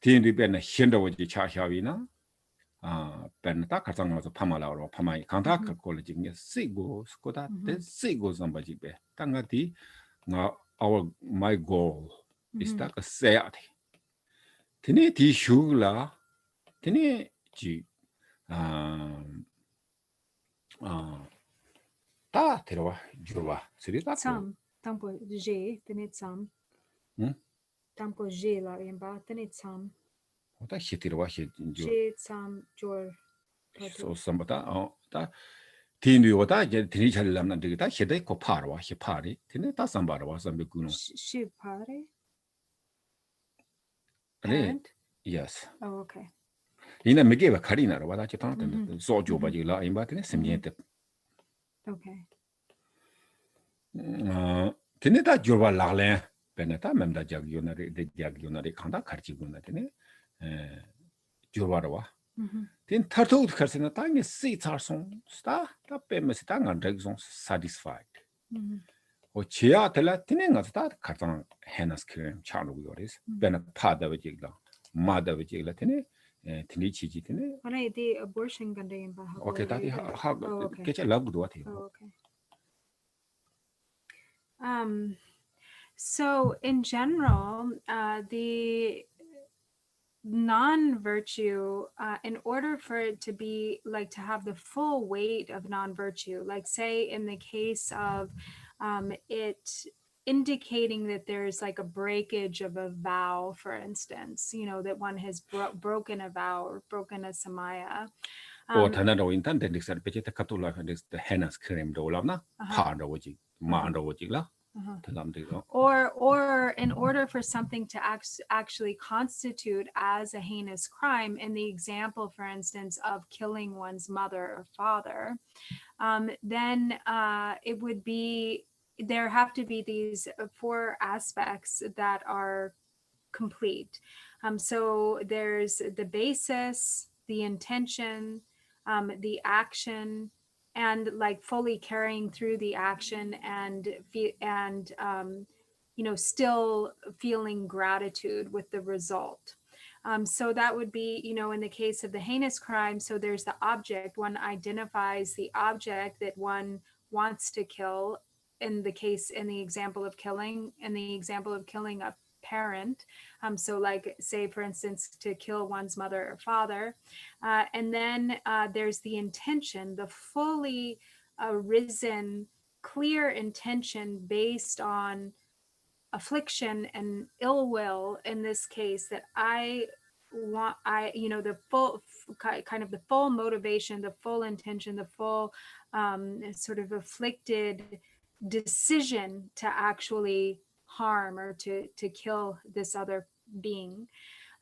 tin ri ben hendo ji cha hawina ben ta ka sang so phamala ro phamai kanta ka college nge sigo skoda de sigo zambaji be tangati nga my goal is that a seat tene ti shugla tene ji 다 데려와 주와 쓰리다 Some. Tampo J, then it's some. Tampo J la yamba, then it's some. 다 히티로와 히 J some jor. 소섬보다 다 디뉴오다 이제 디니 잘람나 되게 다 히데 코 파르와 히파리 디네 다 삼바르와 삼베구노 She party? 네 Parent? yes Oh, okay. 이나 메게바 카리나로 와다 치탄데 소조바지라 임바티네 심니에테 Okay. 디네 다 조바 라레 베네타 멤다 자기오나리 데 자기오나리 칸다 카르치구나데네 조바르와 딘 타르토 카르세나 땅에 시타송 스타 다 빼메스 땅안 렉송 satisfied 오 지야 텔라 티네가 스타 카르상 헤나스크림 차노고리스 베나 파다베지글라 마다베지글라 티네 티니 치지티네 When I the abortion ganda yamba. 오케이 다디 하 okay. 게체 라브도 와티 Oh, okay. So in general, the non-virtue, in order for it to be like to have the full weight of non-virtue, like say in the case of it indicating that there's like a breakage of a vow, for instance, you know, that one has broken a vow or broken a samaya. 오 타나로 인탄데 릭사 베체타 카톨라 데 헤나스크림 도라나 파르오지 마르오지라 Or in order for something to actually constitute as a heinous crime, in the example, for instance, of killing one's mother or father, then it would be, there have to be these 4 aspects that are complete. So there's the basis, the intention, the action, and like fully carrying through the action and you know, still feeling gratitude with the result. So that would be, you know, in the case of the heinous crime, so there's the object, one identifies the object that one wants to kill, in the example of killing a parent. So like say, for instance, to kill one's mother or father. And then there's the intention, the fully arisen, clear intention based on affliction and ill will, in this case, that you know, the full kind of the full motivation, the full intention, the full sort of afflicted decision to actually harm or to kill this other being.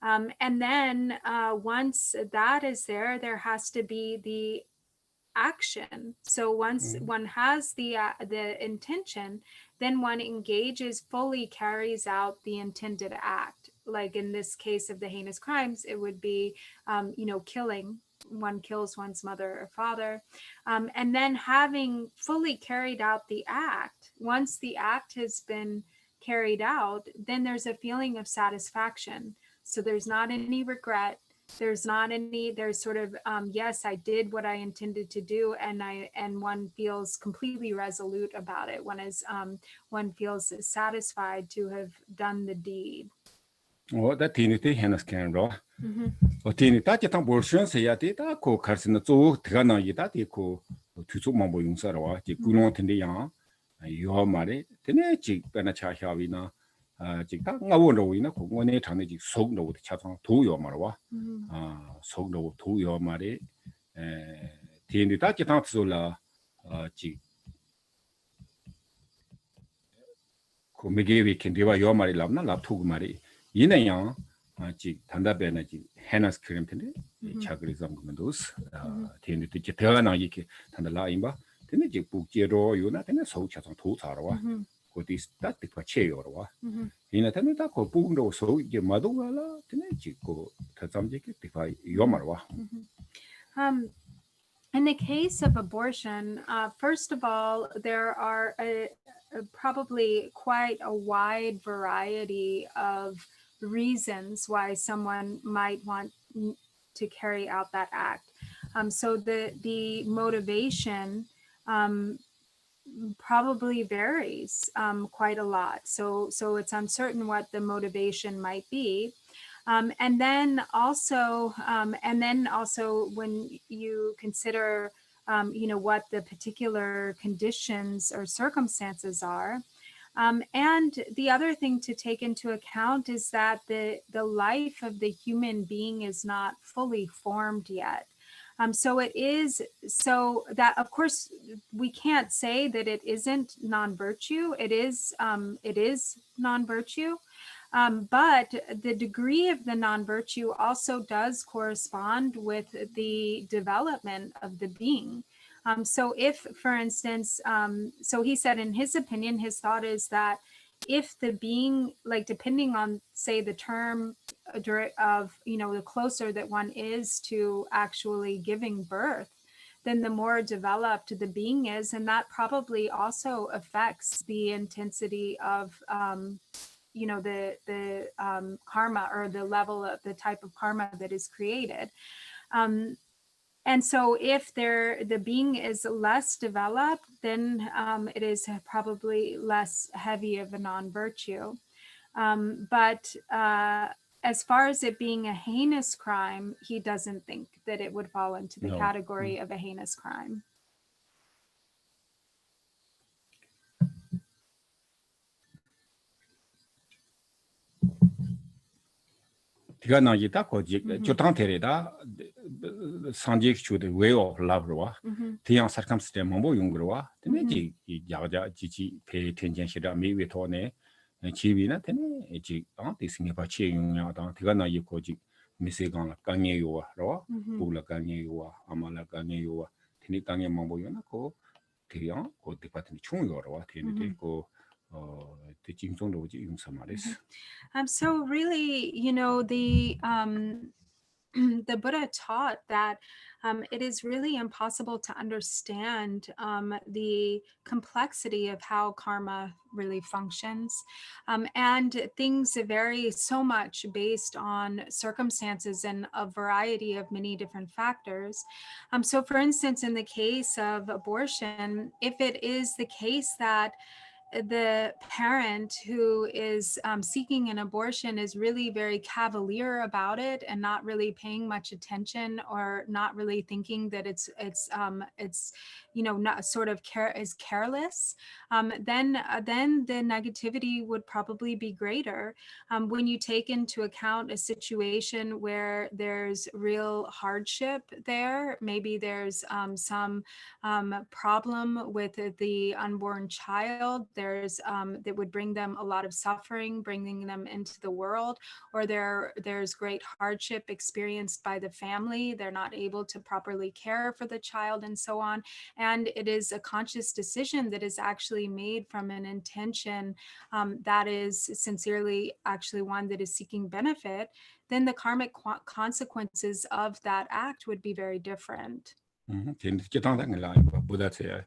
And then once that is there, there has to be the action. So once one has the intention, then one engages, fully carries out the intended act. Like in this case of the heinous crimes, it would be, you know, killing. One kills one's mother or father. And then having fully carried out the act, once the act has been carried out, then there's a feeling of satisfaction. So there's not any regret. There's sort of, yes, I did what I intended to do, and one feels completely resolute about it. One feels satisfied to have done the deed. Oh, that teeny thing has can raw. Oh, teeny that you can portion say at it, I call Carson to Tigana Yita, ko to Mambo Yunsara, Jikuno Tindia, your marry, Tenechi, Benacha Havina. 직다 나원로 이나 공원에 장내지 속로 차상 도요 말와 속로 도요 말에 디엔디 다지 당스올라 지 고메게위 켄디와 요 말이 랍나 랍토그 말이 이내양 지 단다베나지 헤나스 크림텐데 차그리즘 그면도스 디엔디 지 대가나 이렇게 단달라 임바 근데 지 북제로 요나 되는 속 차상 도사로와 그것이 스타트가 체요로와 이나타는 다 고부응도 소 이게 마도가라 되네 지고 다잠제게 디파 요마로와 In the case of abortion, first of all, there are probably quite a wide variety of reasons why someone might want to carry out that act. So the motivation probably varies quite a lot. So it's uncertain what the motivation might be. And then also when you consider what the particular conditions or circumstances are. And the other thing to take into account is that the life of the human being is not fully formed yet. So that, of course, we can't say that it isn't non-virtue. It is non-virtue. But the degree of the non-virtue also does correspond with the development of the being. So if, for instance, so he said in his opinion, his thought is that if the being, like depending on, say, the term of, the closer that one is to actually giving birth, then the more developed the being is. And that probably also affects the intensity of, the karma, or the level of the type of karma that is created. And so if the being is less developed, then it is probably less heavy of a non-virtue. But as far as it being a heinous crime, he doesn't think that it would fall into the category of a heinous crime. Tiga nagi ta ko jotang tereda sanjik chu the way of love ro tiang circumstance mambo yung ro tene ji yaga ji pay attention shira mi we to ne chi bi na tene ji ti singe ba che yung ya da tiga nagi ko ji mise gang la ka nge yo ro bu la ka nge yo amala ka nge yo tene ka nge mambo yo na ko tiang ko te pa tene chung yo ro tene te ko So really, the Buddha taught that it is really impossible to understand the complexity of how karma really functions. And things vary so much based on circumstances and a variety of many different factors. So for instance, in the case of abortion, if it is the case that the parent who is seeking an abortion is really very cavalier about it and not really paying much attention, or not really thinking that it's not sort of is careless, then the negativity would probably be greater. When you take into account a situation where there's real hardship there, maybe there's some problem with the unborn child, there's that would bring them a lot of suffering, bringing them into the world, or there's great hardship experienced by the family, they're not able to properly care for the child, and so on. And it is a conscious decision that is actually made from an intention that is sincerely actually one that is seeking benefit, then the karmic consequences of that act would be very different. Buddha say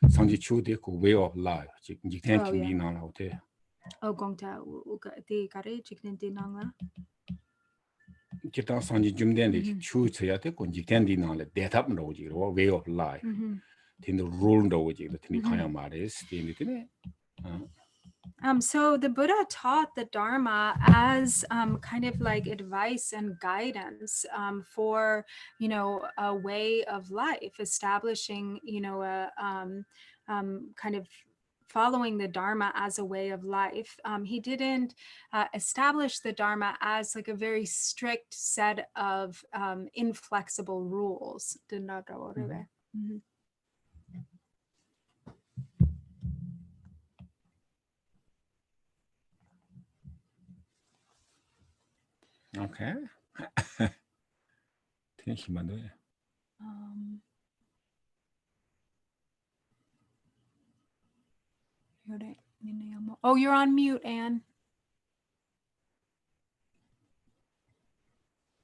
sanji chu de ko way of life ji ten ki ni na la te gongta de kare jiknen de nang la ki ta sanji jumden de chu che ya te ko ji ten di na le de tap no ji ro way of life tin the rule no ji the tin khaya ma de tin ne. So the Buddha taught the Dharma as kind of like advice and guidance for, a way of life, establishing, a kind of following the Dharma as a way of life. He didn't establish the Dharma as like a very strict set of inflexible rules. Okay. Oh, you're on mute, Anne.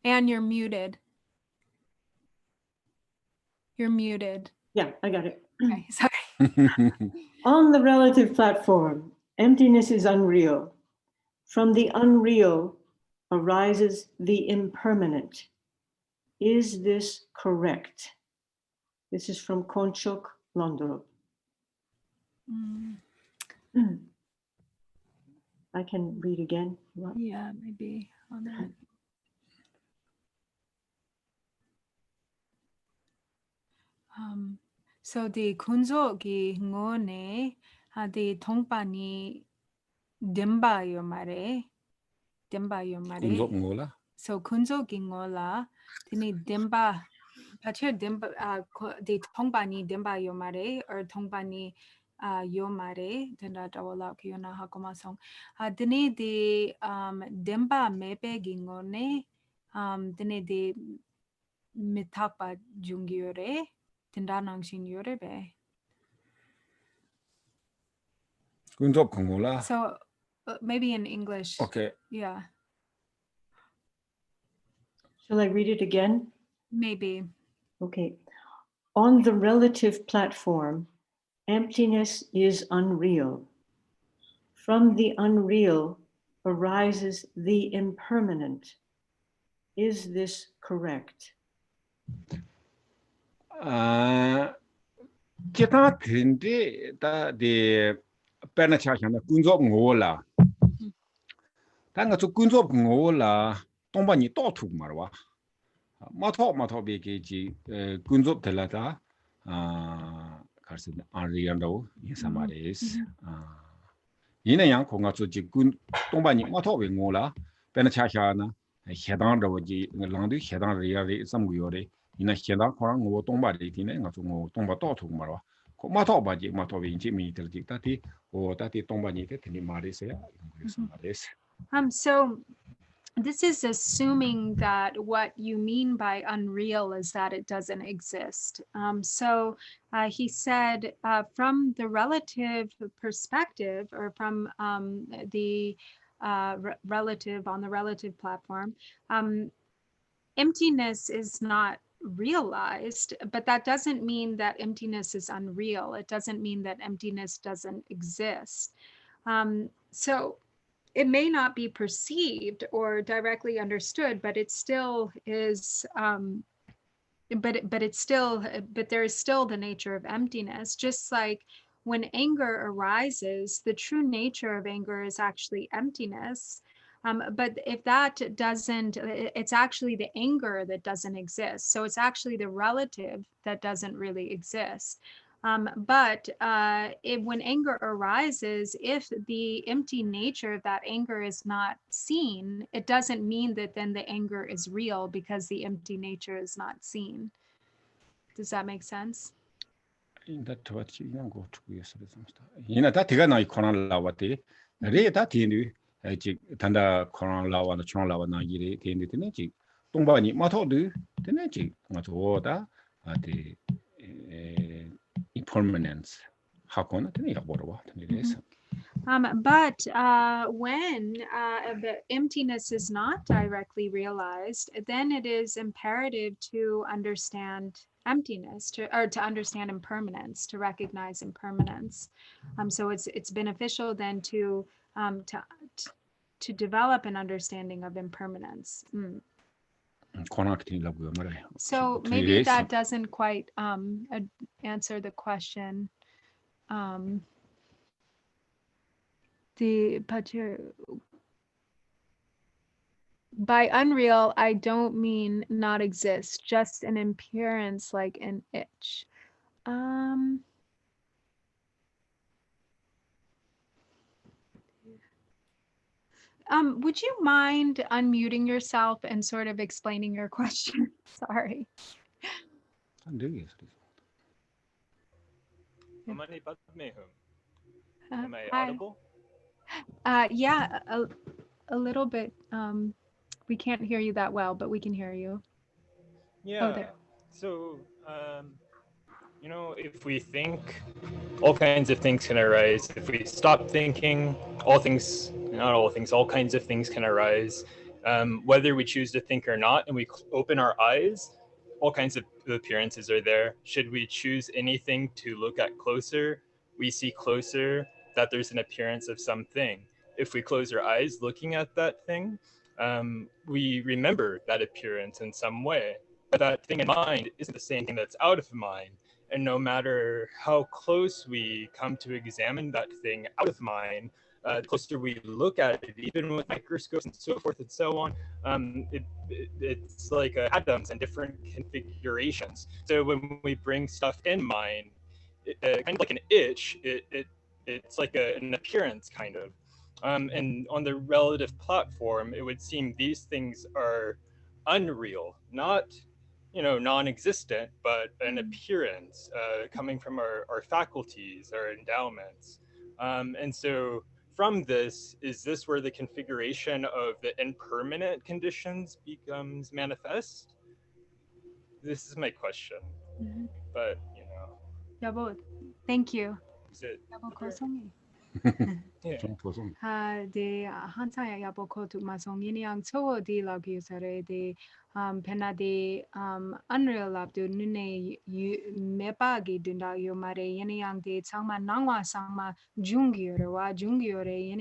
Anne, you're muted. You're muted. Yeah, I got it. Okay, sorry. On the relative platform, emptiness is unreal. From the unreal arises the impermanent. Is this correct? This is from Konchok Londro. I can read again. Yeah, maybe on that. So the kunzo gi ngone the tongpani demba yo mare. 군족 뭐라? So kunzo gi ngola tini demba pacher demba the tongpani demba yo mare or tongpani yo mare tenda dawala ki yona hakoma song. Dini the demba mepe gi ngone dini the mitapa jungyore tenda nangshin yore be. 군족 뭐라? So maybe in English. Okay. Yeah, Shall I read it again? maybe. Okay. On the relative platform, emptiness is unreal. From the unreal arises the impermanent. Is this correct? 기타 텐데 다데 페나차샤나 군족 뭐라? 당가 저 군족 뭐라? 동반이 또 투고 말와. 마토 베게지 군족 들라다 가르스 안리안도 이사마레스 이내양 공가주지 군 동반이 마토 베고라 페나차샤나 해당도지 랑도 해당 리얼이 삼구요레 이나 해당 코랑 뭐 동바리 디네 가서 뭐 동바 또 투고 말와. 마토 바지 마토 베인지 미들지 따티 오 따티 동반이 때 드니 마레스야 이사마레스. So this is assuming that what you mean by unreal is that it doesn't exist. So he said from the relative perspective, or from the relative on the relative platform, emptiness is not realized, but that doesn't mean that emptiness is unreal. It doesn't mean that emptiness doesn't exist. So it may not be perceived or directly understood, but it still is. But there is still the nature of emptiness. Just like when anger arises, the true nature of anger is actually emptiness. But if that doesn't, it's actually the anger that doesn't exist. So it's actually the relative that doesn't really exist. But when anger arises, if the empty nature of that anger is not seen, it doesn't mean that then the anger is real because the empty nature is not seen. Does that make sense? That what you go to yes. That tigana koran lawati. Re that tinu tanda koran lawa na chon lawa na yiri tindi tinechi. Tongbani matodu tinechi. Matoda the impermanence. Hakona tini yaborwa tini. But when the emptiness is not directly realized, then it is imperative to understand emptiness, to understand impermanence, to recognize impermanence. So it's beneficial then to develop an understanding of impermanence. So maybe that doesn't quite answer the question. By unreal, I don't mean not exist, just an appearance like an itch. Would you mind unmuting yourself and sort of explaining your question? Sorry. Am I audible? Yeah, a little bit. We can't hear you that well, but we can hear you. Yeah. Oh, there. So, you know, if we think, all kinds of things can arise. If we stop thinking, all kinds of things can arise. Whether we choose to think or not, and we open our eyes, all kinds of appearances are there. Should we choose anything to look at closer, we see closer that there's an appearance of something. If we close our eyes looking at that thing, we remember that appearance in some way. But that thing in mind isn't the same thing that's out of mind. And no matter how close we come to examine that thing out of mind, the closer we look at it, even with microscopes and so forth and so on, it's like atoms and different configurations. So when we bring stuff in mind, kind of like an itch, it's like an appearance kind of. And on the relative platform, it would seem these things are unreal, not non-existent, but an appearance coming from our faculties, our endowments. And so from this, is this where the configuration of the impermanent conditions becomes manifest? This is my question, but Yabo, thank you. is it? Yabo kosong. Yeah. De hansaya yabo kotu masong yang so de lagi sare de pena de unreal lab do nune mepa gi dunda yo mare yang de changma nangwa sangma jungiore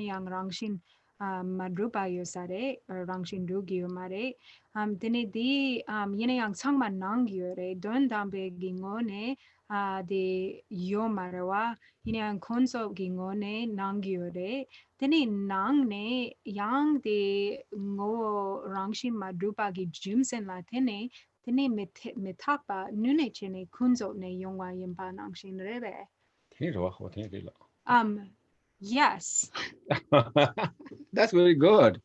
yang rangshin madrupa yo sare rangshin dugi yo mare dene de yang changma nangiore don dambe gingone de yo marewa yang konso gingone nangiore teni nang ne yang de ngo rangshin madrupa gi jumsen la tene metapa nune chene kunzo ne yongwa yimpa nangshin rebe. Yes. That's very good.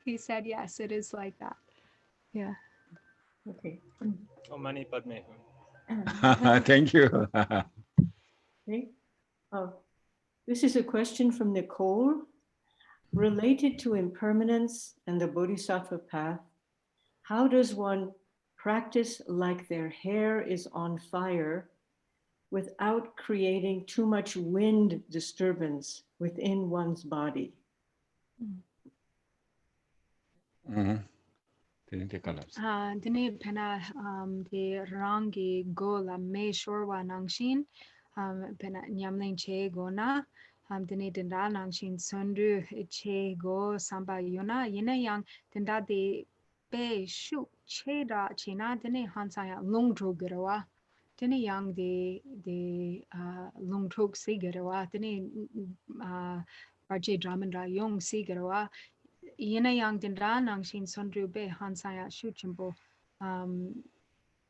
He said yes, it is like that. Yeah. Okay. Oh, Mani Padme. Thank you. Okay. This is a question from Nicole. Related to impermanence and the Bodhisattva path, how does one practice like their hair is on fire without creating too much wind disturbance within one's body? Dine pena de rangi go la me shorwa nangshin pena nyamling che go na dine denda nangshin sondu che go samba yona yina yang denda de pe shu che da china dine hansaya long dro garawa dine yang de long dro si garawa dine barje dramandra yong si garawa yena yang dendra nangshin sondru be hansaya shuchimbo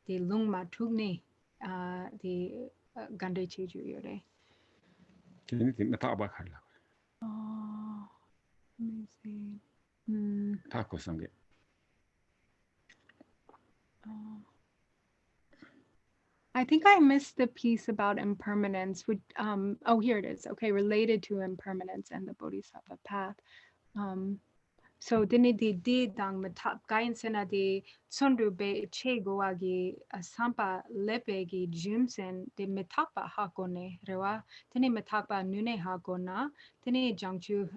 de lungma tugne de gande cheju yore. Oh, let me see. I think I missed the piece about impermanence. Oh, here it is. Okay, related to impermanence and the Bodhisattva path. So dini di dang matap gain sena di sondru be che goagi sampa lepe gi jumsen de metapa hakone rewa dini metapa nune hakona dini jangchu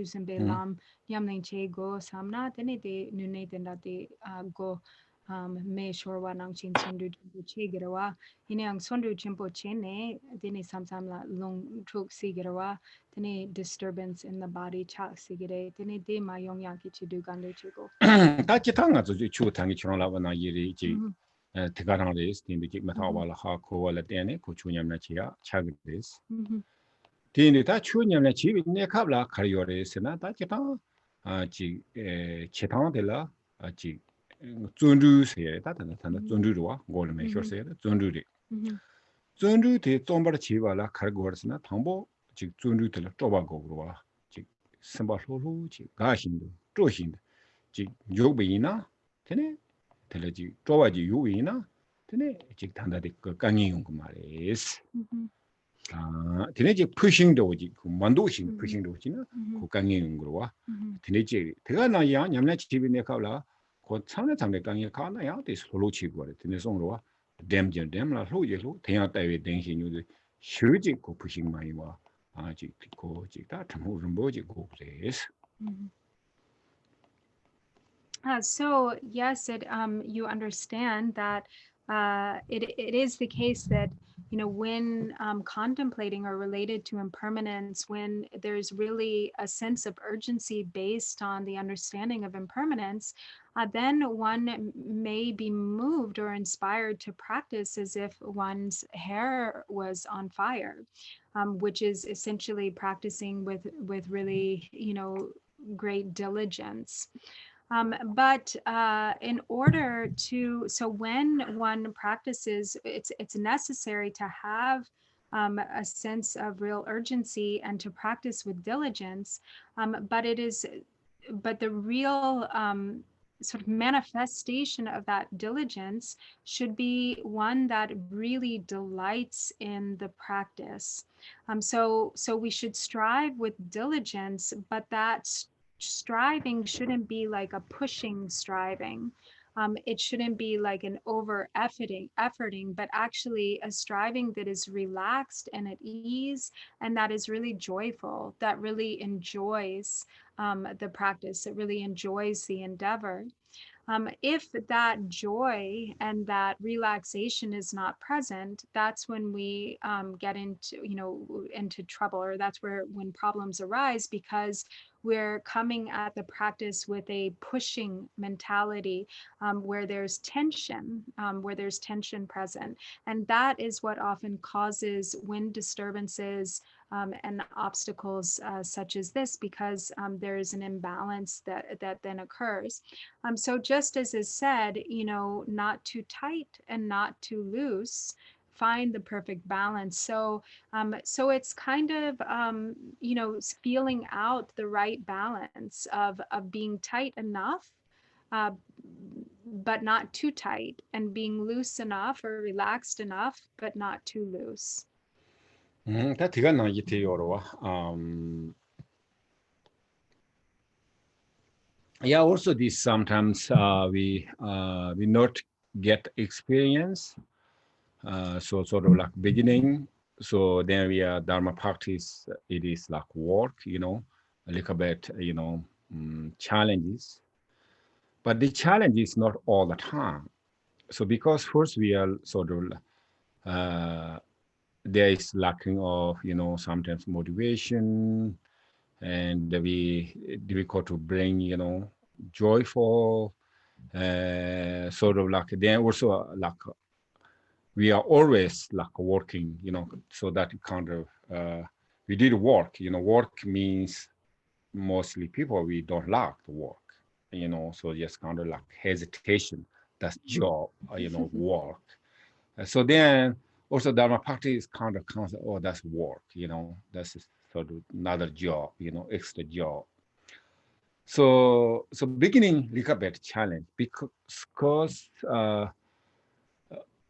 sembe lam yamling che go samna dini de nune denda de go me shorwa nangshin sondru che gerawa yine ang sondru chimpo che ne dini samsamla long truk si gerawa tene disturbance in the body cha sigire tene de ma yong yang ki chidu gande chigo ta chitanga zu chu tangi chron la wana yiri ji tegarang res tin bi mata wala ha ko wala tene ko chu nyam na chi ya cha gres tin ta chu nyam na chi ne khap la khar yo res na ta chitang ji chitang de la ji zundu se ta ta zundu ro go le me shor se zundu de zundu de zombar chi wala khar go res na thangbo 즉 존류들 좁아고로 즉 선발로로 즉 가신도 조신도 즉 요배이나 되네 될지 좁아지 요이나 되네 즉 단다데 그 강이용 그 말이스 되네 즉 푸싱도 오지 그 만도신 푸싱도 오지나 그 강이용 거와 되네 즉 대가 나야 냠나 집이 내가라 그 참내 참내 강이 가나야 돼 솔로 치고 그래 되네 송로와 댐전 댐라 로예로 대야 따위 댕신유들 휴지 그 푸싱 많이 와 So yes, you understand that it is the case that when contemplating or related to impermanence, when there's really a sense of urgency based on the understanding of impermanence, then one may be moved or inspired to practice as if one's hair was on fire, which is essentially practicing with really, great diligence. But in order to, so when one practices, it's necessary to have a sense of real urgency and to practice with diligence. But the real sort of manifestation of that diligence should be one that really delights in the practice. So we should strive with diligence, but that striving shouldn't be like a pushing striving. It shouldn't be like an over efforting, but actually a striving that is relaxed and at ease, and that is really joyful, that really enjoys the practice, that really enjoys the endeavor. If that joy and that relaxation is not present, that's when we get into trouble, or that's when problems arise, because we're coming at the practice with a pushing mentality, where there's tension present. And that is what often causes wind disturbances and obstacles such as this, because there is an imbalance that then occurs. So just as is said, not too tight and not too loose, find the perfect balance. So it's kind of feeling out the right balance of being tight enough, but not too tight, and being loose enough or relaxed enough, but not too loose. That tiga na yite yorwa. Yeah, also this sometimes we not get experience. So sort of like beginning. So then we are Dharma practice. It is like work, a little bit, challenges. But the challenge is not all the time. So because first we are sort of there is lacking of sometimes motivation, and we difficult to bring joyful, sort of like then also like we are always like working, so that kind of we did work. Work means mostly people we don't like to work, so just kind of like hesitation. That's job, work. So then also Dharma practice kind of concept, oh, that's work, that's sort of another job, extra job. So beginning little bit challenge because of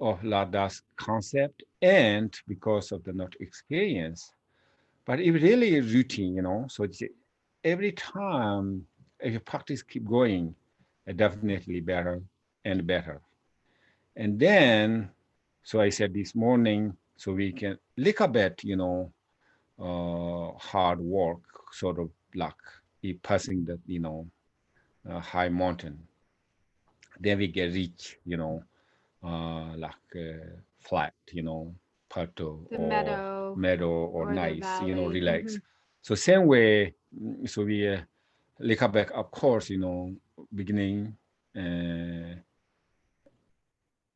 that concept and because of the not experience. But it really is routine, so every time if you practice keep going, definitely better and better. And then, so I said this morning, so we can little bit, hard work, sort of like passing the, high mountain. Then we get reach, like flat, plateau The or meadow or or the nice, valley. relax. So same way, so we look back, of course, beginning,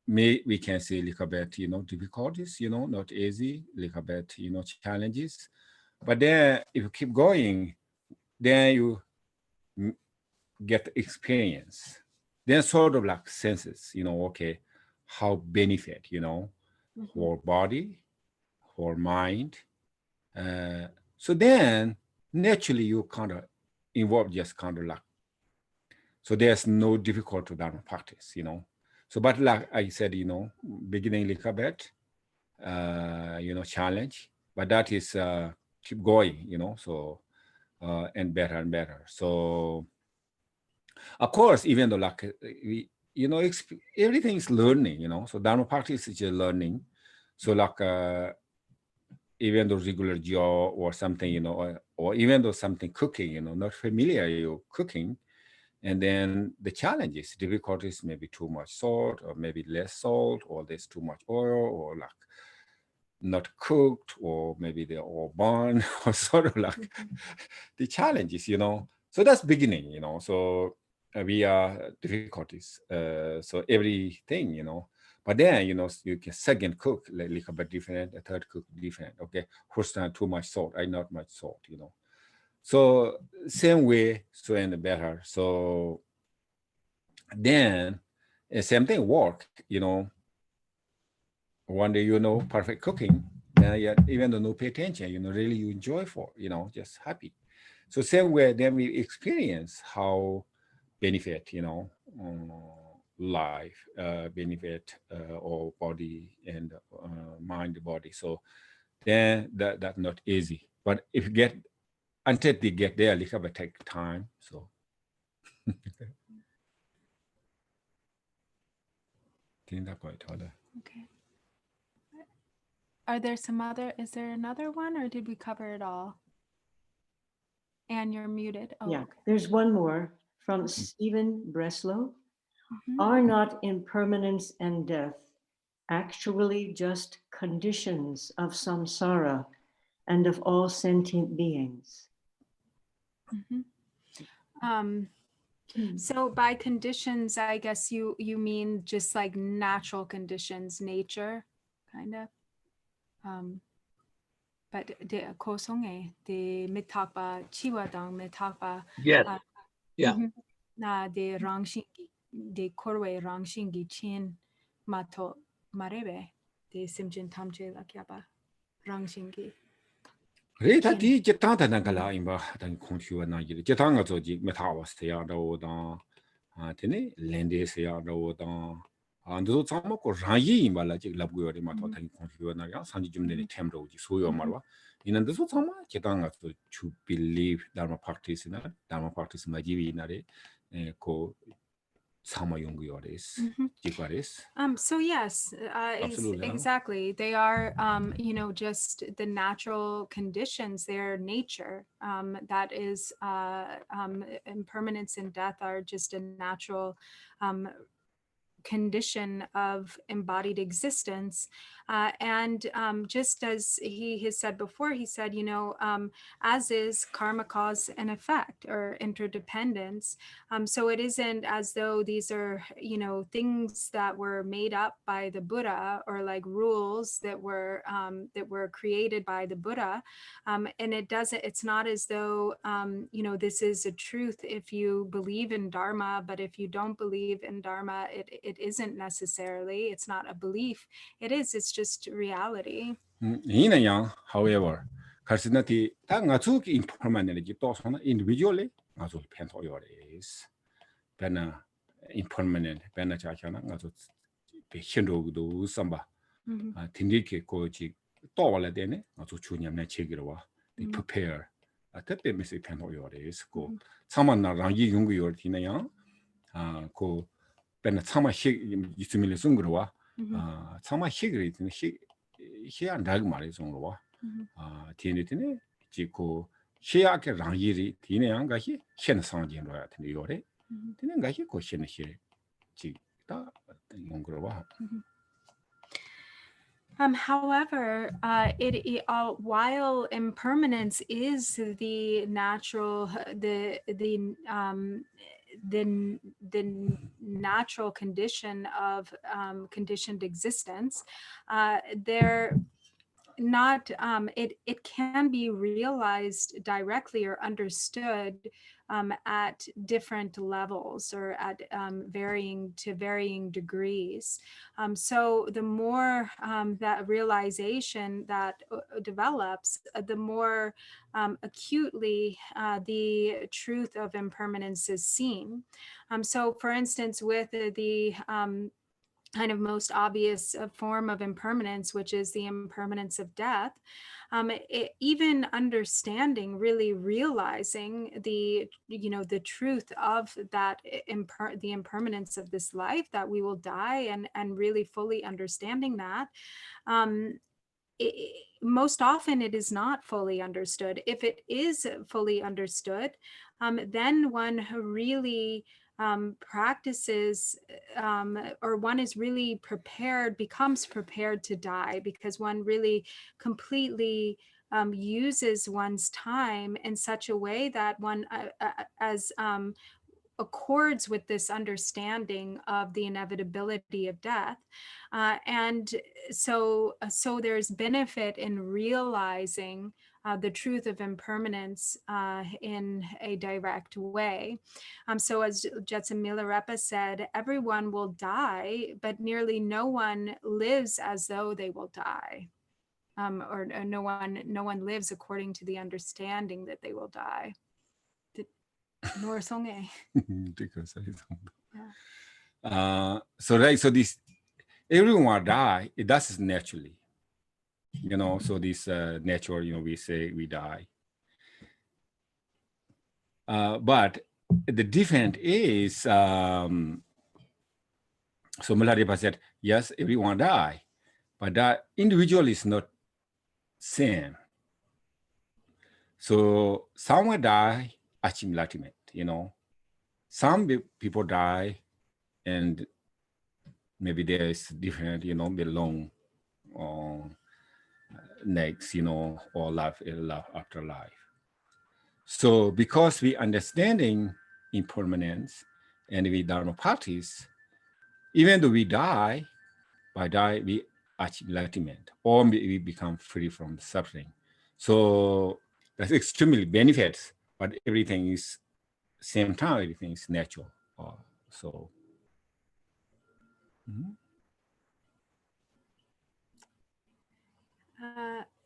we can say little bit, difficulties, not easy, little bit, challenges. But then if you keep going, then you get experience. Then sort of like senses, okay, how benefit, for body, for mind. So then naturally you kind of involve just kind of like, so there's no difficult to Dharma practice, So, but like I said, beginning little bit, challenge, but that is keep going, so, and better. So, of course, even though like, we, everything is learning, so Dharma practice is just learning. So like, even though regular job or something, or even though something cooking, not familiar you cooking, and then the challenges, difficulties, maybe too much salt or maybe less salt, or there's too much oil, or like not cooked, or maybe they're all burned, or sort of like the challenges, So that's beginning, So we are difficulties. So everything, But then, you can second cook like a little bit different, a third cook different. Okay, first time too much salt, not much salt, So same way, so and better. So then same thing work, One day perfect cooking, yet even though no pay attention, really you enjoy for, just happy. So same way, then we experience how benefit, life, benefit or body and mind, body. So then that's not easy. But if you get until they get there, it will take time. So. Okay. Is there another one, or did we cover it all? And you're muted. Oh, Yeah, okay. there's one more from Stephen Breslow. Mhm. Are not impermanence and death actually just conditions of samsara and of all sentient beings? Mhm. So by conditions, I guess you mean just like natural conditions, nature, kind of. But the kosonge, the mitakpa chiwa dang mitakpa. Yes. Yeah. Na de rangshingi, de korwe rangshingi chin mato marebe, de simjin tamche lakyaba rangshingi. 그래 다 뒤에 제타다 나가라 임바 단 공슈와 나기를 제타가 저지 메타와스야 라오다 아 되네 랜데스야 라오다 안도 참고 라이 임발라 지 랍고요리 마토 단 공슈와 나가 산지 좀 되네 템로지 소요 말와 이는데서 참아 제타가 저 to believe dharma practice 마지비 나레 고 사마 연구요레스 지과레스 So yes, Absolutely. exactly. They are, just the natural conditions. Their nature. That is, impermanence and death are just a natural condition of embodied existence. And just as he has said before, he said, as is karma, cause and effect, or interdependence. So it isn't as though these are, things that were made up by the Buddha, or like rules that were created by the Buddha. And it's not as though, this is a truth if you believe in Dharma, but if you don't believe in Dharma, it isn't necessarily, it's not a belief. It's just reality. 이나양, however, 갈수나티 딱 가죽 impermanently 또서는 individually 가죽 펜토요레스. 베나 impermanent 베나 자샤나 가죽 백현로도 삼바. 아 딘디케 고지 또올래 되네. 가죽 주념내 체기로 와. They prepare. 아 특별 메시 펜토요레스 고 참만나 랑이 용구요 디나양. 고 베나 참마 히 있으밀 숨그로 와. 참마 히그리 되네. 희야 나그 말이 정로와 티네티네 지고 희야게 랑이리 디네양 가히 현 상진로야 되는 요래 되는 가히 고시는 희 지다 용그로와 However, while impermanence is the natural, the natural condition of conditioned existence, it can be realized directly or understood at different levels, or at varying degrees. So the more that realization that develops, the more acutely the truth of impermanence is seen. So for instance, with the kind of most obvious form of impermanence, which is the impermanence of death, even understanding, really realizing the truth of that, the impermanence of this life, that we will die, and really fully understanding that, most often it is not fully understood. If it is fully understood, then one really practices, or one is really becomes prepared to die, because one really completely uses one's time in such a way that one accords with this understanding of the inevitability of death. And so there's benefit in realizing the truth of impermanence in a direct way. So as Jetson Milarepa said, everyone will die, but nearly no one lives as though they will die. Or no one lives according to the understanding that they will die. So right, so this everyone die, it does naturally, you know. So this natural, you know, we say we die, but the difference is, so Milarepa said, yes, everyone die, but that individual is not same. So some will die accumulatively, you know. Some people die and maybe there is different, you know, belong next, you know, or life after life. So because we understanding impermanence and we Dharma practice, even though we die, by die we achieve enlightenment or we become free from suffering. So that's extremely benefits, but everything is same time, everything is natural. So.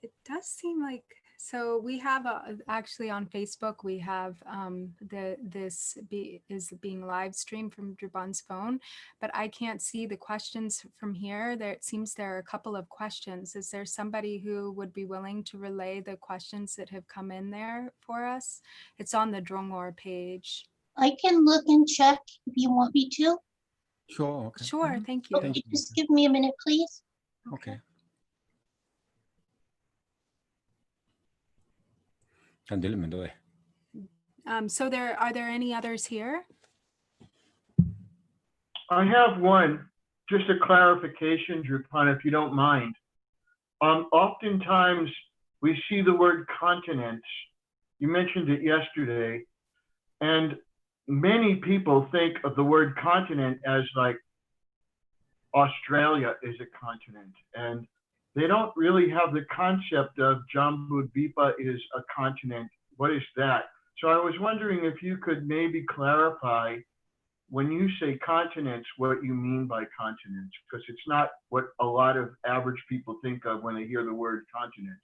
It does seem like, so we have actually on Facebook, we have this is being live streamed from Drubon's phone, but I can't see the questions from here. It seems there are a couple of questions. Is there somebody who would be willing to relay the questions that have come in there for us? It's on the Drongor page. I can look and check if you want me to. Sure. Okay. Sure. Thank you. Okay, just give me a minute, please. Okay. So are there any others here? I have one, just a clarification, Drupon, if you don't mind. Oftentimes we see the word continents. You mentioned it yesterday, and many people think of the word continent as like Australia is a continent, and they don't really have the concept of Jambudvipa is a continent. What is that? So I was wondering if you could maybe clarify when you say continents, what you mean by continents, because it's not what a lot of average people think of when they hear the word continent.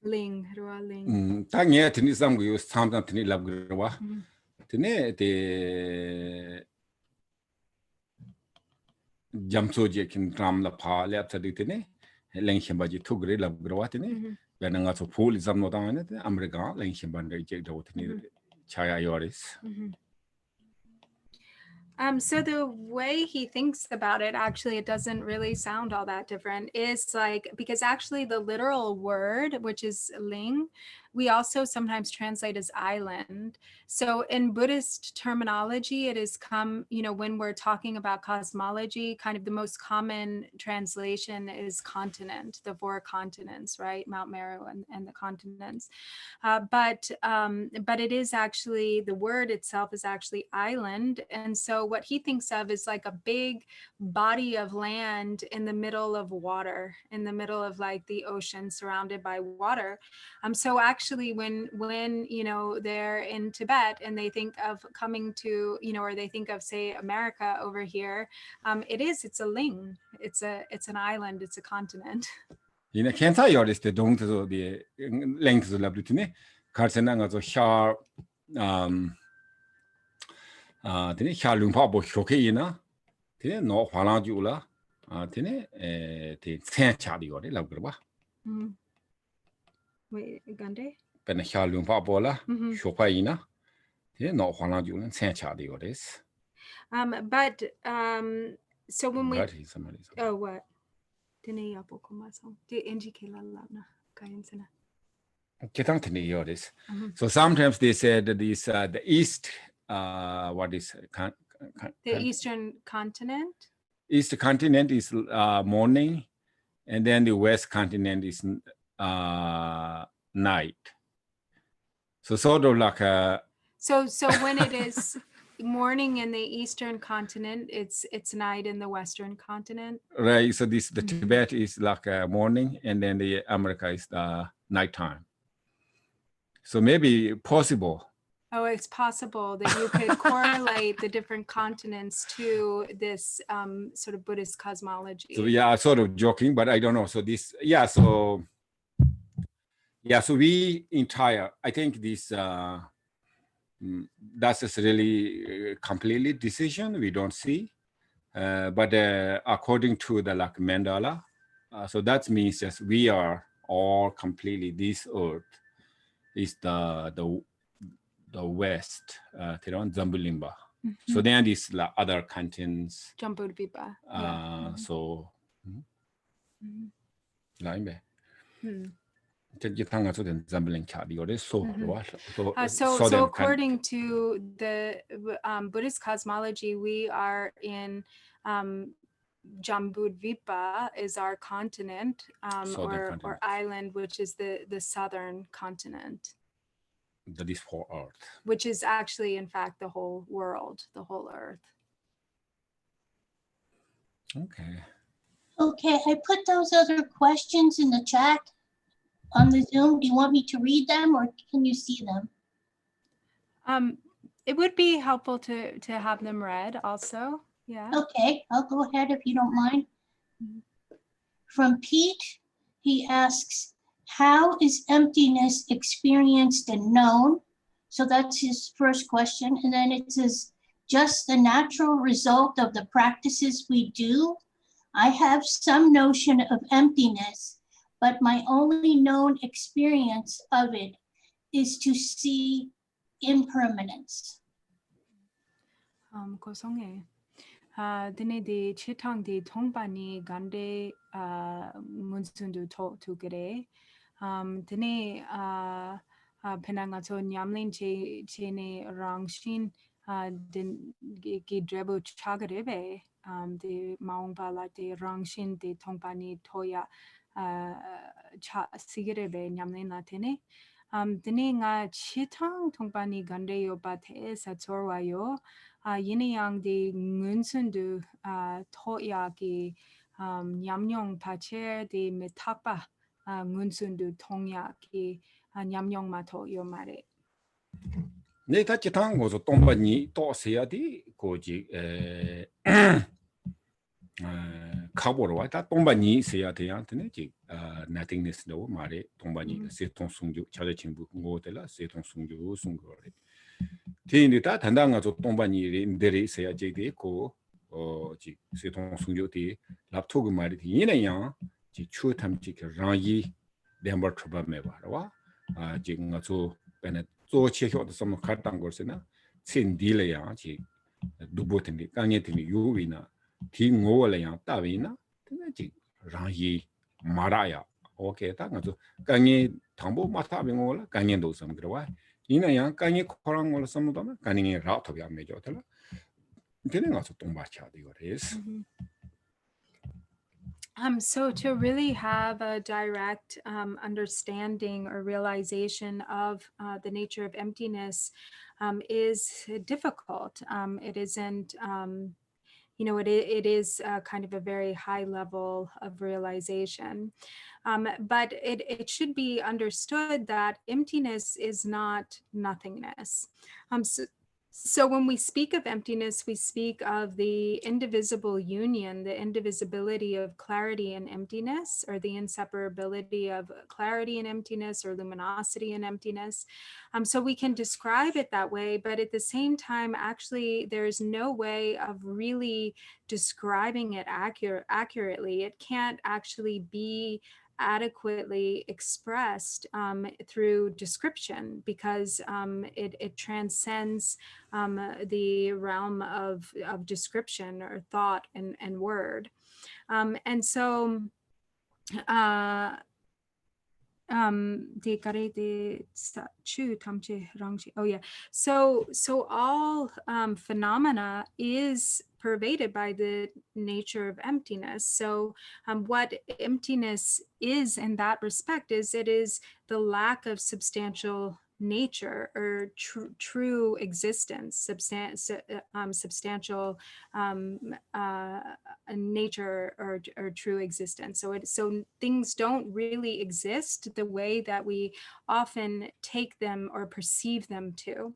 Ling. Tanya tini samgu yu samdam tini labgirwa. Tini te jamsoje kin ram la pa le apsadi tini lengshimbaji tugri labgirwa tini. Benanga so pool zamno dangane tini America lengshimban jek daw tini chaya yoris. So the way he thinks about it, actually, it doesn't really sound all that different. It's like, because actually the literal word, which is ling, we also sometimes translate as island. So in Buddhist terminology, it has come, you know, when we're talking about cosmology, kind of the most common translation is continent, the 4 continents, right? Mount Meru and the continents. But it is actually, the word itself is actually island. And so what he thinks of is like a big body of land in the middle of water, in the middle of like the ocean surrounded by water. So actually when you know, they're in Tibet and they think of coming to, you know, or they think of, say, America over here, it's a ling, it's an island, it's a continent. Yine kenta yoris te dong to the length of the labritine. Karsenanga so sharp tini shalumpa bo shoke yina. Tini no hwana jula. Tini te sen chadi yori labgirwa. Wait, Gande? Pena shalumpa bola shoka yina. Tini no hwana jula sen chadi yoris. But so when we Oh, what? Tini yapo kumaso. Di indicate la lana kainsena. So sometimes they said this the east what is The eastern continent. East continent is morning, and then the west continent is night. So sort of like a. So when it is morning in the eastern continent, it's night in the western continent. Right. So the Tibet is like a morning, and then the America is nighttime. So maybe possible. Oh, it's possible that you could correlate the different continents to this sort of Buddhist cosmology. So yeah, sort of joking, but I don't know. So this, yeah, so we entire, I think this, that's just really completely decision we don't see. But according to the like mandala, so that means that we are all completely, this earth is the west, Zambulimba. So then these like, other continents. Jambudvipa. So, So according to the Buddhist cosmology, we are in Jambudvipa is our continent, or island, which is the southern continent. That is for Earth. Which is actually, in fact, the whole world, the whole Earth. Okay. Okay, I put those other questions in the chat on the Zoom. Do you want me to read them or can you see them? It would be helpful to have them read also. Yeah. Okay, I'll go ahead if you don't mind. From Pete, he asks, how is emptiness experienced and known? So that's his first question. And then it says, just the natural result of the practices we do. I have some notion of emptiness, but my only known experience of it is to see impermanence. 고성해. 드네디 치탕디 통반이 간데 문순도 또 그래. 드네 페낭아서 냠린 제네 랑신 기 드레보 차그레베 디 마옹발라 디 랑신 디 통반이 토야 차 시그레베 냠린 나테네. 드네 nga chitang 통반이 간데요 바테 사초와요. Yiniyang di ngunsundu toyaki nyamnyong pacher di metakpa ngunsundu tongyaki nyamnyong mato yomare. Ne ta chitang gozo tomba ni to seya di koji kaboro wa ta tomba ni seya de yang tene ji nothingness do mare tomba ni se tong sungju chade chingbu ngo de la se tong sungju sungro re. Tini ta tandanga zo tomba ni ndere seya jede ko ji se tong sungju de laptop mari di yin yang ji chu tam ji rangi dembar choba me ba wa ji nga zo bene zo che hyo de som kar tang gor se na sin di le yang ji du bo tin di kang ye tin yu wi na ti ngo le yang ta wi na ji rangi mara ya okay ta nga zo kang ye thangbo ma ta bi ngo la kang ye do sam gro wa 이나 양 강이 코랑 걸 섬도면 가능해 라토비 안 매죠 달라 되는 가서 동바차 이거 레스. So to really have a direct understanding or realization of the nature of emptiness is difficult. It isn't, it is kind of a very high level of realization. But it should be understood that emptiness is not nothingness. So when we speak of emptiness, we speak of the indivisible union, the indivisibility of clarity and emptiness, or the inseparability of clarity and emptiness, or luminosity and emptiness. So we can describe it that way, but at the same time, actually, there's no way of really describing it accurately. It can't actually be adequately expressed through description, because it transcends the realm of description or thought and word. And so Oh yeah. So all phenomena is pervaded by the nature of emptiness. So what emptiness is in that respect is it is the lack of substantial nature or true existence, substantial nature or true existence. So things don't really exist the way that we often take them or perceive them to.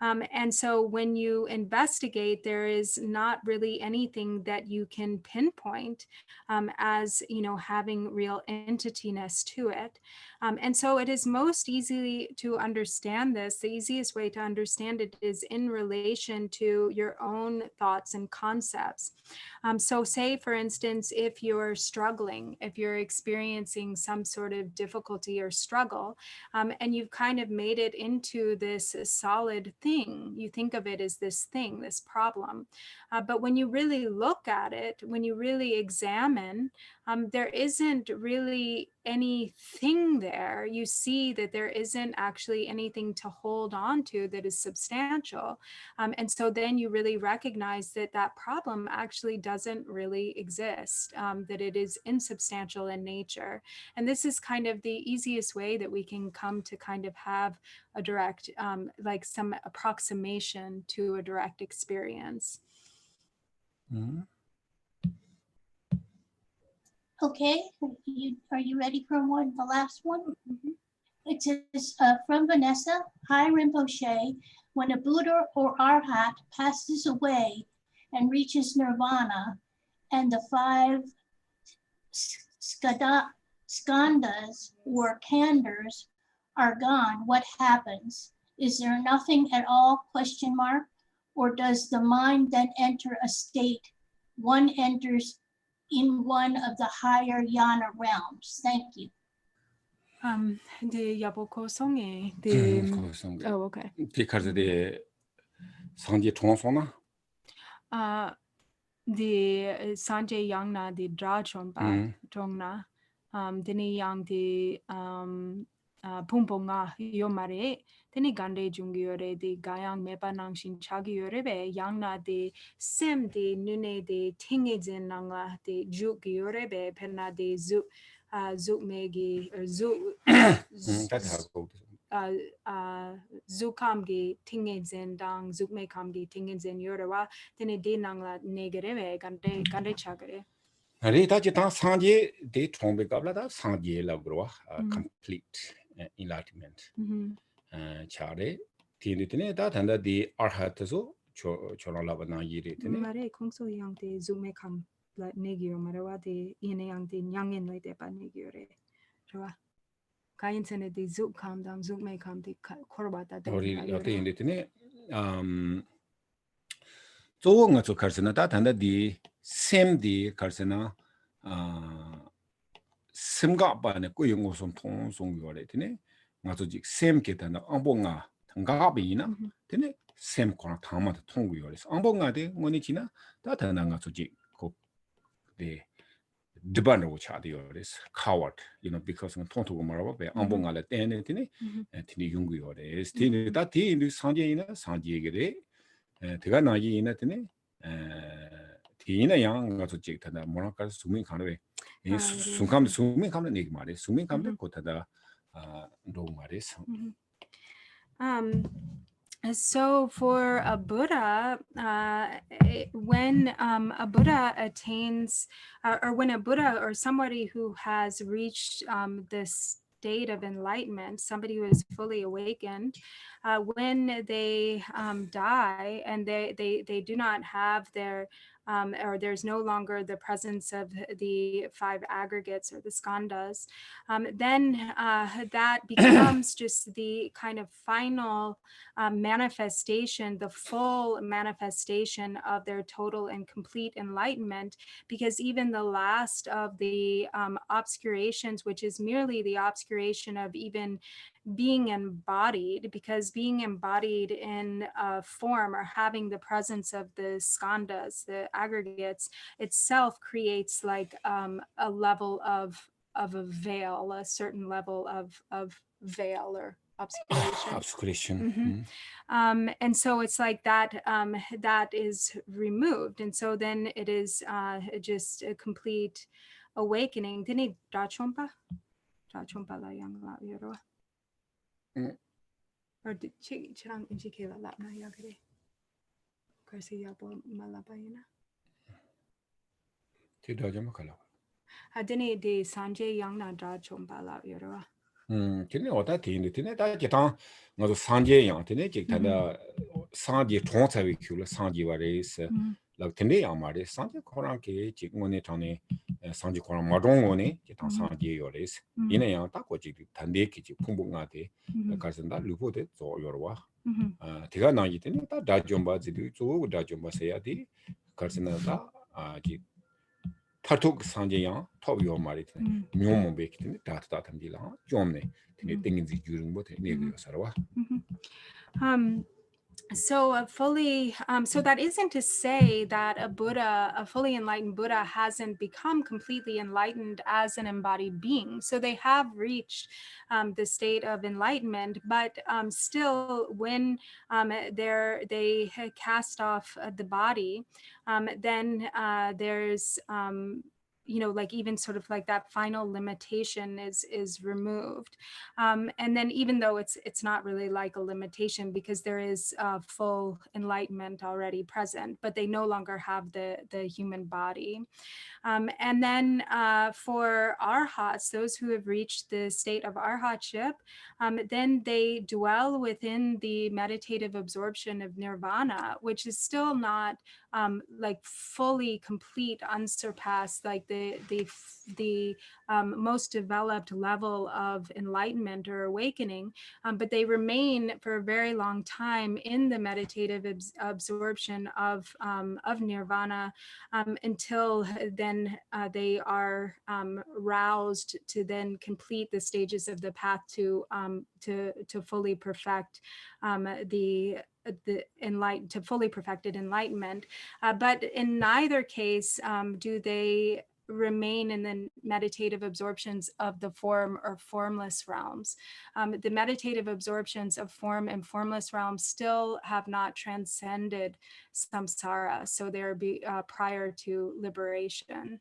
And so when you investigate, there is not really anything that you can pinpoint as, having real entityness to it. And so it is most easily to understand this. The easiest way to understand it is in relation to your own thoughts and concepts. So say, for instance, if you're struggling, if you're experiencing some sort of difficulty or struggle, and you've kind of made it into this solid thing. You think of it as this thing, this problem. But when you really look at it, when you really examine, there isn't really anything there. You see that there isn't actually anything to hold on to that is substantial. And so then you really recognize that that problem actually doesn't really exist, that it is insubstantial in nature. And this is kind of the easiest way that we can come to kind of have a direct, like some approximation to a direct experience. Okay, are you ready for the last one? It says from Vanessa, hi Rinpoche, when a Buddha or Arhat passes away and reaches nirvana and the 5 skandhas or khandhas are gone, what happens? Is there nothing at all, ? Or does the mind then enter a state one enters in one of the higher yana realms? Thank you. The Yaboko Songe, oh, okay. Because the Sanji Chonsona? The Sanjay Yangna, the Dra Chompa, Tongna, Dini Yang, the Pumponga, Yomare, Dini Gande Jungiore, the Gayang Mepa Nangshin Chagiorebe, Yangna, the Sem, the Nune, the Tingizin Nanga, the Juk Yorebe, Pena, the Zuk Megi, or Zukamgi Tingizin Dang, Zukme Kamgi Tingizin Yorawa, Dini Dinangla Negereve, Gande Chagare. Rita Sanji, they Tombe Gablada, Sanji Lagroa, complete enlightenment. Chare, Tinitine, that and the Arhatazo, Cholalabana Yiri. Mare Kongso Yang, the Zume Kam, like Negio, Marawa, the Inang, the Yangin like the Panegure. Kayan Senate, the Zuk Kam, down Zukme Kam, the Korbata. So to Karsana, that and the same the Karsana Simga by the Kuyung on Tong Song Yoretine, Matujik, same kit and Ambonga, Tangabina, Tene, same corner Tama Tong Yoris, Ambonga de Monichina, that and Angatujik, the Debanda which are the Yoris, coward, because on Tonto Marawa, Ambonga let anything, and Tini Yungu Yoris, Tini that tea in the Sanjina, Sanjigere. Teganayi in it, Tina Yang got to check the Monaco swimming kind of Sukam swimming come the Nigmari, swimming come the Kotada Domaris. So for a Buddha, when a Buddha attains, or when a Buddha or somebody who has reached this state of enlightenment, somebody who is fully awakened, when they die and they do not have their or there's no longer the presence of the 5 aggregates or the skandhas, then that becomes just the kind of final manifestation, the full manifestation of their total and complete enlightenment, because even the last of the obscurations, which is merely the obscuration of even being embodied, because being embodied in a form or having the presence of the skandhas, the aggregates itself creates like a level of a veil, a certain level of veil or obscuration. Obscuration. And so it's like that that is removed, and so then it is just a complete awakening. Dini dachompa la yang la yoro. Or chirang injikela la na yagre. Kasi yabo malabayina. Dini de sanje yang na dachompa la yoro. Tene oda tene da jitang ngazo sanje yang tene jik tanda sanje chong tsawe kyula sanje wares lak tene yang mare sanje korang ke jik ngone tane sanje korang madong ngone jitang sanje yores ina yang ta ko jik tande ki jik pungbu nga de karsan da lupo de zo yorwa tiga nangi tene da da jomba zidu zo da jomba seya di karsan da jik 타톡 상제양 톱요 말이네 묘모 베키네 다타탐디라 좀네 되게 땡긴지 주는 뭐 되게 살아와 So fully, so that isn't to say that a Buddha, a fully enlightened Buddha, hasn't become completely enlightened as an embodied being. So they have reached the state of enlightenment, but still, when they cast off the body, then there's like even sort of like that final limitation is removed, and then even though it's not really like a limitation because there is full enlightenment already present, but they no longer have the human body. And then for arhats, those who have reached the state of arhatship, then they dwell within the meditative absorption of nirvana, which is still not like fully complete, unsurpassed, like the most developed level of enlightenment or awakening, but they remain for a very long time in the meditative absorption of nirvana until then they are roused to then complete the stages of the path to fully perfect to fully perfected enlightenment, but in neither case do they remain in the meditative absorptions of the form or formless realms. The meditative absorptions of form and formless realms still have not transcended samsara, so they're prior to liberation.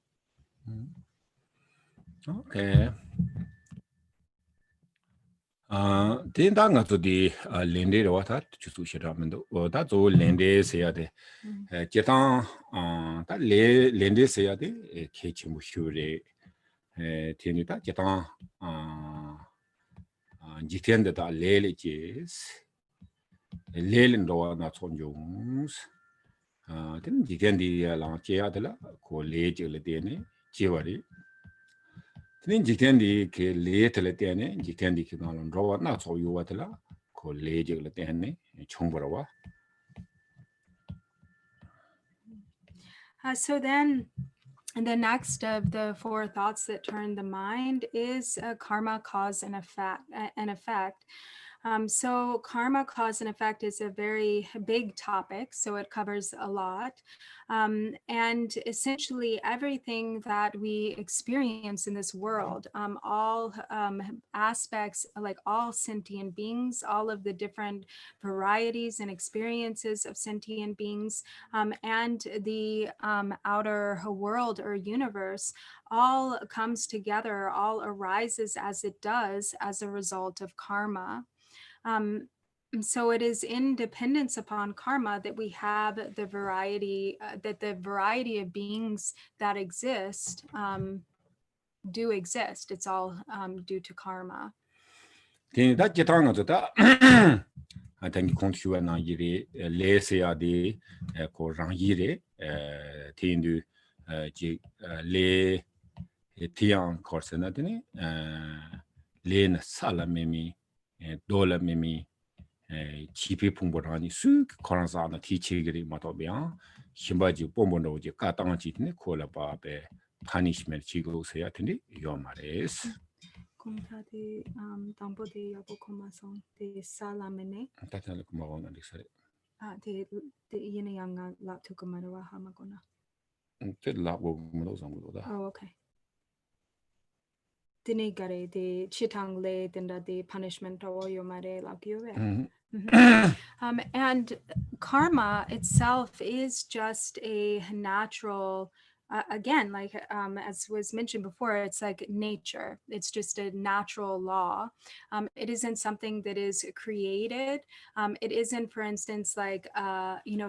Okay. Tinda nga zo di lende rawa ta chusu shiramendo da zo lende seya de jetang ta lende seya de kechi mu shure teni da jetang jitende da lele jes lele rawa na chonjungs ten jitendi la jeya de la ko leje le dene jewari tenen jitendi ke lete le dene jitendi ke nalon rawa na so yuwa de la ko leje le dene chongbarawa. So then the next of the four thoughts that turn the mind is karma, cause, and effect. So karma, cause, and effect is a very big topic, so it covers a lot. And essentially everything that we experience in this world, all aspects, like all sentient beings, all of the different varieties and experiences of sentient beings, and the outer world or universe, all comes together, all arises as it does as a result of karma. So it is in dependence upon karma that we have the variety, that the variety of beings that exist do exist. It's all due to karma. Da jetang zo da tangi kontu na yire lese ya de ko rang yire tindu ji le tiang korsena de le na sala memi dola memi chipi 풍부라니 수 코란사나 티치기리 마토비야 심바지 뽐본도지 까땅지 콜라바베 파니시먼트 지고세야 텐데 요 말레스 콩타디 담보디 야보코마송 데 살라메네 타탈 고마고나 릭사레 데 이네양가 라투코마르와 하마고나 테 라고 모노상고다 Oh, okay. Dini gare the chitang le tenda the punishment or yomare like you. And karma itself is just a natural, again, like as was mentioned before, it's like nature. It's just a natural law. It isn't something that is created. It isn't, for instance, like,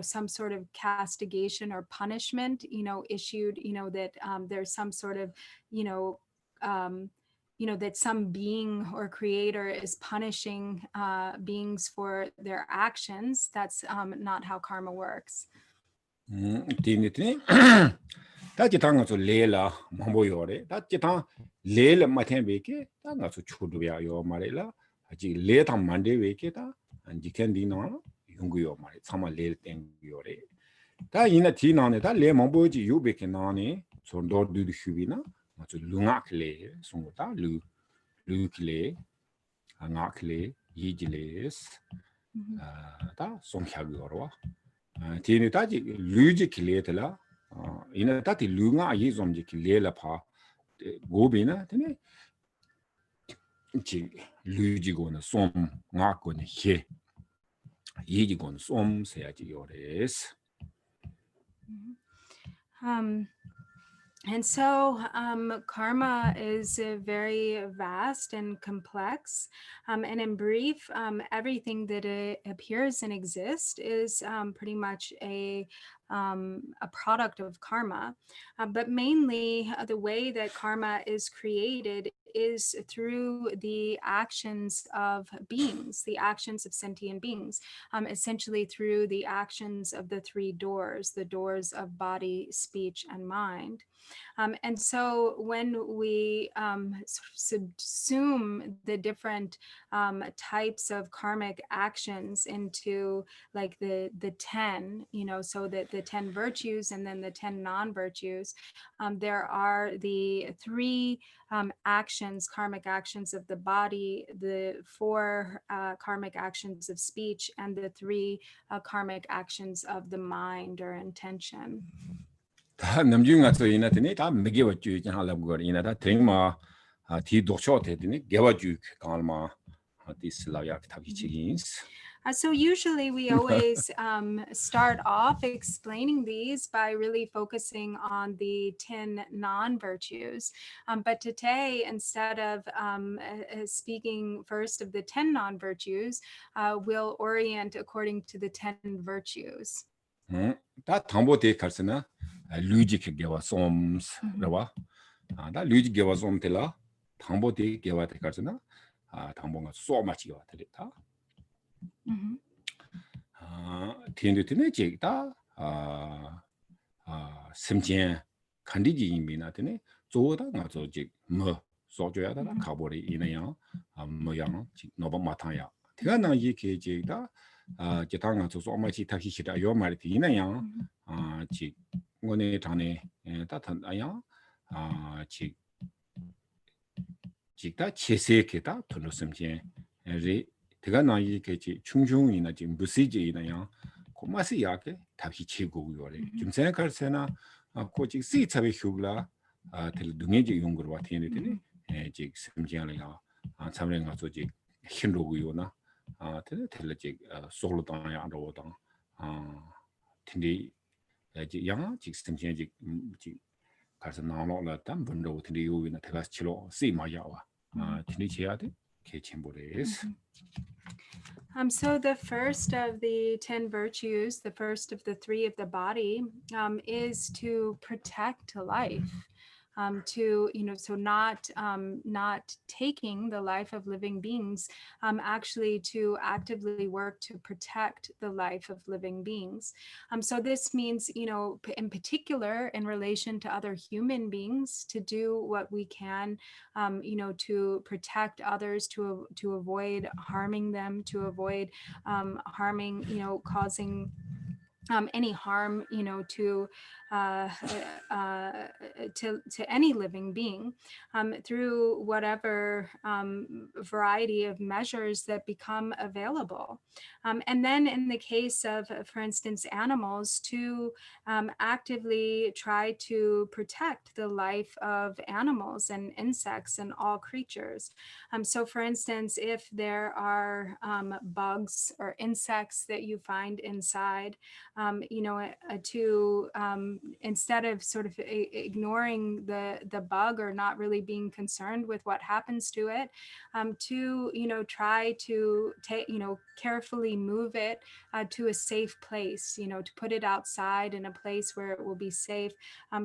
some sort of castigation or punishment, issued, that there's some sort of, that some being or creator is punishing beings for their actions. That's not how karma works. 다지 당가서 레라 뭐요래 다지 당 레레 마텐베게 당가서 추르야 요 말이라 아직 레당 만데베게다 안지켄디노 용구요 말이 참아 레 땡요래 다 이나 디나네 다 레몽보지 요베게 나네 손도르드 휴비나 아주 룽악레 송다 루클레 angakle yijiles 다 송캬고로 티니 다지 루지 클레텔라 이나 다티 루가 예좀지 클레라파 고비나 테네 지 루지고는 솜 나고는 해 예지고는 솜 세야지 요레스 And so karma is very vast and complex. And in brief, everything that appears and exists is pretty much a product of karma. But mainly the way that karma is created is through the actions of beings, the actions of sentient beings, essentially through the actions of the three doors, the doors of body, speech, and mind. And so when we subsume the different types of karmic actions into like the 10, so that the 10 virtues and then the 10 non-virtues, there are the 3 actions, karmic actions of the body, the 4 karmic actions of speech, and the 3 karmic actions of the mind or intention. 다 남중가서 이나더니 다 매개워주 하려고 거리 이나다 드링마 디 도초 되더니 개와주 강알마 디슬라야 타기치긴스. So usually we always start off explaining these by really focusing on the 10 non-virtues. But today, instead of speaking first of the 10 non-virtues, we'll orient according to the 10 virtues. 다 담보대 갈스나 루직 개와 솜스라와 다 루직 개와 솜텔라 담보대 개와 갈스나 담보가 소마치가 되다. 텐드트네 제다 심진 간디지 이미나드네 조다 가서 뭐 소줘야다 가버리 이네요 뭐양 노바 마타야 대가나 이게 제다 제당가 저 소마치 타키시다 요 말이 이네요 지 원에 전에 따탄아야 지 지다 체세케다 돈을 심진 리 대가나 이게 충중이나 지금 무시지나요 고마시야게 다시 치고요래 좀 생각할세나 고직 시차베 휴글라 텔 등에지 용거로 와티네더니 지 심지하냐 참랭 가서 지 힘로고요나 텔레지 솔로다야 로당 tindy yang jik stemchen jik karsa nanglo la tam bunro tindy yu na tegas chilo si ma yawa tindy cheyade ke chembores. So the first of the 10 virtues, the first of the 3 of the body, is to protect life. To so not taking the life of living beings, actually to actively work to protect the life of living beings. So this means, in particular, in relation to other human beings, to do what we can, to protect others, to avoid harming them, to avoid harming, causing any harm, to any living being through whatever variety of measures that become available. And then in the case of, for instance, animals, to actively try to protect the life of animals and insects and all creatures. So for instance, if there are bugs or insects that you find inside, to instead of sort of ignoring the bug or not really being concerned with what happens to it, to try to take carefully move it to a safe place, to put it outside in a place where it will be safe,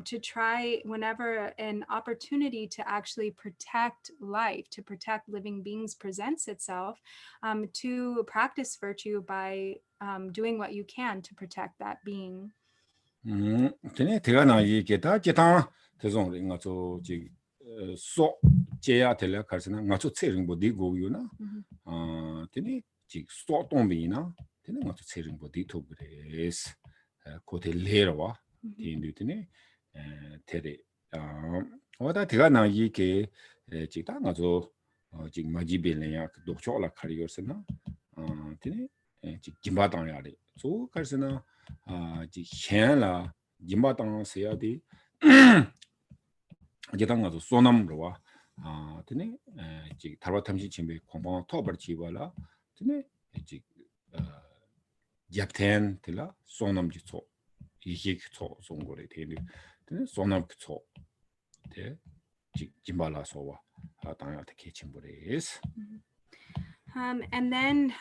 to try whenever an opportunity to actually protect life, to protect living beings presents itself, to practice virtue by doing what you can to protect that being. 근데 대가나 이게 다 기타 대송 인가서 지 소 제야 될 가르치나 가서 체ring 보디 고유나 근데 지 소동비나 근데 가서 체ring 보디 토브레스 고대 레러와 인도드네 테레 어다 대가나 이게 지다 가서 지 마지벨이야 독초라 카리어스나 근데 지 김바당야리 소 가르치나 지 현라 김바당 세야디 제당가도 소남로와 드네 지 다르와 탐시 침베 공방 토버 지발라 드네 지 잡텐 틀라 소남지 초 이게 초 송고래 되네 드네 소남 초 데 김발라 소와 당야 특히 침보레스. And then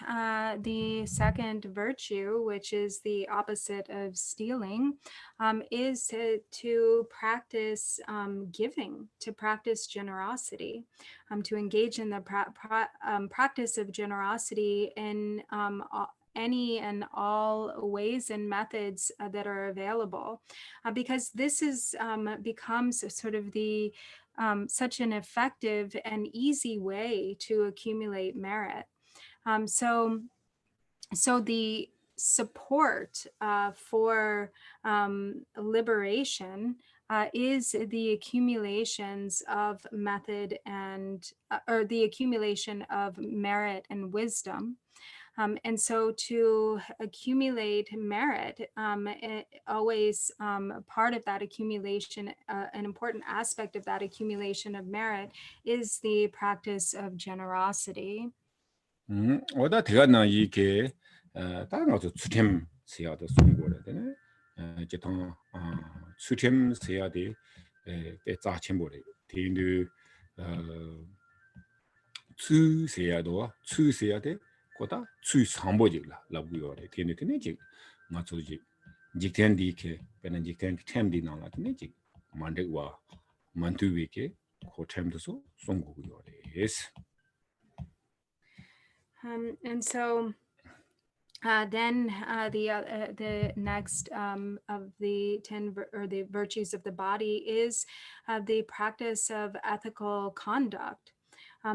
the second virtue, which is the opposite of stealing, is to practice giving, to practice generosity, to engage in the practice of generosity in any and all ways and methods that are available, because this is becomes sort of the such an effective and easy way to accumulate merit. So the support for liberation is the accumulations of method and or the accumulation of merit and wisdom. And so to accumulate merit, always part of that accumulation, an important aspect of that accumulation of merit is the practice of generosity. 어다 대가나 이게 다른 것도 수템 세야도 송고래 되네. 제통 수템 세야데 자침보래. 대인도 수세야도 수세야데 거다 수상보지라 라고요래. 대인데 지 맞소지 직텐디케 베는 직텐 템디 나라더니 지 만데와 만투위케 고템도서 송고요래스. And so then the next of the 10 or the virtues of the body is the practice of ethical conduct.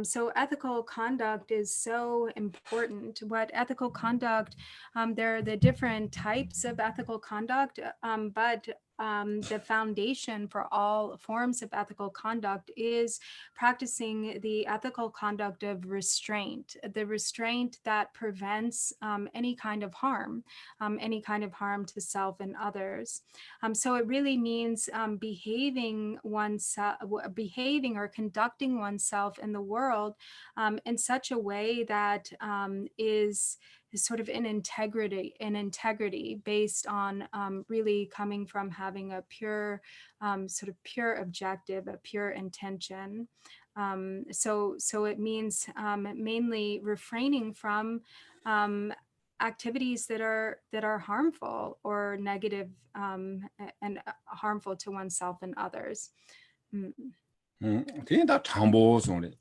So ethical conduct is so important. What ethical conduct, there are the different types of ethical conduct, but the foundation for all forms of ethical conduct is practicing the ethical conduct of restraint, the restraint that prevents any kind of harm to self and others. So it really means behaving or conducting oneself in the world in such a way that is sort of in integrity based on really coming from having a pure sort of pure objective, a pure intention. So it means mainly refraining from activities that are harmful or negative and harmful to oneself and others. 다 장보송래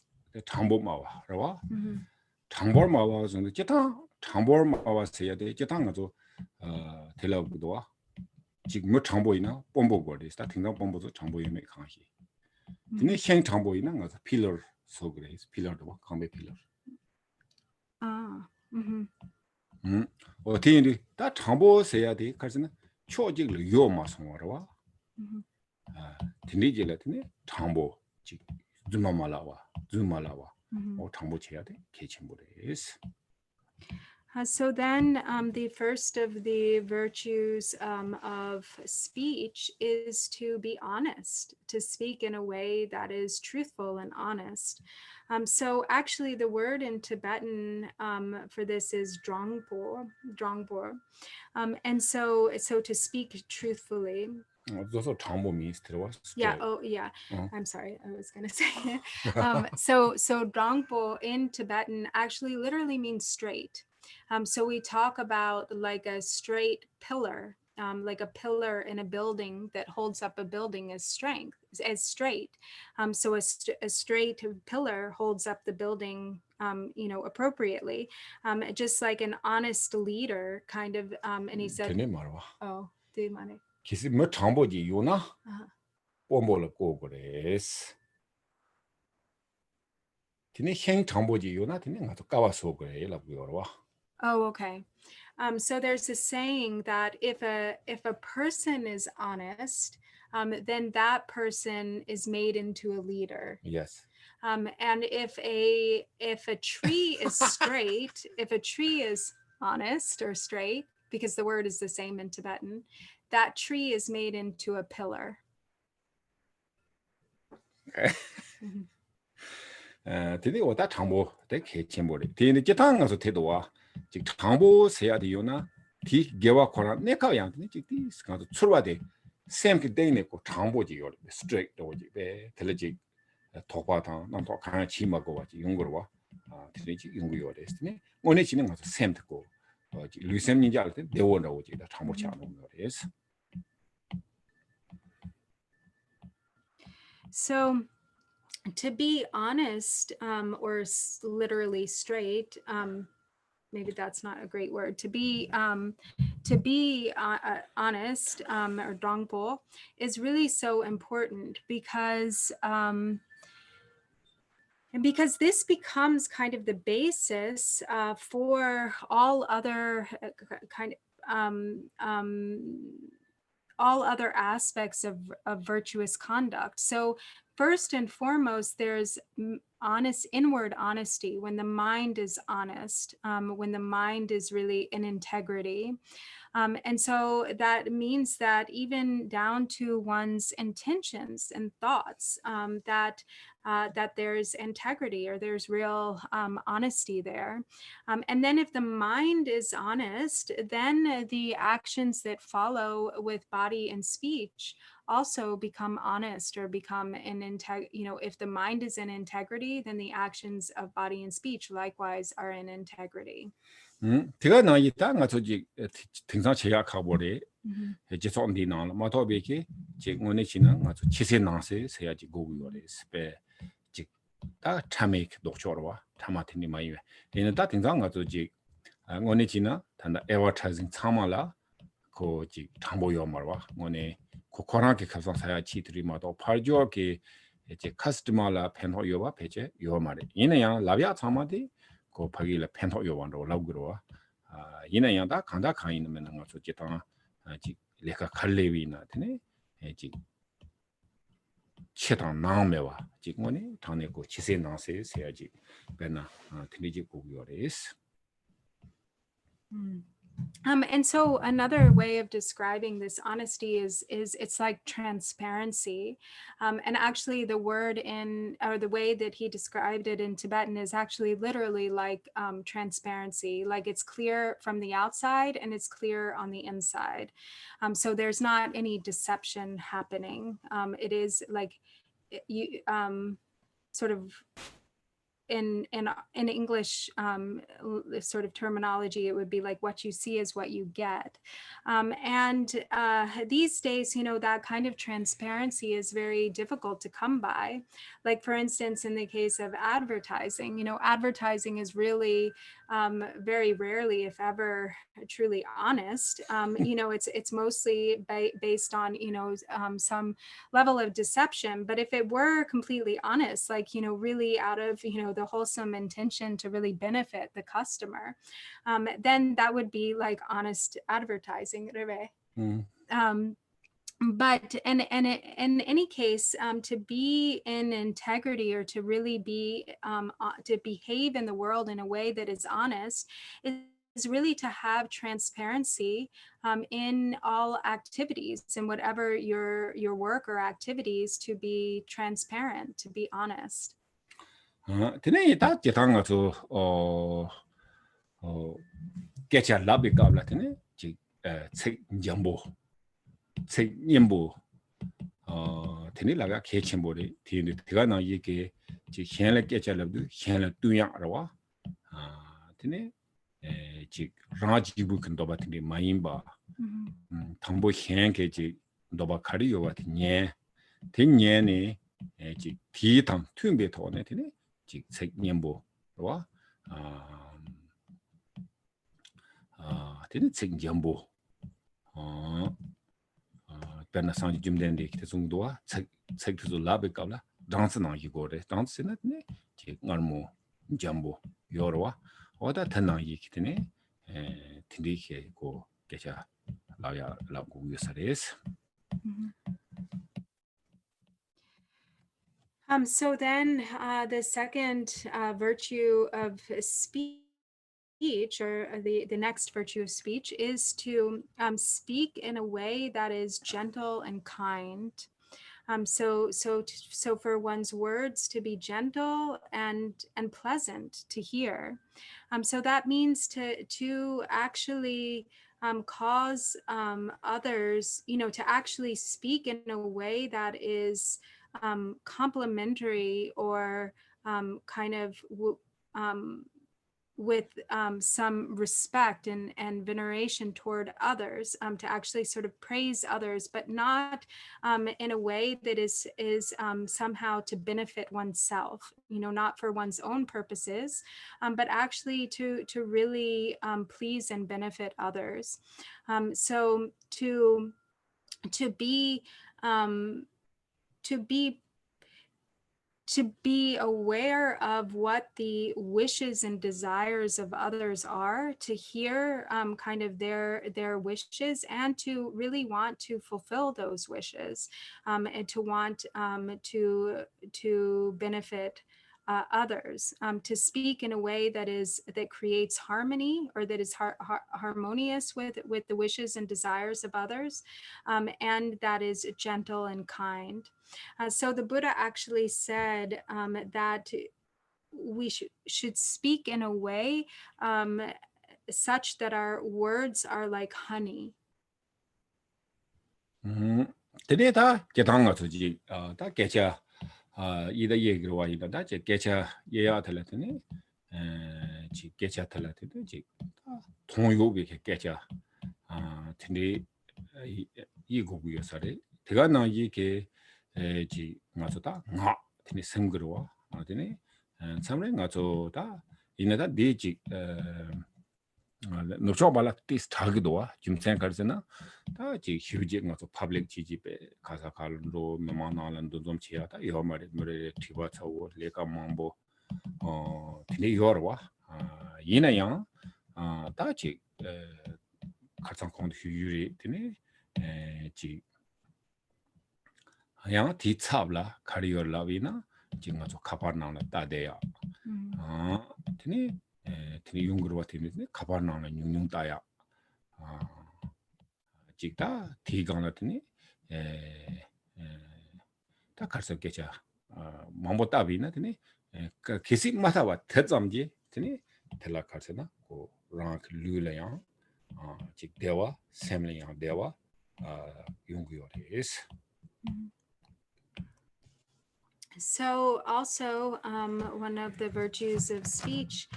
장보마와 라와 장보마와 정도 기타 장보마와 세야 돼 기타 가서 텔라고도와 지금 뭐 장보이나 뽐보거리 스타팅당 뽐보도 장보이메 강시 근데 행 장보이나 가서 필러 소 그래 필러도 강배 필러 어떻게 다 정보세야 돼. 그래서 초직을 요마 송어와. 딘리질라트네 정보 지 주마말라와 정보 쳐야 돼. 개침보레스. So then the first of the virtues of speech is to be honest, to speak in a way that is truthful and honest. So actually the word in Tibetan for this is drongbor. And so to speak truthfully. Also 정보 means 들어와. Yeah, I'm sorry, I was going to say. So drongpo in Tibetan actually literally means straight. So we talk about like a straight pillar, like a pillar in a building that holds up a building as straight. So a straight pillar holds up the building, appropriately, just like an honest leader kind of. And he said, "Oh, do you mind?" 기스 뭐 정보지 요나? 뽐볼을 꼬그레스. 디네 행 정보지 요나 디네 가서 까와서 그래라고 요러와. Oh, okay. So there's a saying that if a person is honest, then that person is made into a leader. Yes. And if a tree is straight, if a tree is honest or straight, because the word is the same in Tibetan, that tree is made into a pillar. 디네 오다 정보 대 개침보리. 디네 지탕 가서 태도와 즉 정보 세야 되요나 디 개와 코나 내가 양데 직디 가서 출발돼 샘기 되네고 정보지 요 스트레이트 오지 배 텔레지 도과당 남도 강한 치마고 와지 용거로 와 디네 용구요 됐네 오늘 지는 가서 샘 듣고 루셈인지 알때 내원나 오지 다 정보치 않은 거래서. So to be honest, or literally straight, maybe that's not a great word. To be honest, or dongpo, is really so important because this becomes kind of the basis for all other all other aspects of virtuous conduct. So first and foremost, there's inward honesty, when the mind is honest, when the mind is really in integrity. And so that means that even down to one's intentions and thoughts, that there's integrity or there's real honesty there. And then if the mind is honest, then the actions that follow with body and speech also become honest or become if the mind is in integrity, then the actions of body and speech likewise are in integrity. 제가 나 있다 가서지 등산 제약하고 버리 제소 온디나 마토베기 제 오늘 지는 가서 치세 나세 세야지 고고요레 스페 직다 참에 독초로와 타마티니 마이웨 얘는 다 등산 가서지 오늘 지나 단다 에버타이징 참말라 고지 정보요 말와 오늘 코코나게 가서 사야지 드리마도 팔조게 이제 커스터마라 펜호요와 배제 요 말이 이내야 라비아 참마디 고 파기를 펜토 요원으로 라우그로 이내야다 간다 가이는 거 좋지다 지 레카 칼레위나 되네 지 체당 나메와 지금은 당내고 지세 나세 세야지 배나 드리지 고요레스. And so another way of describing this honesty is it's like transparency. And actually the word the way that he described it in Tibetan is actually literally like transparency, like it's clear from the outside and it's clear on the inside. So there's not any deception happening. It is like you sort of in English sort of terminology, it would be like what you see is what you get. And these days, that kind of transparency is very difficult to come by. Like, for instance, in the case of advertising, advertising is really very rarely, if ever, truly honest. You know, it's mostly based on, you know, some level of deception. But if it were completely honest, like, you know, really out of, you know, the wholesome intention to really benefit the customer, then that would be like honest advertising. But in any case, to be in integrity, or to really be to behave in the world in a way that is honest, is really to have transparency in all activities, and whatever your work or activities, to be transparent, to be honest. Today, that Jitanga to get your lobby goblet in it, take jumbo, take nimbo. Tenilaga catching body, Tini Tigana Yiki, Chicken get your love, Chicken do Yarawa, Tini, Chick Raji book and Doba Tini Maimba, Tambo Hanky, Doba Cario at Nye, Tinyani, Titam, Twin bit on it, Chick take Nimbo, didn't take Jumbo. Perna sanji jumdendi kite sungdoa tsek tuzu labe kabla dance na yi gore dance na ne ji ngarmo jambo yorwa oda tana yi kite ne tindi ke ko gecha laya lagu yusares. So then the second virtue of speech, or the next virtue of speech, is to speak in a way that is gentle and kind. So for one's words to be gentle and pleasant to hear. So that means to actually cause others, you know, to actually speak in a way that is complimentary, or kind of with some respect and veneration toward others, to actually sort of praise others, but not in a way that is somehow to benefit oneself, you know, not for one's own purposes, but actually to really please and benefit others. So to be aware of what the wishes and desires of others are, to hear kind of their wishes, and to really want to fulfill those wishes, and to want to benefit others, to speak in a way that creates harmony, or that is harmonious with the wishes and desires of others, and that is gentle and kind. So the Buddha actually said that we should speak in a way such that our words are like honey. Today, that Jitanga to G, that getcha either Yegra, either that getcha Yea Teletini, getcha Teletini, Tongo getcha Tindi Ego Yosari, Tigana Yike. Ji ngazoda nga tini semgruwa tini samre ngazoda inada deji nopchobala tis targdoa jumsen karzena ta ji huge ngazo public ji be kasa kalndo memanalan dozom chia ta yomare mure tiba chawo leka mambo tini yorwa yinayang ta ji karsan kong hyuri tini ji yang ti tsabla kariyor lavina jinga zo kaparnang la tadeya tini yungruwa tini kaparnang la nyung taya jikta ti gangla tini ta karsa kecha mambo tabina tini kisi matawa tedzamji tini tela karsena ko rank lula yang jik dewa semle yang dewa yungruwa is. So also one of the virtues of speech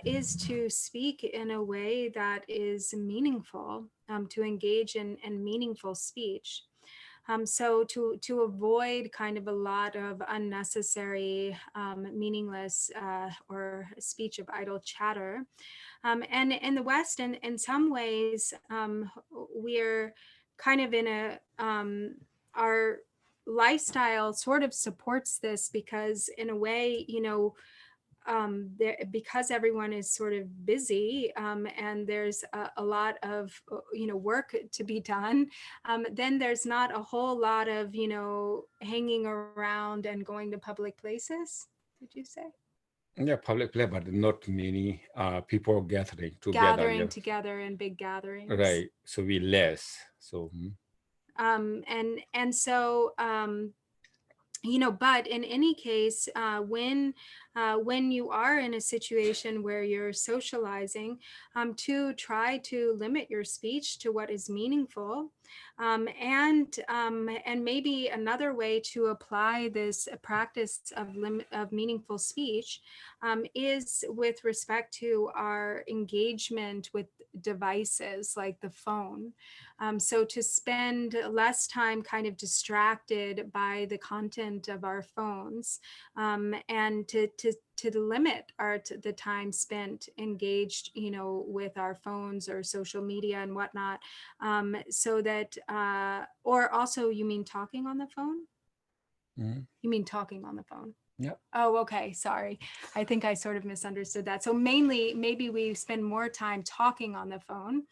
is to speak in a way that is meaningful, to engage in meaningful speech. So to avoid kind of a lot of unnecessary, meaningless or speech of idle chatter. And in the West, and in some ways, we're kind of in a, our lifestyle sort of supports this, because in a way, because everyone is sort of busy, and there's a lot of work to be done, then there's not a whole lot of hanging around and going to public places. Did you say? Yeah, public play, but not many people gathering together. Gathering together in big gatherings. Right. So we less. So. And so. But in any case, when you are in a situation where you're socializing, to try to limit your speech to what is meaningful, and maybe another way to apply this practice of meaningful speech is with respect to our engagement with devices like the phone. So to spend less time kind of distracted by the content of our phones, and to limit the time spent engaged, with our phones or social media and whatnot, so that, or also, you mean talking on the phone? Mm-hmm. You mean talking on the phone? Yep. Oh, okay. Sorry. I think I sort of misunderstood that. So mainly, maybe we spend more time talking on the phone.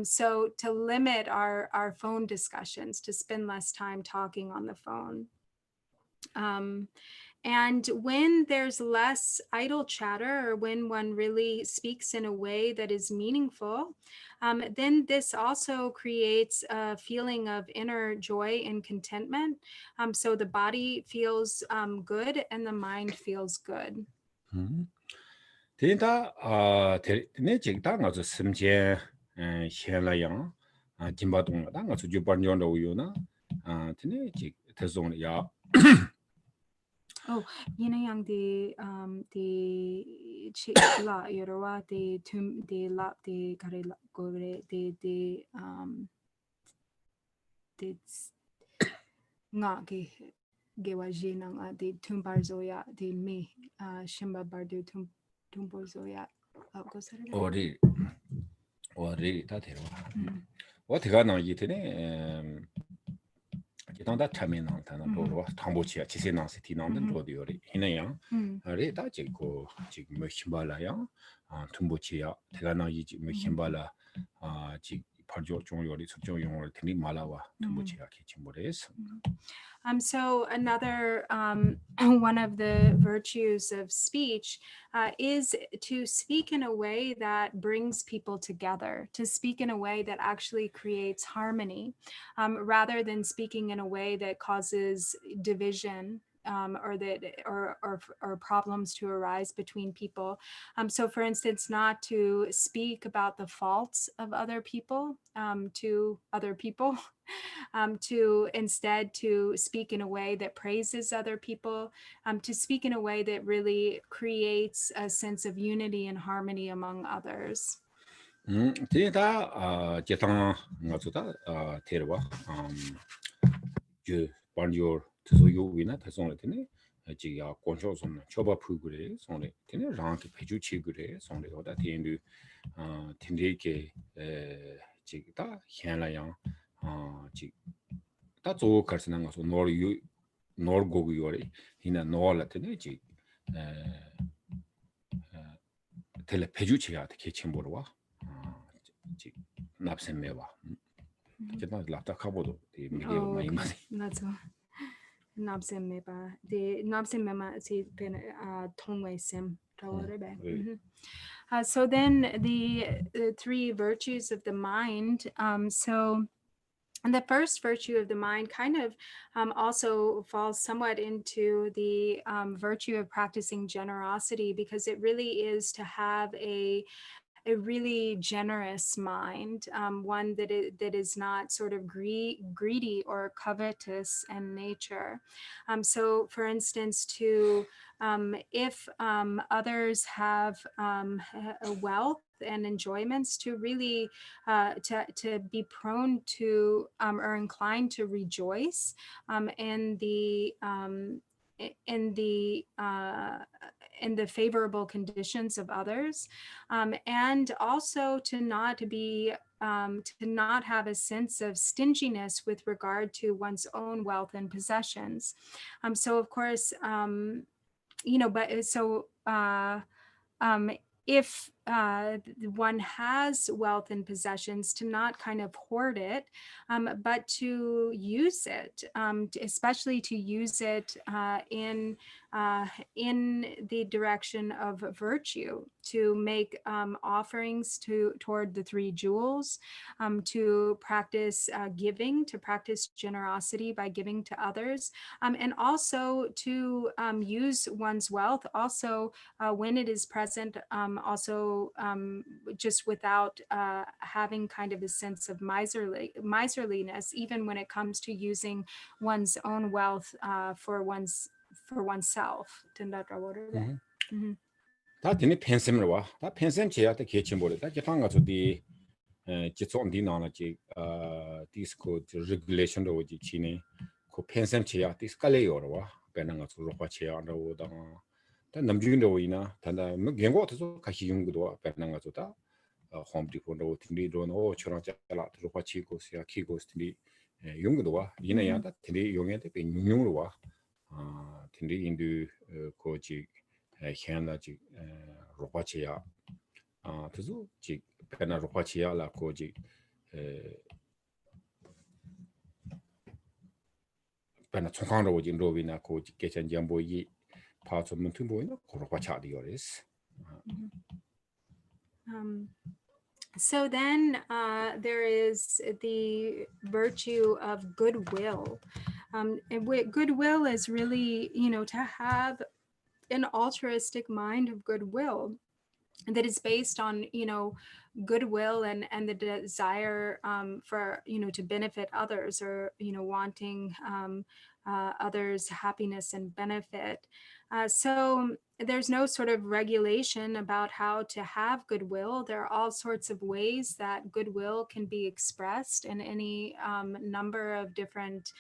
So to limit our phone discussions, to spend less time talking on the phone. And when there's less idle chatter, or when one really speaks in a way that is meaningful, then this also creates a feeling of inner joy and contentment. So the body feels good and the mind feels good. Tinta tene jigda nga zo simje xianla yang jimba dong da nga zo juban yon do yu na tene jig tezong ya. Oh, yang the la yorwa the tum the la the kare la gore the nga ge wa jinang the tumbar zoya the me shimba bardu tumbar zoya go sare ori ta thero wa thega na yi tene 기타다 참여는 다는 도로 당보치야 지세나 시티나는 도디오리 희나야 레다 지고 지금 뭐 힘발라야 tum보치야 대가나 이지 뭐 힘발라 지 파조 종요리 접종용을 드니 말아와 tum보치야 기침보레스. So another one of the virtues of speech is to speak in a way that brings people together, to speak in a way that actually creates harmony, rather than speaking in a way that causes division. Or problems to arise between people. So for instance, not to speak about the faults of other people to other people, to instead to speak in a way that praises other people, to speak in a way that really creates a sense of unity and harmony among others. 제가 제가 가서다 데려와 그 반yor 저요 위나 다송을 되네 지가 권초선 초바 푸그레 손에 되네 랑게 배주치 그래 손에 오다 된두 텐데게 지다 현라양 지다 조 가르치는 것은 노르고고 요리 이나 노라 되네 지 텔레 배주치야 개침보러 와 지 납셈매와 제가 라타 카보도 이 미디어 많이 많이 맞아. 납셈매바 the 납셈매마 is been 통외 셈 so then the three virtues of the mind. So and the first virtue of the mind kind of also falls somewhat into the virtue of practicing generosity, because it really is to have a a really generous mind, one that is not sort of greedy or covetous in nature. So, for instance, if others have a wealth and enjoyments, to really to be prone to or inclined to rejoice in the in the favorable conditions of others, and also to not have a sense of stinginess with regard to one's own wealth and possessions. So of course, if one has wealth and possessions, to not kind of hoard it, but to use it, especially to use it in the direction of virtue, to make offerings toward the three jewels, to practice giving, to practice generosity by giving to others, and also to use one's wealth also when it is present, also just without having kind of a sense of miserliness, even when it comes to using one's own wealth for oneself. 다 되네 펜셈을 와. 다 펜셈 제야 때 개침 보래. 다 기타 가서 디 지속 디 나나지 디스코 레귤레이션도 오지 치네. 그 펜셈 제야 디스칼레이어로 와. 배는 가서 로파 제야로 다. 다 남주인도 오이나 단다 뭐 경고도 같이 용도도 배는 가서 다 홈디포도 팀리도노 저런 잘라 로파 치고 시야 키고 스티 용도도 와. 이내야다 팀리 용에도 배 용으로 와. 팀리 인도 고지 현나지 로파치야 그래서 지 배나 로파치야라 고지 배나 총강으로 오진 로비나 고지 개천 jambo이 파츠문 tum보이나 로파차디오레스. So then there is the virtue of goodwill. And goodwill is really, to have an altruistic mind of goodwill that is based on, goodwill and the desire for, to benefit others, or, wanting others' happiness and benefit. So there's no sort of regulation about how to have goodwill. There are all sorts of ways that goodwill can be expressed in any number of different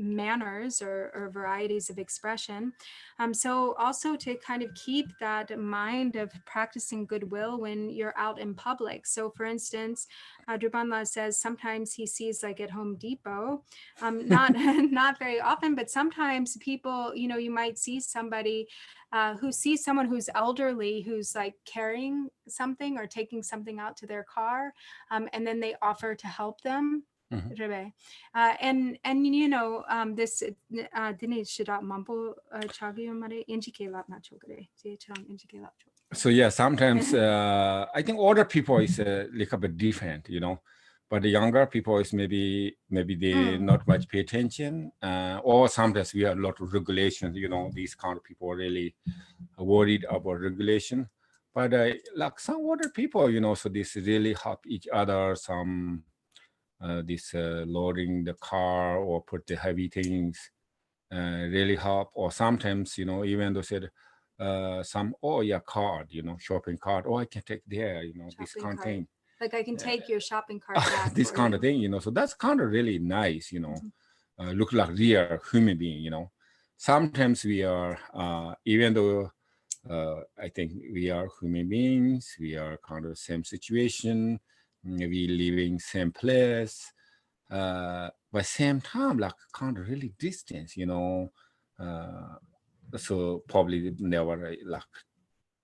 manners or varieties of expression. So also to kind of keep that mind of practicing goodwill when you're out in public. So for instance, Drupon says sometimes he sees, like at Home Depot, not very often, but sometimes people, you might see somebody who sees someone who's elderly, who's like carrying something or taking something out to their car, and then they offer to help them. Mm-hmm. This so yeah, sometimes I think older people is a little bit different, but the younger people is maybe they not much pay attention, or sometimes we have a lot of regulations. These kind of people are really worried about regulation, but like some older people, so this really help each other. Some this loading the car or put the heavy things really help. Or sometimes, even though said some, card, shopping cart, I can take there, this kind of thing. Like I can take your shopping cart back. This kind of thing, so that's kind of really nice, look like real human being, Sometimes we are, even though I think we are human beings, we are kind of same situation, we living same place, but same time like kind of really distance, so probably never like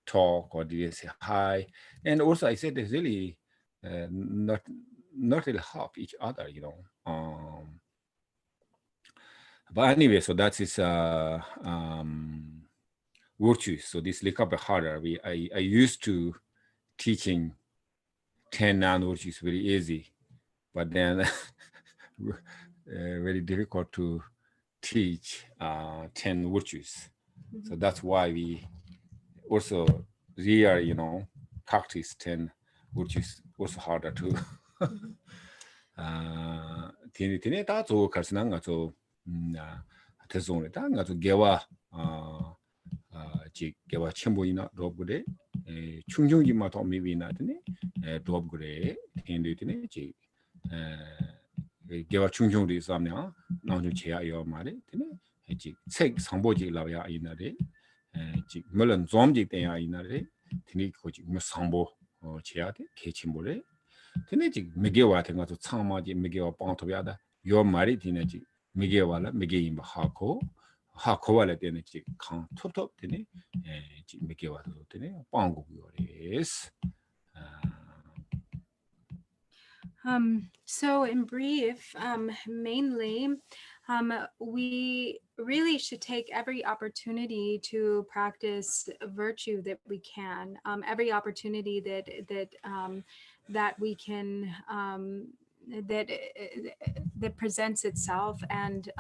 talk or didn't say hi. And also I said it's really not really help each other, but anyway, so that is virtues. So this little bit harder. I used to teaching 10 non-virtues very easy, but then very difficult to teach 10 virtues. So that's why we also real, practice then, which is also harder to. Tini ta zo karsina nga zo tezong ta nga zo gewa ji gewa chenbo ina rob gure 충중 ma to mi ina tini rob gure tini tini ji gewa 충중 ri samnya na ju che ya mare tini ji 책 상보 ji la ya ina re ji 물론 좀 ji te ya ina re tini ko ji 뭐 상보 che ya de ke chenbo tene ji megewa tenga to changma ji megewa pangtobya da yo mari tene ji megewa la megeyim hako wala tene ji khang top tene ji megewa do tene panggu yores. So in brief, mainly, we really should take every opportunity to practice virtue that we can, every opportunity that we can, that presents itself, and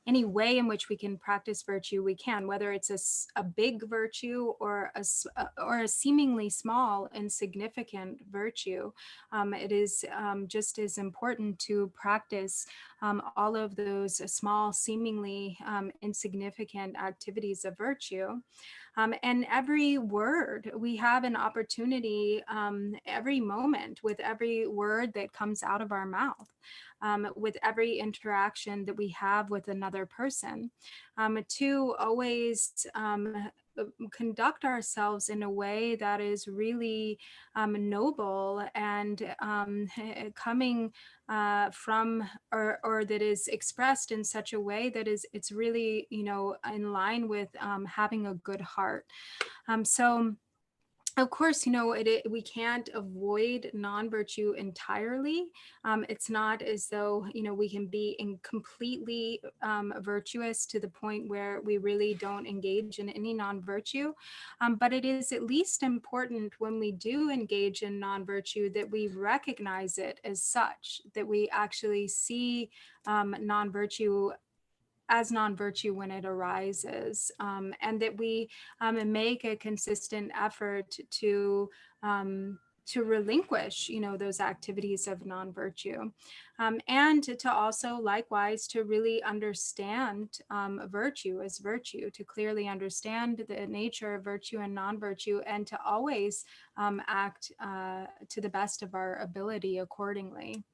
any way in which we can practice virtue, we can, whether it's a big virtue or a seemingly small, insignificant virtue. It is just as important to practice all of those small, seemingly insignificant activities of virtue. And every word, we have an opportunity every moment with every word that comes out of our mouth. With every interaction that we have with another person, to always conduct ourselves in a way that is really noble and coming from or that is expressed in such a way that it's really in line with having a good heart. So of course, we can't avoid non-virtue entirely. It's not as though, we can be completely virtuous to the point where we really don't engage in any non-virtue. But it is at least important when we do engage in non-virtue that we recognize it as such, that we actually see non-virtue as non-virtue when it arises, and that we make a consistent effort to relinquish, those activities of non-virtue, and to also likewise to really understand virtue as virtue, to clearly understand the nature of virtue and non-virtue, and to always act to the best of our ability accordingly.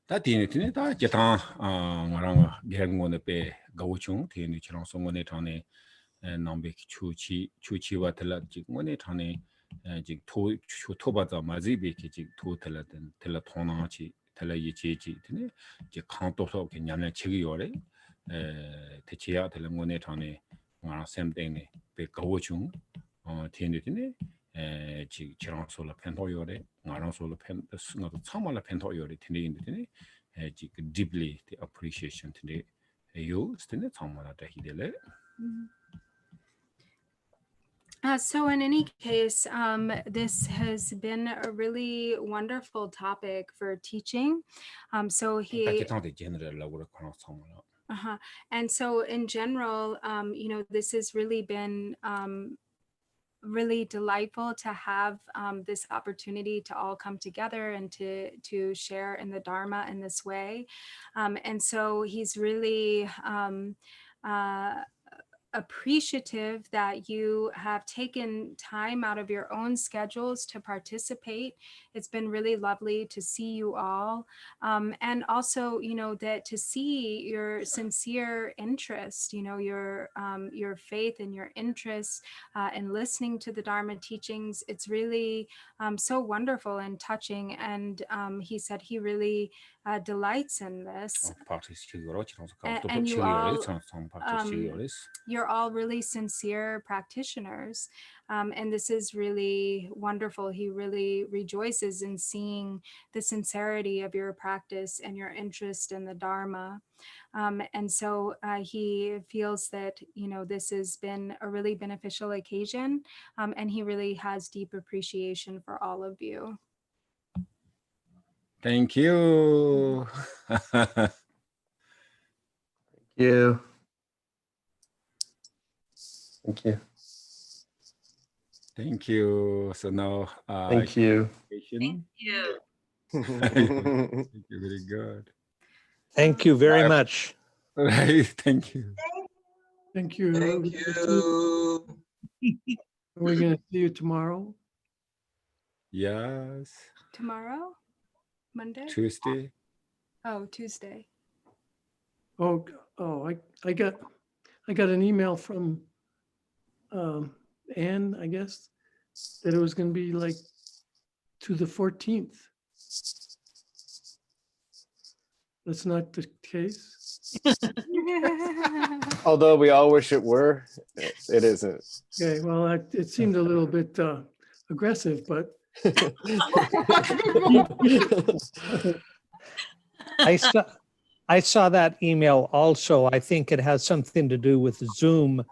다 tini 다 제타 nga랑 gerngone pe gawchung tini chirang songone thane nambe chuchi watla jingone thane jing to ba za mazi be ki jing to tela den tela thona chi tela yichi tini je khang to so ke nyamne chigi yore te cheya tela ngone thane ngara sem deng pe gawchung tini 지 지랑 솔라 펜토 요래 나랑 솔라 펜 스나도 참말라 펜토 요래 티네인데 지 deeply the appreciation today you still 참말라 다 히델레. So in any case, this has been a really wonderful topic for teaching. So and so in general, this has really been really delightful to have this opportunity to all come together and to share in the Dharma in this way. And so he's really appreciative that you have taken time out of your own schedules to participate. It's been really lovely to see you all. And also, that to see your sincere interest, your faith and your interest in listening to the Dharma teachings. It's really so wonderful and touching. And he said he really delights in this. And you all, you're all really sincere practitioners. And this is really wonderful. He really rejoices in seeing the sincerity of your practice and your interest in the Dharma. And so he feels that, this has been a really beneficial occasion, and he really has deep appreciation for all of you. Thank you. Thank you. Thank you. Thank you. So now, Thank you. Thank you. Thank you. Very good. Thank you very much. Right. Thank you. Thank you. Thank you. Are we going to see you tomorrow? Yes. Tomorrow? Monday? Tuesday. Oh, Tuesday. Oh, I got an email from Anne, I guess, that it was going to be like to the 14th. That's not the case. Although we all wish it were, it isn't. Okay, well, it seemed a little bit aggressive, but I saw that email also. I think it has something to do with Zoom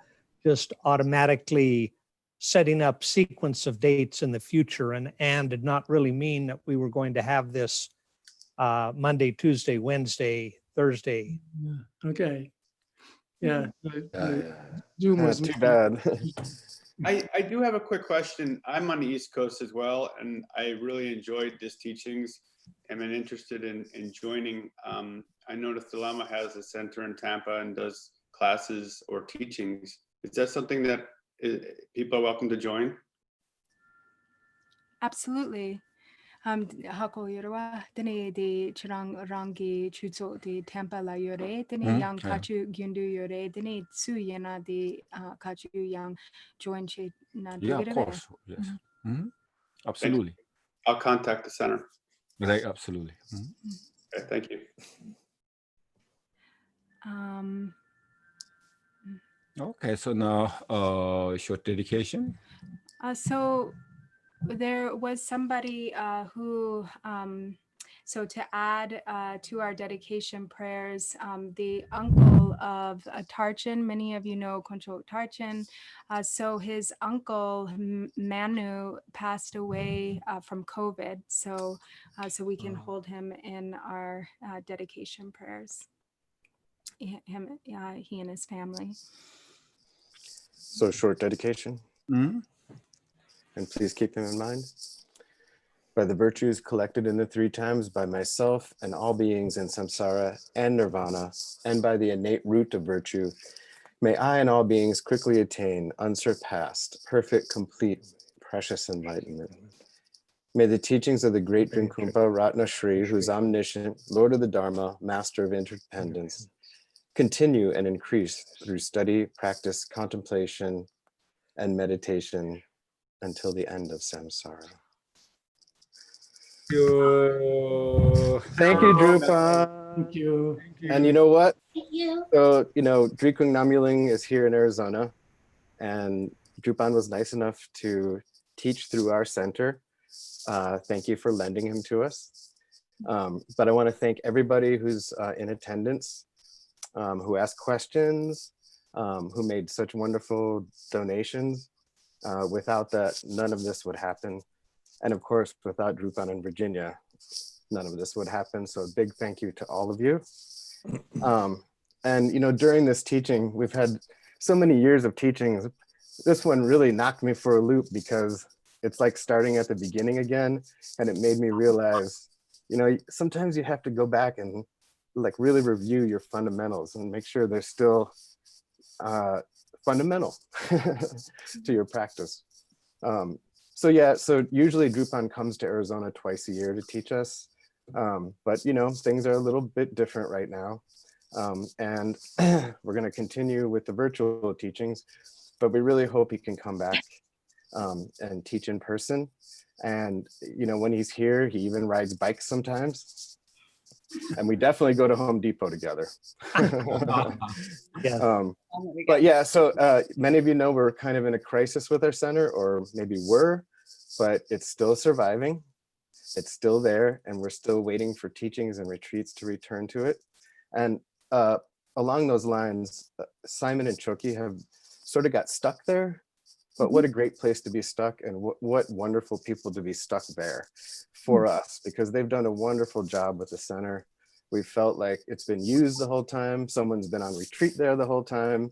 just automatically setting up sequence of dates in the future, and did not really mean that we were going to have this Monday, Tuesday, Wednesday, Thursday. okay. Yeah. Yeah. Zoom was Too bad. I do have a quick question. I'm on the East Coast as well, and I really enjoyed this teachings and been interested in joining. I noticed the Lama has a center in Tampa and does classes or teachings. Is that something that people are welcome to join? Absolutely. Hako yorwa tene de chirang rangi chuzo de Tampa la yore tene yang kachu gyundu yore tene tsu yena de kachu yang join che na Yeah, of course. Yes. Absolutely. I'll contact the center. Right. Absolutely. Okay, thank you. Okay. So now, short dedication. So there was somebody who, so to add to our dedication prayers, the uncle of Tarchin, many of you know Koncho Tarchin. So his uncle Manu passed away from COVID. So we can hold him in our dedication prayers. He and his family. So short dedication. And please keep him in mind. By the virtues collected in the three times by myself and all beings in samsara and nirvana, and by the innate root of virtue, may I and all beings quickly attain unsurpassed, perfect, complete, precious enlightenment. May the teachings of the great Drinkumpa Ratna Shri, who is omniscient, Lord of the Dharma, Master of Interdependence, continue and increase through study, practice, contemplation, and meditation until the end of samsara. Thank you, Drupon. Thank you. And you know what? Thank you. So, Drikung Namyuling is here in Arizona, and Drupon was nice enough to teach through our center. Thank you for lending him to us. But I want to thank everybody who's in attendance, who asked questions, who made such wonderful donations. Without that, none of this would happen. And of course, without Drupon in Virginia, none of this would happen. So a big thank you to all of you. And during this teaching, we've had so many years of teachings. This one really knocked me for a loop because it's like starting at the beginning again. And it made me realize, sometimes you have to go back and like really review your fundamentals and make sure they're still fundamental to your practice. So usually Drupon comes to Arizona twice a year to teach us. But things are a little bit different right now. And we're going to continue with the virtual teachings, but we really hope he can come back and teach in person. And when he's here, he even rides bikes sometimes. And we definitely go to Home Depot together. But yeah, so many of you know we're kind of in a crisis with our center, or maybe were, but it's still surviving. It's still there, and we're still waiting for teachings and retreats to return to it. And along those lines, Simon and Choki have sort of got stuck there, but what a great place to be stuck, and what wonderful people to be stuck there for us, because they've done a wonderful job with the center. We felt like it's been used the whole time. Someone's been on retreat there the whole time.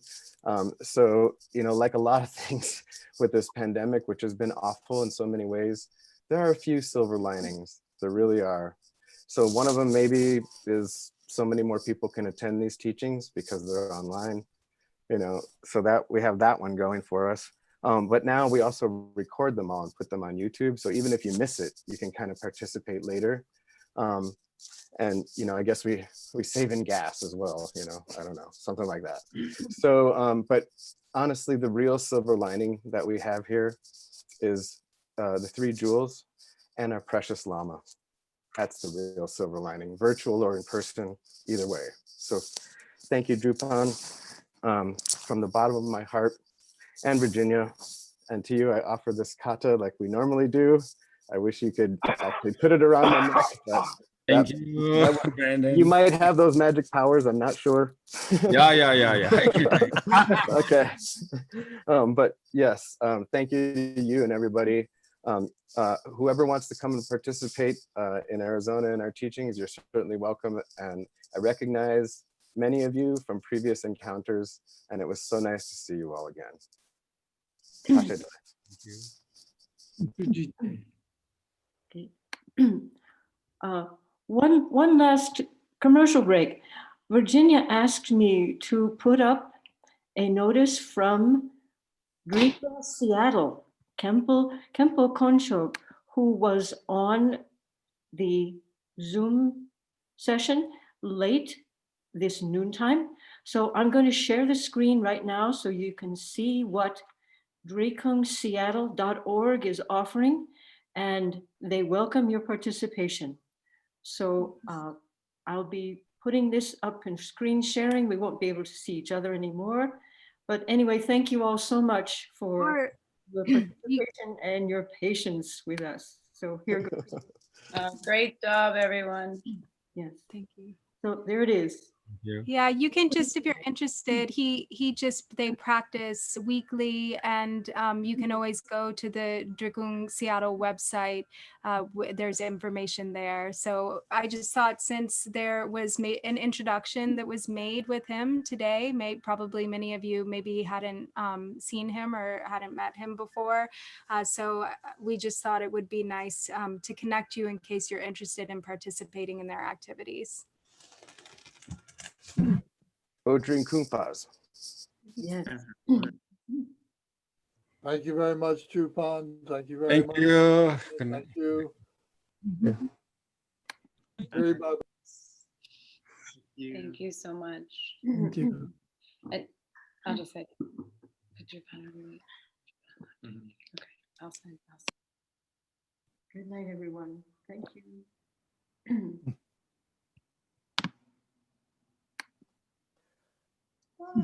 So, you know, like a lot of things with this pandemic, which has been awful in so many ways, there are a few silver linings. There really are. So one of them maybe is so many more people can attend these teachings because they're online, you know, so that we have that one going for us. But now we also record them all and put them on YouTube. So even if you miss it, you can kind of participate later. And, you know, I guess we save in gas as well, you know, I don't know, something like that. So, but honestly, the real silver lining that we have here is the 3 jewels and our precious Lama. That's the real silver lining, virtual or in person, either way. So thank you, Drupon, from the bottom of my heart, and Virginia. And to you, I offer this kata like we normally do. I wish you could actually put it around my neck. But Thank you, Brandon. you might have those magic powers, I'm not sure. Yeah. Okay. But yes, thank you to you and everybody. Whoever wants to come and participate in Arizona in our teachings, you're certainly welcome. And I recognize many of you from previous encounters, and it was so nice to see you all again. Thank you. Okay. One last commercial break. Virginia asked me to put up a notice from Drupon Seattle, Kempo Konsho, who was on the Zoom session late this noontime. So I'm going to share the screen right now so you can see what druponseattle.org is offering, and they welcome your participation. So I'll be putting this up in screen sharing. We won't be able to see each other anymore. But anyway, thank you all so much for your participation and your patience with us. So here goes. Great job, everyone. Yes. Thank you. So there it is. Yeah, you can just, if you're interested, they practice weekly, and you can always go to the Drupon Seattle website. There's information there. So I just thought, since there was an introduction that was made with him today, probably many of you maybe hadn't seen him or hadn't met him before. So we just thought it would be nice to connect you in case you're interested in participating in their activities. Odrin Kumpas. Yes. Thank you very much, Drupon. Thank you very much. Thank you. Good night. Thank you. Everybody. Thank you so much. Thank you. I'll just say, put your pen on me. Okay, I'll send. Good night, everyone. Thank you. Bye.